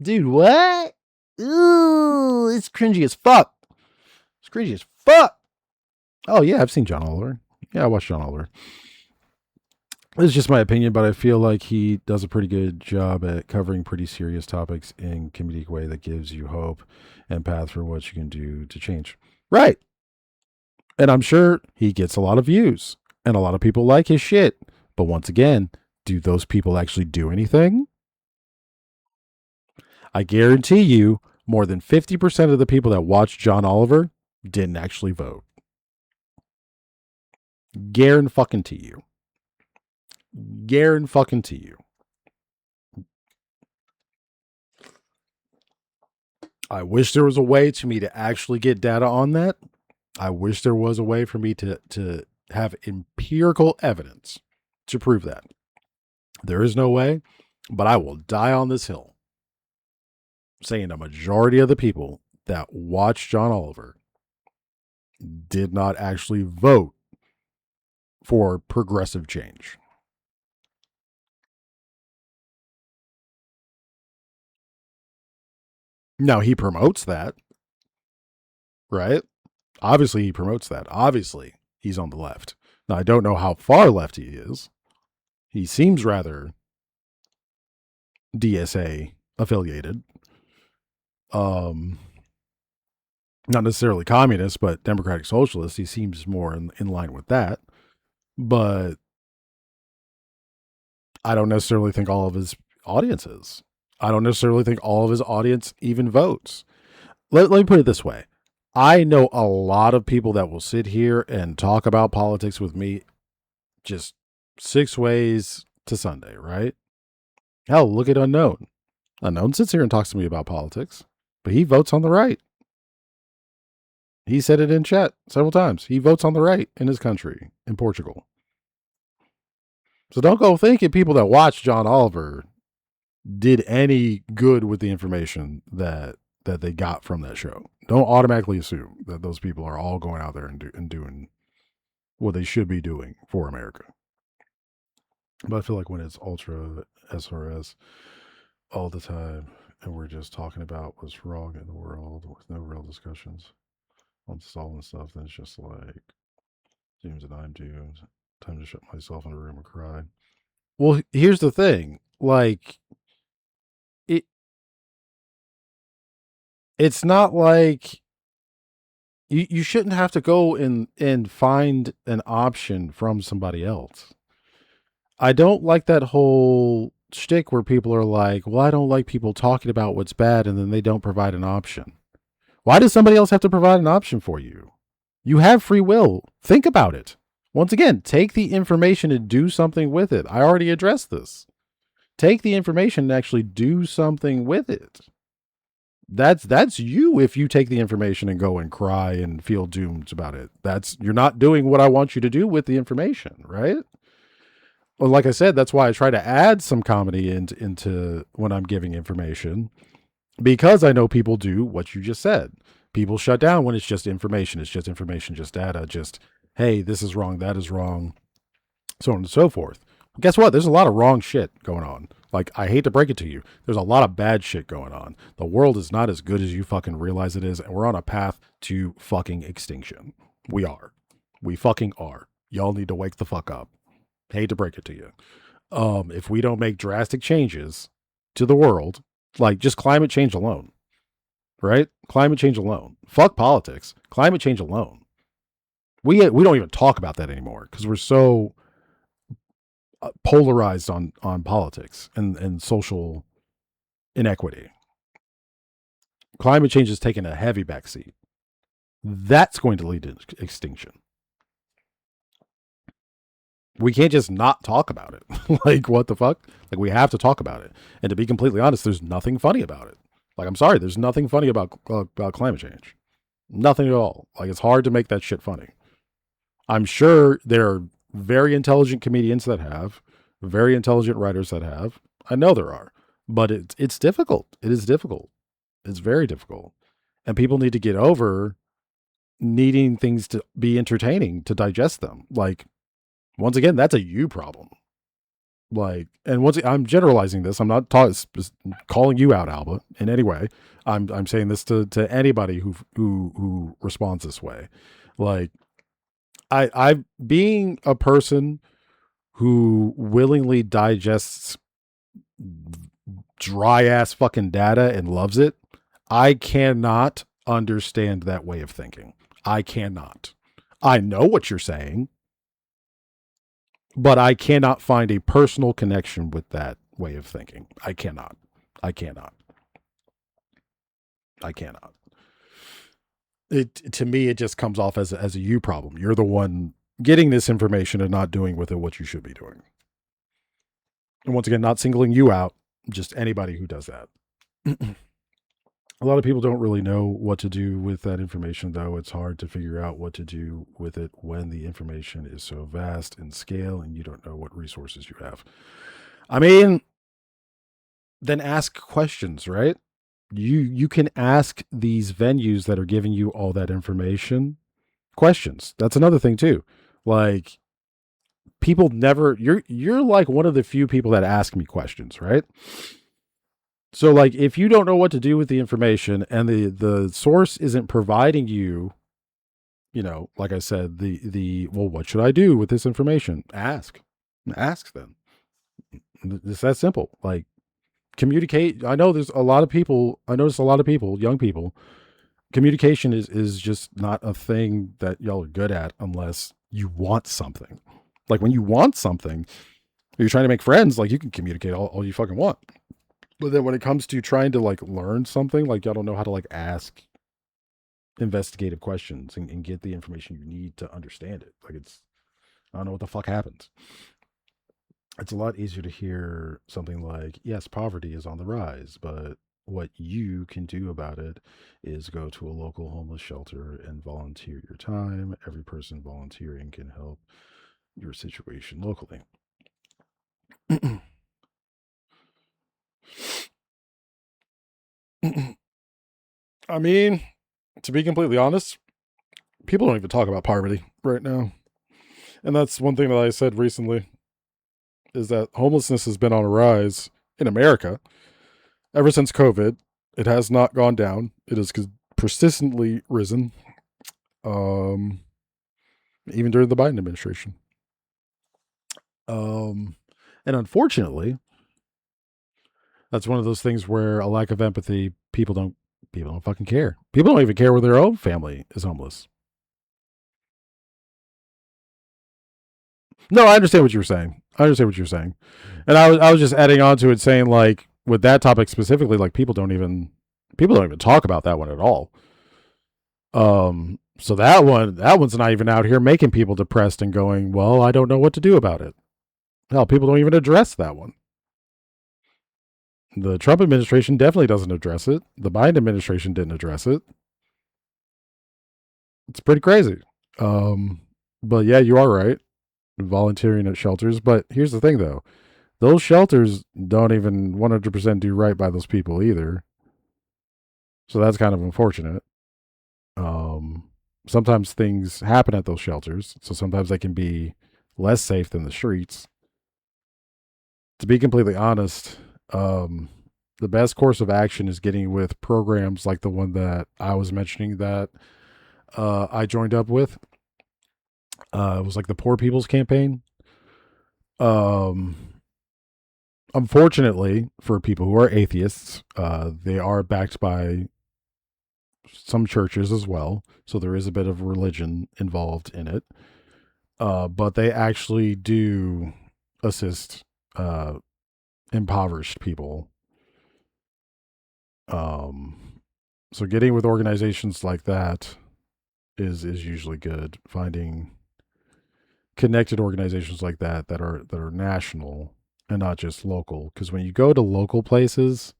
Dude, what? Ooh, it's cringy as fuck. It's cringy as fuck. Oh, yeah, I've seen John Oliver. Yeah, I watched John Oliver. This is just my opinion, but I feel like he does a pretty good job at covering pretty serious topics in a comedic way that gives you hope and path for what you can do to change. Right. And I'm sure he gets a lot of views and a lot of people like his shit. But once again, do those people actually do anything? I guarantee you more than 50% of the people that watched John Oliver didn't actually vote. Guarantee you. Guarantee you. I wish there was a way to me to actually get data on that. I wish there was a way for me to have empirical evidence to prove that. There is no way, but I will die on this hill saying a majority of the people that watched John Oliver did not actually vote for progressive change. Now, he promotes that, right? Obviously, he promotes that. Obviously, he's on the left. Now, I don't know how far left he is. He seems rather DSA affiliated. Not necessarily communist, but democratic socialist. He seems more in line with that. But I don't necessarily think all of his audience is. I don't necessarily think all of his audience even votes. Let me put it this way. I know a lot of people that will sit here and talk about politics with me just 6 ways to Sunday, right? Hell, look at Unknown. Unknown sits here and talks to me about politics, but he votes on the right. He said it in chat several times. He votes on the right in his country, in Portugal. So don't go thinking people that watch John Oliver did any good with the information that they got from that show. Don't automatically assume that those people are all going out there and doing what they should be doing for America. But I feel like when it's ultra SRS all the time and we're just talking about what's wrong in the world with no real discussions on Stalin stuff, then it's just like, seems that I'm doomed. Time to shut myself in a room and cry. Well, here's the thing. Like, it's not like you shouldn't have to go and find an option from somebody else. I don't like that whole shtick where people are like, well, I don't like people talking about what's bad and then they don't provide an option. Why does somebody else have to provide an option for you? You have free will. Think about it. Once again, take the information and do something with it. I already addressed this. Take the information and actually do something with it. That's you if you take the information and go and cry and feel doomed about it. You're not doing what I want you to do with the information, right? Well, like I said, that's why I try to add some comedy into when I'm giving information, because I know people do what you just said. People shut down when it's just information. It's just information, just data, just, hey, this is wrong, that is wrong, so on and so forth. Guess what? There's a lot of wrong shit going on. Like, I hate to break it to you. There's a lot of bad shit going on. The world is not as good as you fucking realize it is, and we're on a path to fucking extinction. We are. We fucking are. Y'all need to wake the fuck up. Hate to break it to you. If we don't make drastic changes to the world, like just climate change alone, right? Climate change alone. Fuck politics. Climate change alone. We don't even talk about that anymore because we're so polarized on politics and social inequity. Climate change has taken a heavy backseat. That's going to lead to extinction. We can't just not talk about it. Like, what the fuck? Like, we have to talk about it. And to be completely honest, there's nothing funny about it. Like, I'm sorry, there's nothing funny about climate change. Nothing at all. Like, it's hard to make that shit funny. I'm sure there are very intelligent comedians that have, very intelligent writers that have. I know there are, but it's difficult. It is difficult. It's very difficult. And people need to get over needing things to be entertaining to digest them. Like, once again, that's a you problem. Like, and I'm generalizing this. I'm not calling you out, Alba, in any way. I'm saying this to anybody who responds this way. Like, I being a person who willingly digests dry ass fucking data and loves it, I cannot understand that way of thinking. I cannot. I know what you're saying. But I cannot find a personal connection with that way of thinking. I cannot. To me, it just comes off as a you problem. You're the one getting this information and not doing with it what you should be doing. And once again, not singling you out, just anybody who does that. A lot of people don't really know what to do with that information, though. It's hard to figure out what to do with it when the information is so vast in scale and you don't know what resources you have. I mean, then ask questions, right? You can ask these venues that are giving you all that information questions. That's another thing too. Like, people never, you're like one of the few people that ask me questions, right? So, like, if you don't know what to do with the information and the source isn't providing you, you know, like I said, well, what should I do with this information? Ask them. It's that simple. Like, communicate. I notice a lot of people, young people, communication is just not a thing that y'all are good at unless you want something. Like, when you want something, you're trying to make friends, like, you can communicate all you fucking want. But then when it comes to trying to, like, learn something, like, y'all don't know how to, like, ask investigative questions and get the information you need to understand it. Like, I don't know what the fuck happens. It's a lot easier to hear something like, yes, poverty is on the rise, but what you can do about it is go to a local homeless shelter and volunteer your time. Every person volunteering can help your situation locally. I mean, to be completely honest, people don't even talk about poverty right now. And that's one thing that I said recently, is that homelessness has been on a rise in America ever since COVID. It has not gone down. It has persistently risen, even during the Biden administration. And unfortunately, that's one of those things where a lack of empathy, people don't fucking care. People don't even care where their own family is homeless. No, I understand what you were saying. And I was just adding on to it, saying, like, with that topic specifically, like, people don't even talk about that one at all. So that one's not even out here making people depressed and going, well, I don't know what to do about it. Hell, people don't even address that one. The Trump administration definitely doesn't address it. The Biden administration didn't address it. It's pretty crazy. But yeah, you are right. Volunteering at shelters. But here's the thing, though. Those shelters don't even 100% do right by those people either. So that's kind of unfortunate. Sometimes things happen at those shelters. So sometimes they can be less safe than the streets. To be completely honest, the best course of action is getting with programs like the one that I was mentioning that I joined up with. It was like the Poor People's Campaign. Unfortunately, for people who are atheists, they are backed by some churches as well. So there is a bit of religion involved in it. But they actually do assist impoverished people. So getting with organizations like that is usually good. Finding connected organizations like that are national and not just local. Because when you go to local places,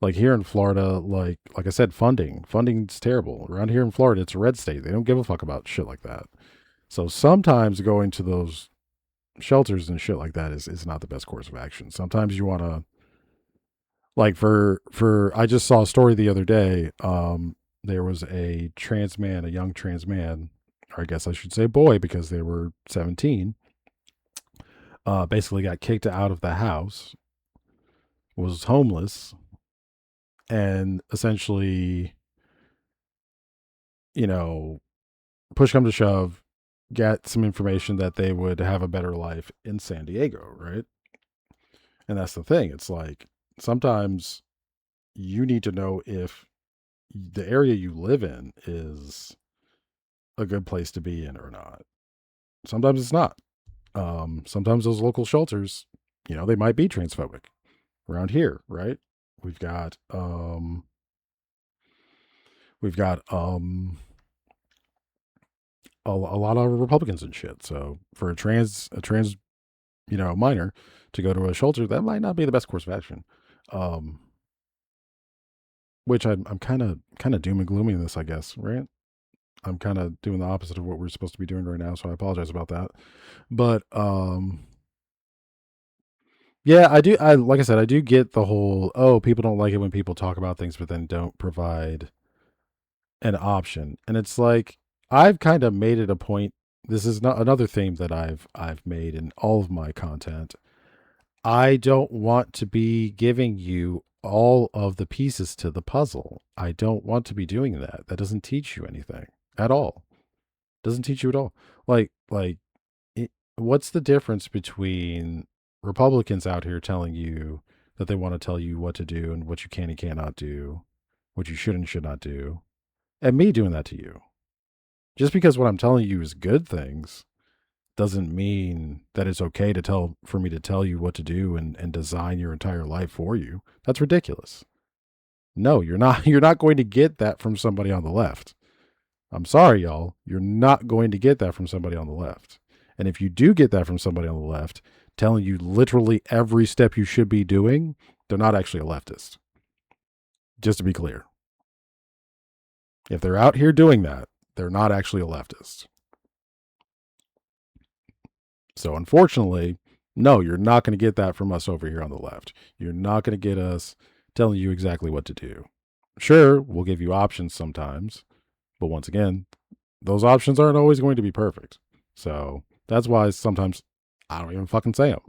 like here in Florida, like I said, funding's terrible. Around here in Florida, it's a red state. They don't give a fuck about shit like that. So sometimes going to those shelters and shit like that is not the best course of action. Sometimes you want to, like, I just saw a story the other day. There was a young trans man, or I guess I should say boy, because they were 17, basically got kicked out of the house, was homeless, and essentially, you know, push come to shove, get some information that they would have a better life in San Diego, right? And that's the thing. It's like, sometimes you need to know if the area you live in is a good place to be in or not. Sometimes it's not. Sometimes those local shelters, they might be transphobic around here, right? We've got a lot of Republicans and shit. So for a trans minor to go to a shelter, that might not be the best course of action. Which I'm kind of doom and gloomy in this, I guess, right? I'm kind of doing the opposite of what we're supposed to be doing right now, so I apologize about that. But yeah, like I said, I do get the whole, people don't like it when people talk about things but then don't provide an option. And it's like, I've kind of made it a point. This is not another theme that I've made in all of my content. I don't want to be giving you all of the pieces to the puzzle. I don't want to be doing that. That doesn't teach you anything at all. Doesn't teach you at all. What's the difference between Republicans out here telling you that they want to tell you what to do and what you can and cannot do, what you should and should not do, and me doing that to you? Just because what I'm telling you is good things doesn't mean that it's okay for me to tell you what to do and design your entire life for you. That's ridiculous. No, you're not going to get that from somebody on the left. I'm sorry, y'all. You're not going to get that from somebody on the left. And if you do get that from somebody on the left, telling you literally every step you should be doing, they're not actually a leftist. Just to be clear. If they're out here doing that, they're not actually a leftist. So unfortunately, no, you're not going to get that from us over here on the left. You're not going to get us telling you exactly what to do. Sure, we'll give you options sometimes, but once again, those options aren't always going to be perfect. So that's why sometimes I don't even fucking say them.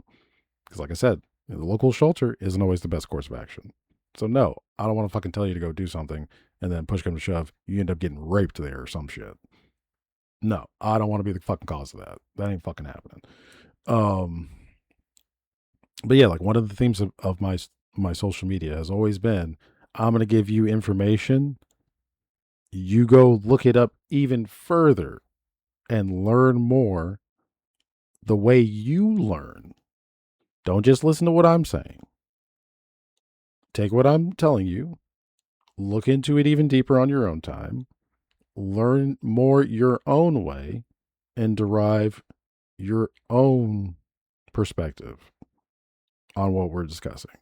Because like I said, the local shelter isn't always the best course of action. So no, I don't want to fucking tell you to go do something and then push come to shove, you end up getting raped there or some shit. No, I don't want to be the fucking cause of that. That ain't fucking happening. But yeah, like one of the themes of my social media has always been, I'm going to give you information. You go look it up even further and learn more the way you learn. Don't just listen to what I'm saying. Take what I'm telling you, look into it even deeper on your own time, learn more your own way, and derive your own perspective on what we're discussing.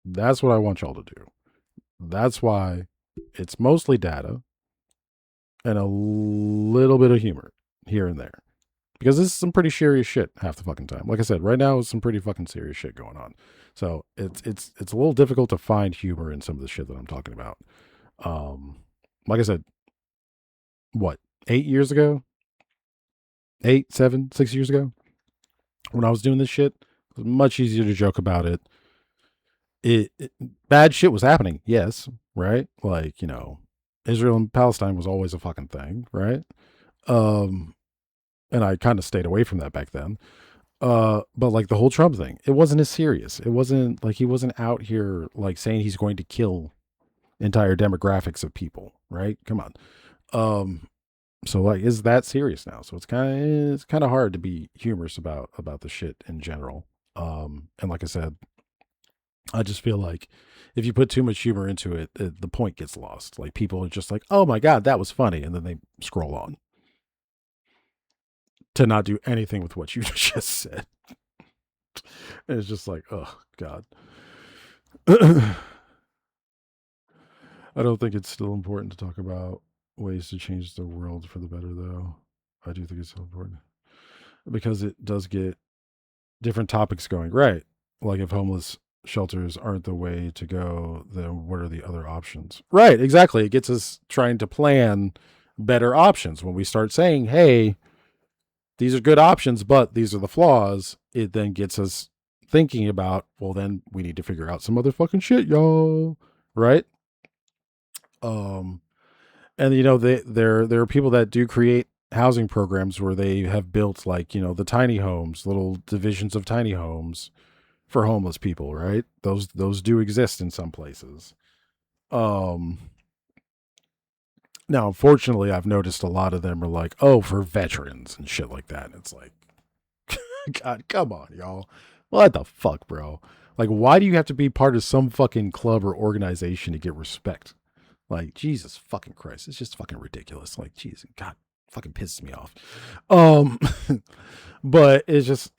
That's what I want y'all to do. That's why it's mostly data and a little bit of humor here and there. Because this is some pretty serious shit half the fucking time. Like I said, right now is some pretty fucking serious shit going on. So it's a little difficult to find humor in some of the shit that I'm talking about. Like I said, what, 8 years ago? 8, 7, 6 years ago? When I was doing this shit, it was much easier to joke about it. Bad shit was happening, yes, right? Like, Israel and Palestine was always a fucking thing, right? And I kind of stayed away from that back then. But like the whole Trump thing, it wasn't as serious. It wasn't like he wasn't out here like saying he's going to kill entire demographics of people, right? Come on. So like, is that serious now? So it's kind of hard to be humorous about the shit in general. And like I said, I just feel like if you put too much humor into it, the point gets lost. Like people are just like, oh my God, that was funny. And then they scroll on to not do anything with what you just said. And it's just like, oh God. I don't think it's still important to talk about ways to change the world for the better, though. I do think it's still important because it does get different topics going. Right. Like if homeless shelters aren't the way to go, then what are the other options? Right. Exactly. It gets us trying to plan better options. When we start saying, hey, these are good options, but these are the flaws, it then gets us thinking about, well, then we need to figure out some other fucking shit, y'all. Right. And there are people that do create housing programs where they have built like, the tiny homes, little divisions of tiny homes for homeless people, right? Those do exist in some places. Now, unfortunately, I've noticed a lot of them are like, oh, for veterans and shit like that. And it's like, God, come on, y'all. What the fuck, bro? Like, why do you have to be part of some fucking club or organization to get respect? Like, Jesus fucking Christ. It's just fucking ridiculous. Like, Jesus, God, fucking pisses me off. Um, but it's just,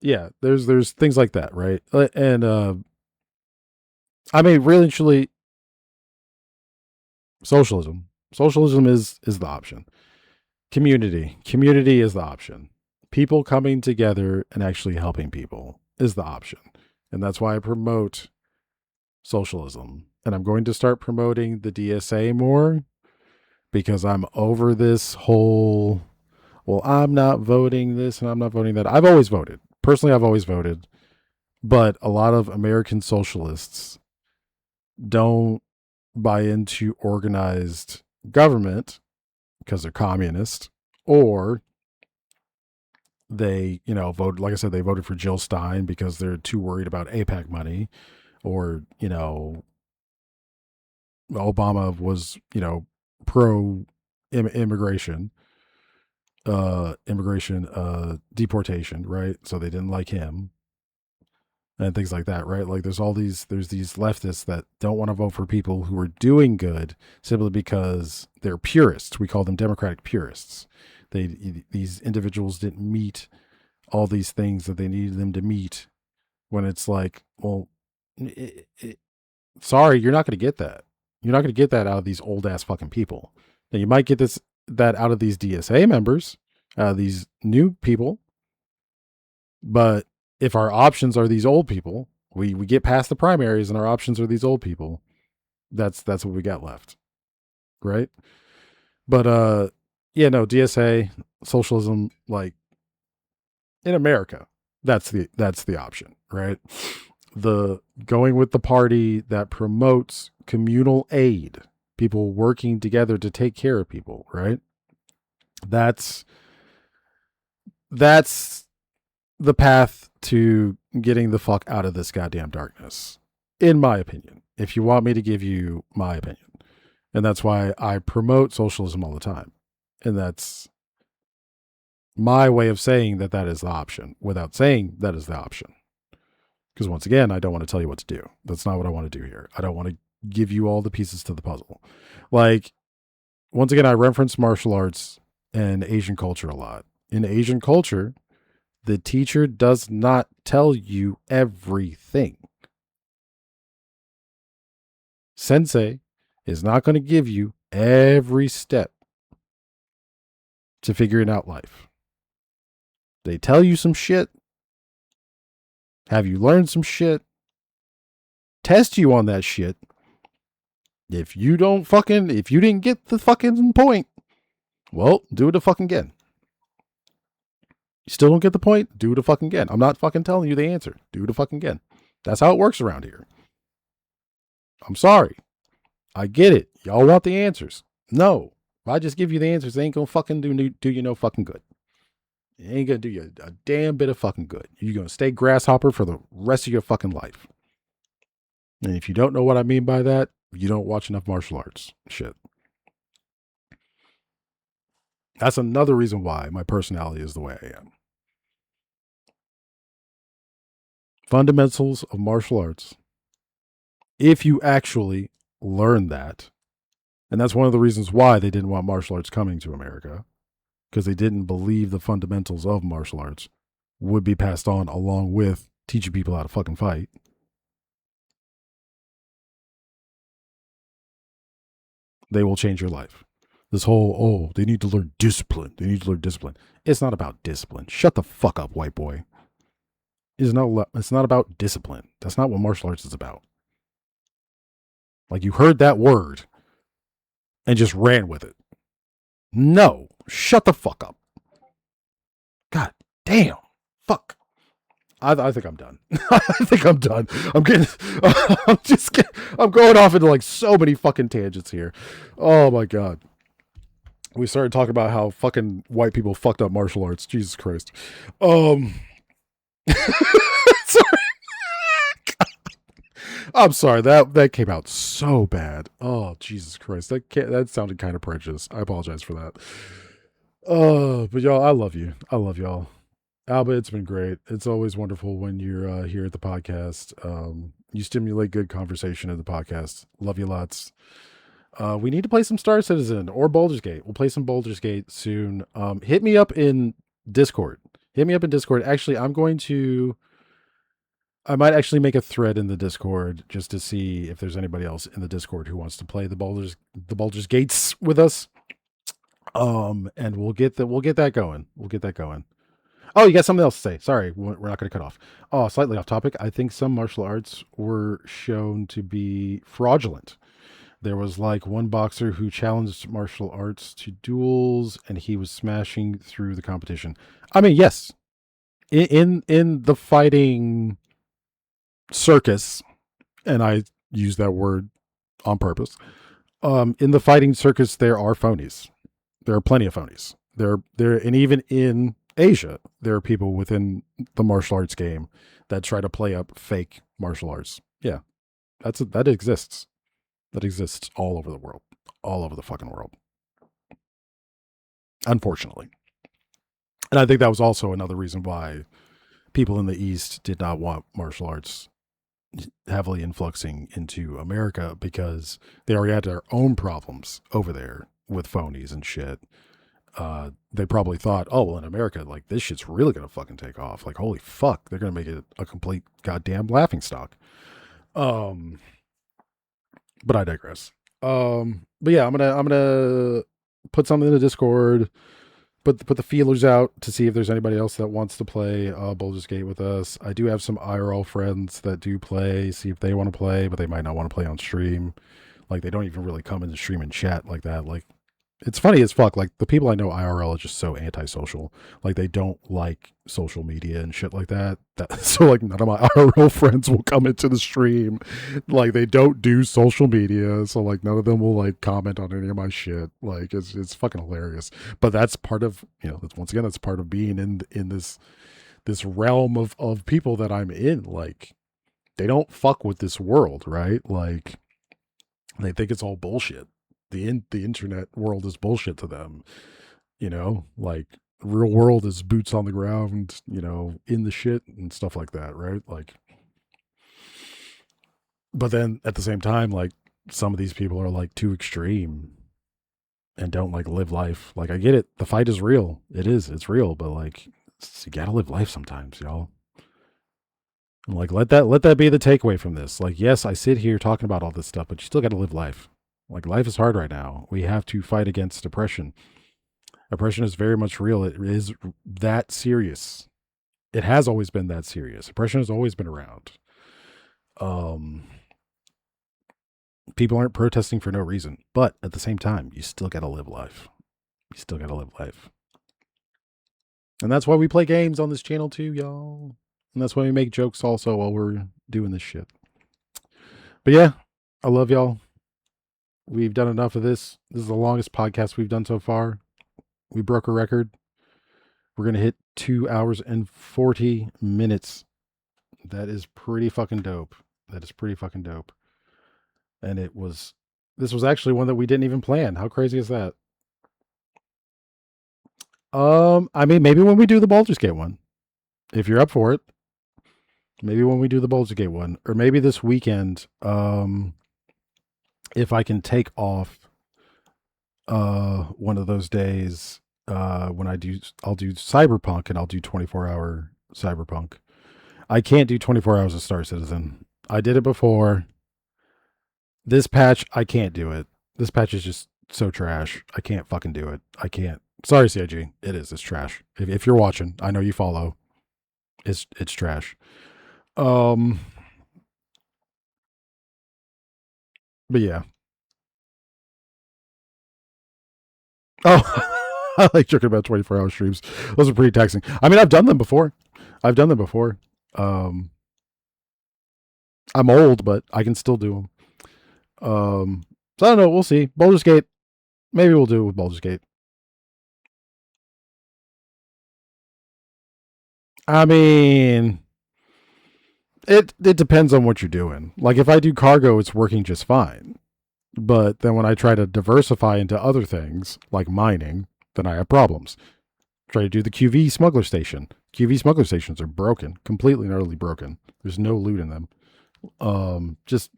yeah, there's things like that, right? And, I mean, really, truly, socialism. Socialism is the option. Community is the option. People coming together and actually helping people is the option. And that's why I promote socialism. And I'm going to start promoting the DSA more because I'm over this whole, well, I'm not voting this and I'm not voting that. I've always voted. Personally, I've always voted. But a lot of American socialists don't buy into organized government because they're communist, or they, vote, like I said, they voted for Jill Stein because they're too worried about AIPAC money, or, Obama was, pro immigration, deportation, right? So they didn't like him and things like that, right? Like there's these leftists that don't want to vote for people who are doing good simply because they're purists. We call them Democratic purists. These individuals didn't meet all these things that they needed them to meet, when it's like, well, sorry, you're not going to get that. You're not going to get that out of these old ass fucking people. Now you might get that out of these DSA members, these new people. But if our options are these old people, we get past the primaries and our options are these old people, that's what we got left. Right? But yeah, no, DSA, socialism, like in America, that's the option, right? The going with the party that promotes communal aid, people working together to take care of people, right? That's the path to getting the fuck out of this goddamn darkness, in my opinion, if you want me to give you my opinion. And that's why I promote socialism all the time. And that's my way of saying that is the option without saying that is the option. Because once again, I don't want to tell you what to do. That's not what I want to do here. I don't want to give you all the pieces to the puzzle. Like, once again, I reference martial arts and Asian culture a lot. In Asian culture, the teacher does not tell you everything. Sensei is not going to give you every step to figuring out life. They tell you some shit, have you learn some shit, test you on that shit. If you didn't get the fucking point, well, do it a fucking again. You still don't get the point? Do it a fucking again. I'm not fucking telling you the answer. Do it a fucking again. That's how it works around here. I'm sorry. I get it. Y'all want the answers. No. If I just give you the answers, it ain't gonna fucking do you no fucking good. It ain't gonna do you a damn bit of fucking good. You're gonna stay grasshopper for the rest of your fucking life. And if you don't know what I mean by that, you don't watch enough martial arts shit. That's another reason why my personality is the way I am. Fundamentals of martial arts. If you actually learn that, and that's one of the reasons why they didn't want martial arts coming to America, because they didn't believe the fundamentals of martial arts would be passed on along with teaching people how to fucking fight. They will change your life. This whole, they need to learn discipline. They need to learn discipline. It's not about discipline. Shut the fuck up, white boy. It's not about discipline. That's not what martial arts is about. Like, you heard that word and just ran with it. No. Shut the fuck up. God damn. Fuck. I think I'm done. I think I'm done. I'm going off into like so many fucking tangents here. Oh my God. We started talking about how fucking white people fucked up martial arts. Jesus Christ. Sorry. I'm sorry. That came out so bad. Oh, Jesus Christ. That sounded kind of prejudiced. I apologize for that. But y'all, I love you. I love y'all. Alba, it's been great. It's always wonderful when you're here at the podcast. You stimulate good conversation in the podcast. Love you lots. We need to play some Star Citizen or Baldur's Gate. We'll play some Baldur's Gate soon. Hit me up in Discord. Actually, I might actually make a thread in the Discord just to see if there's anybody else in the Discord who wants to play the Baldur's Gates with us. And we'll get that going. Oh, you got something else to say? Sorry, we're not going to cut off. Oh, slightly off topic. I think some martial arts were shown to be fraudulent. There was like one boxer who challenged martial arts to duels, and he was smashing through the competition. I mean, yes, in the fighting circus, and I use that word on purpose. In the fighting circus, there are phonies. There are plenty of phonies. There, and even in Asia, there are people within the martial arts game that try to play up fake martial arts. Yeah, that exists. That exists all over the world, all over the fucking world. Unfortunately. And I think that was also another reason why people in the East did not want martial arts heavily influxing into America, because they already had their own problems over there with phonies and shit. They probably thought, oh, well, in America, like, this shit's really gonna fucking take off. Like, holy fuck, they're gonna make it a complete goddamn laughingstock. But I digress. But yeah, I'm gonna put something in the Discord, put the feelers out to see if there's anybody else that wants to play Baldur's Gate with us. I do have some IRL friends that do play, see if they want to play, but they might not want to play on stream. Like, they don't even really come into stream and chat like that. Like, it's funny as fuck. Like, the people I know IRL are just so antisocial. Like, they don't like social media and shit like that. So, like, none of my IRL friends will come into the stream. Like, they don't do social media. So, like, none of them will, like, comment on any of my shit. Like, it's fucking hilarious. But that's part of, once again, that's part of being in this realm of people that I'm in. Like, they don't fuck with this world, right? Like, they think it's all bullshit. The internet world is bullshit to them, like, real world is boots on the ground, in the shit and stuff like that, right? Like, but then at the same time, like, some of these people are like too extreme and don't like live life. Like, I get it, the fight is real, it's real, but like, you gotta live life sometimes, y'all. And like, let that be the takeaway from this. Like, yes, I sit here talking about all this stuff, but you still gotta live life. Like, life is hard right now. We have to fight against depression. Oppression is very much real. It is that serious. It has always been that serious. Oppression has always been around. People aren't protesting for no reason, but at the same time, you still gotta live life. And that's why we play games on this channel too, y'all. And that's why we make jokes also while we're doing this shit. But yeah, I love y'all. We've done enough of this. This is the longest podcast we've done so far. We broke a record. We're going to hit 2 hours and 40 minutes. That is pretty fucking dope. And this was actually one that we didn't even plan. How crazy is that? I mean, maybe when we do the Baldur's Gate one, if you're up for it, maybe when we do the Baldur's Gate one, or maybe this weekend, if I can take off one of those days when I'll do Cyberpunk, and I'll do 24-hour Cyberpunk. I can't do 24 hours of Star Citizen. I did it before. This patch, I can't do it. This patch is just so trash. I can't fucking do it. I can't. Sorry, CIG. It's trash. If you're watching, I know you follow. It's trash. But yeah. Oh, I like joking about 24-hour streams. Those are pretty taxing. I mean, I've done them before. I'm old, but I can still do them. So I don't know. We'll see. Baldur's Gate. Maybe we'll do it with Baldur's Gate. I mean, it depends on what you're doing. Like, if I do cargo, it's working just fine. But then when I try to diversify into other things, like mining, then I have problems. Try to do the QV smuggler station. QV smuggler stations are broken, completely and utterly broken. There's no loot in them. Just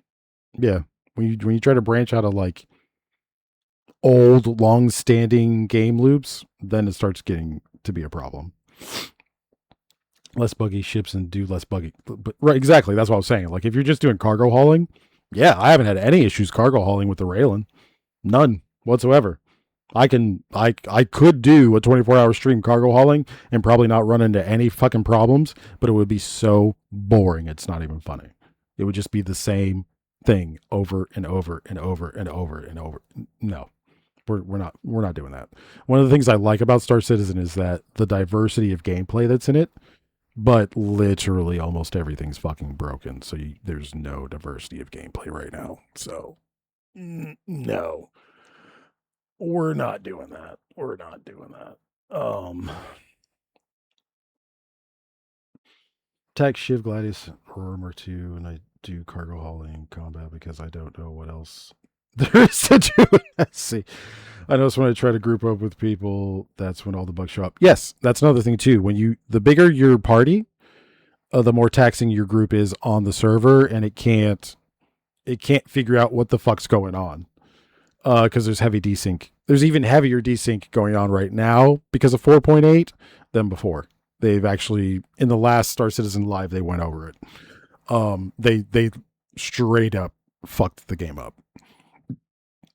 yeah, when you try to branch out of like old, long-standing game loops, then it starts getting to be a problem. Less buggy ships and do less buggy, but right, exactly. That's what I was saying. Like if you're just doing cargo hauling, yeah, I haven't had any issues cargo hauling with the Raylan, none whatsoever. I could do a 24-hour stream cargo hauling and probably not run into any fucking problems, but it would be so boring. It's not even funny. It would just be the same thing over and over and over and over and over. No, we're not doing that. One of the things I like about Star Citizen is that the diversity of gameplay that's in it, but literally almost everything's fucking broken. So there's no diversity of gameplay right now. So no. We're not doing that. We're not doing that. Tech Shiv Gladius Roamer 2, and I do cargo hauling combat because I don't know what else there is to do in SC. I notice when I try to group up with people, that's when all the bugs show up. Yes, that's another thing too. When the bigger your party, the more taxing your group is on the server, and it can't figure out what the fuck's going on. Because there's heavy desync. There's even heavier desync going on right now because of 4.8 than before. They've actually, in the last Star Citizen Live, they went over it. They straight up fucked the game up.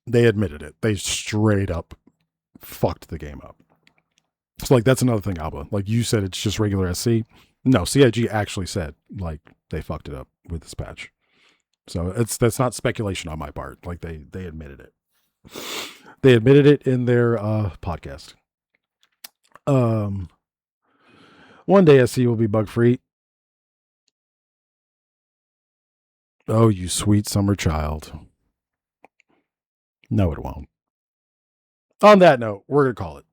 They admitted it. They straight up fucked the game up. So like that's another thing, Alba. Like you said, it's just regular SC. No, CIG actually said like they fucked it up with this patch. So that's not speculation on my part. Like they admitted it. They admitted it in their podcast. One day SC will be bug free. Oh, you sweet summer child. No, it won't. On that note, we're gonna call it.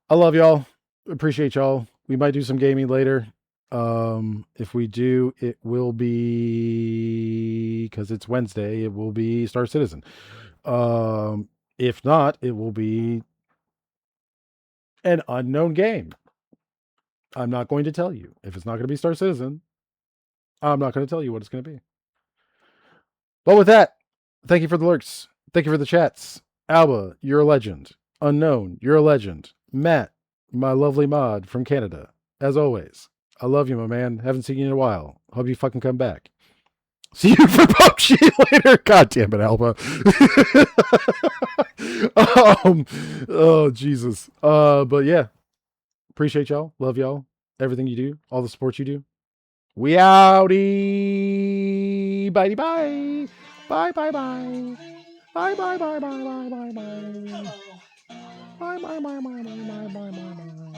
I love y'all. Appreciate y'all. We might do some gaming later. If we do, it will be because it's Wednesday. It will be Star Citizen. If not, it will be an unknown game. I'm not going to tell you. If it's not going to be Star Citizen, I'm not going to tell you what it's going to be. But with that, thank you for the lurks. Thank you for the chats. Alba, you're a legend. Unknown, you're a legend. Matt, my lovely mod from Canada. As always, I love you, my man. Haven't seen you in a while. Hope you fucking come back. See you for PUBG later. God damn it, Alba. Oh, Jesus. But yeah. Appreciate y'all. Love y'all. Everything you do. All the support you do. We outie. Bye bye. Bye bye bye. Bye bye bye bye bye bye bye. Bye bye bye bye bye bye bye bye.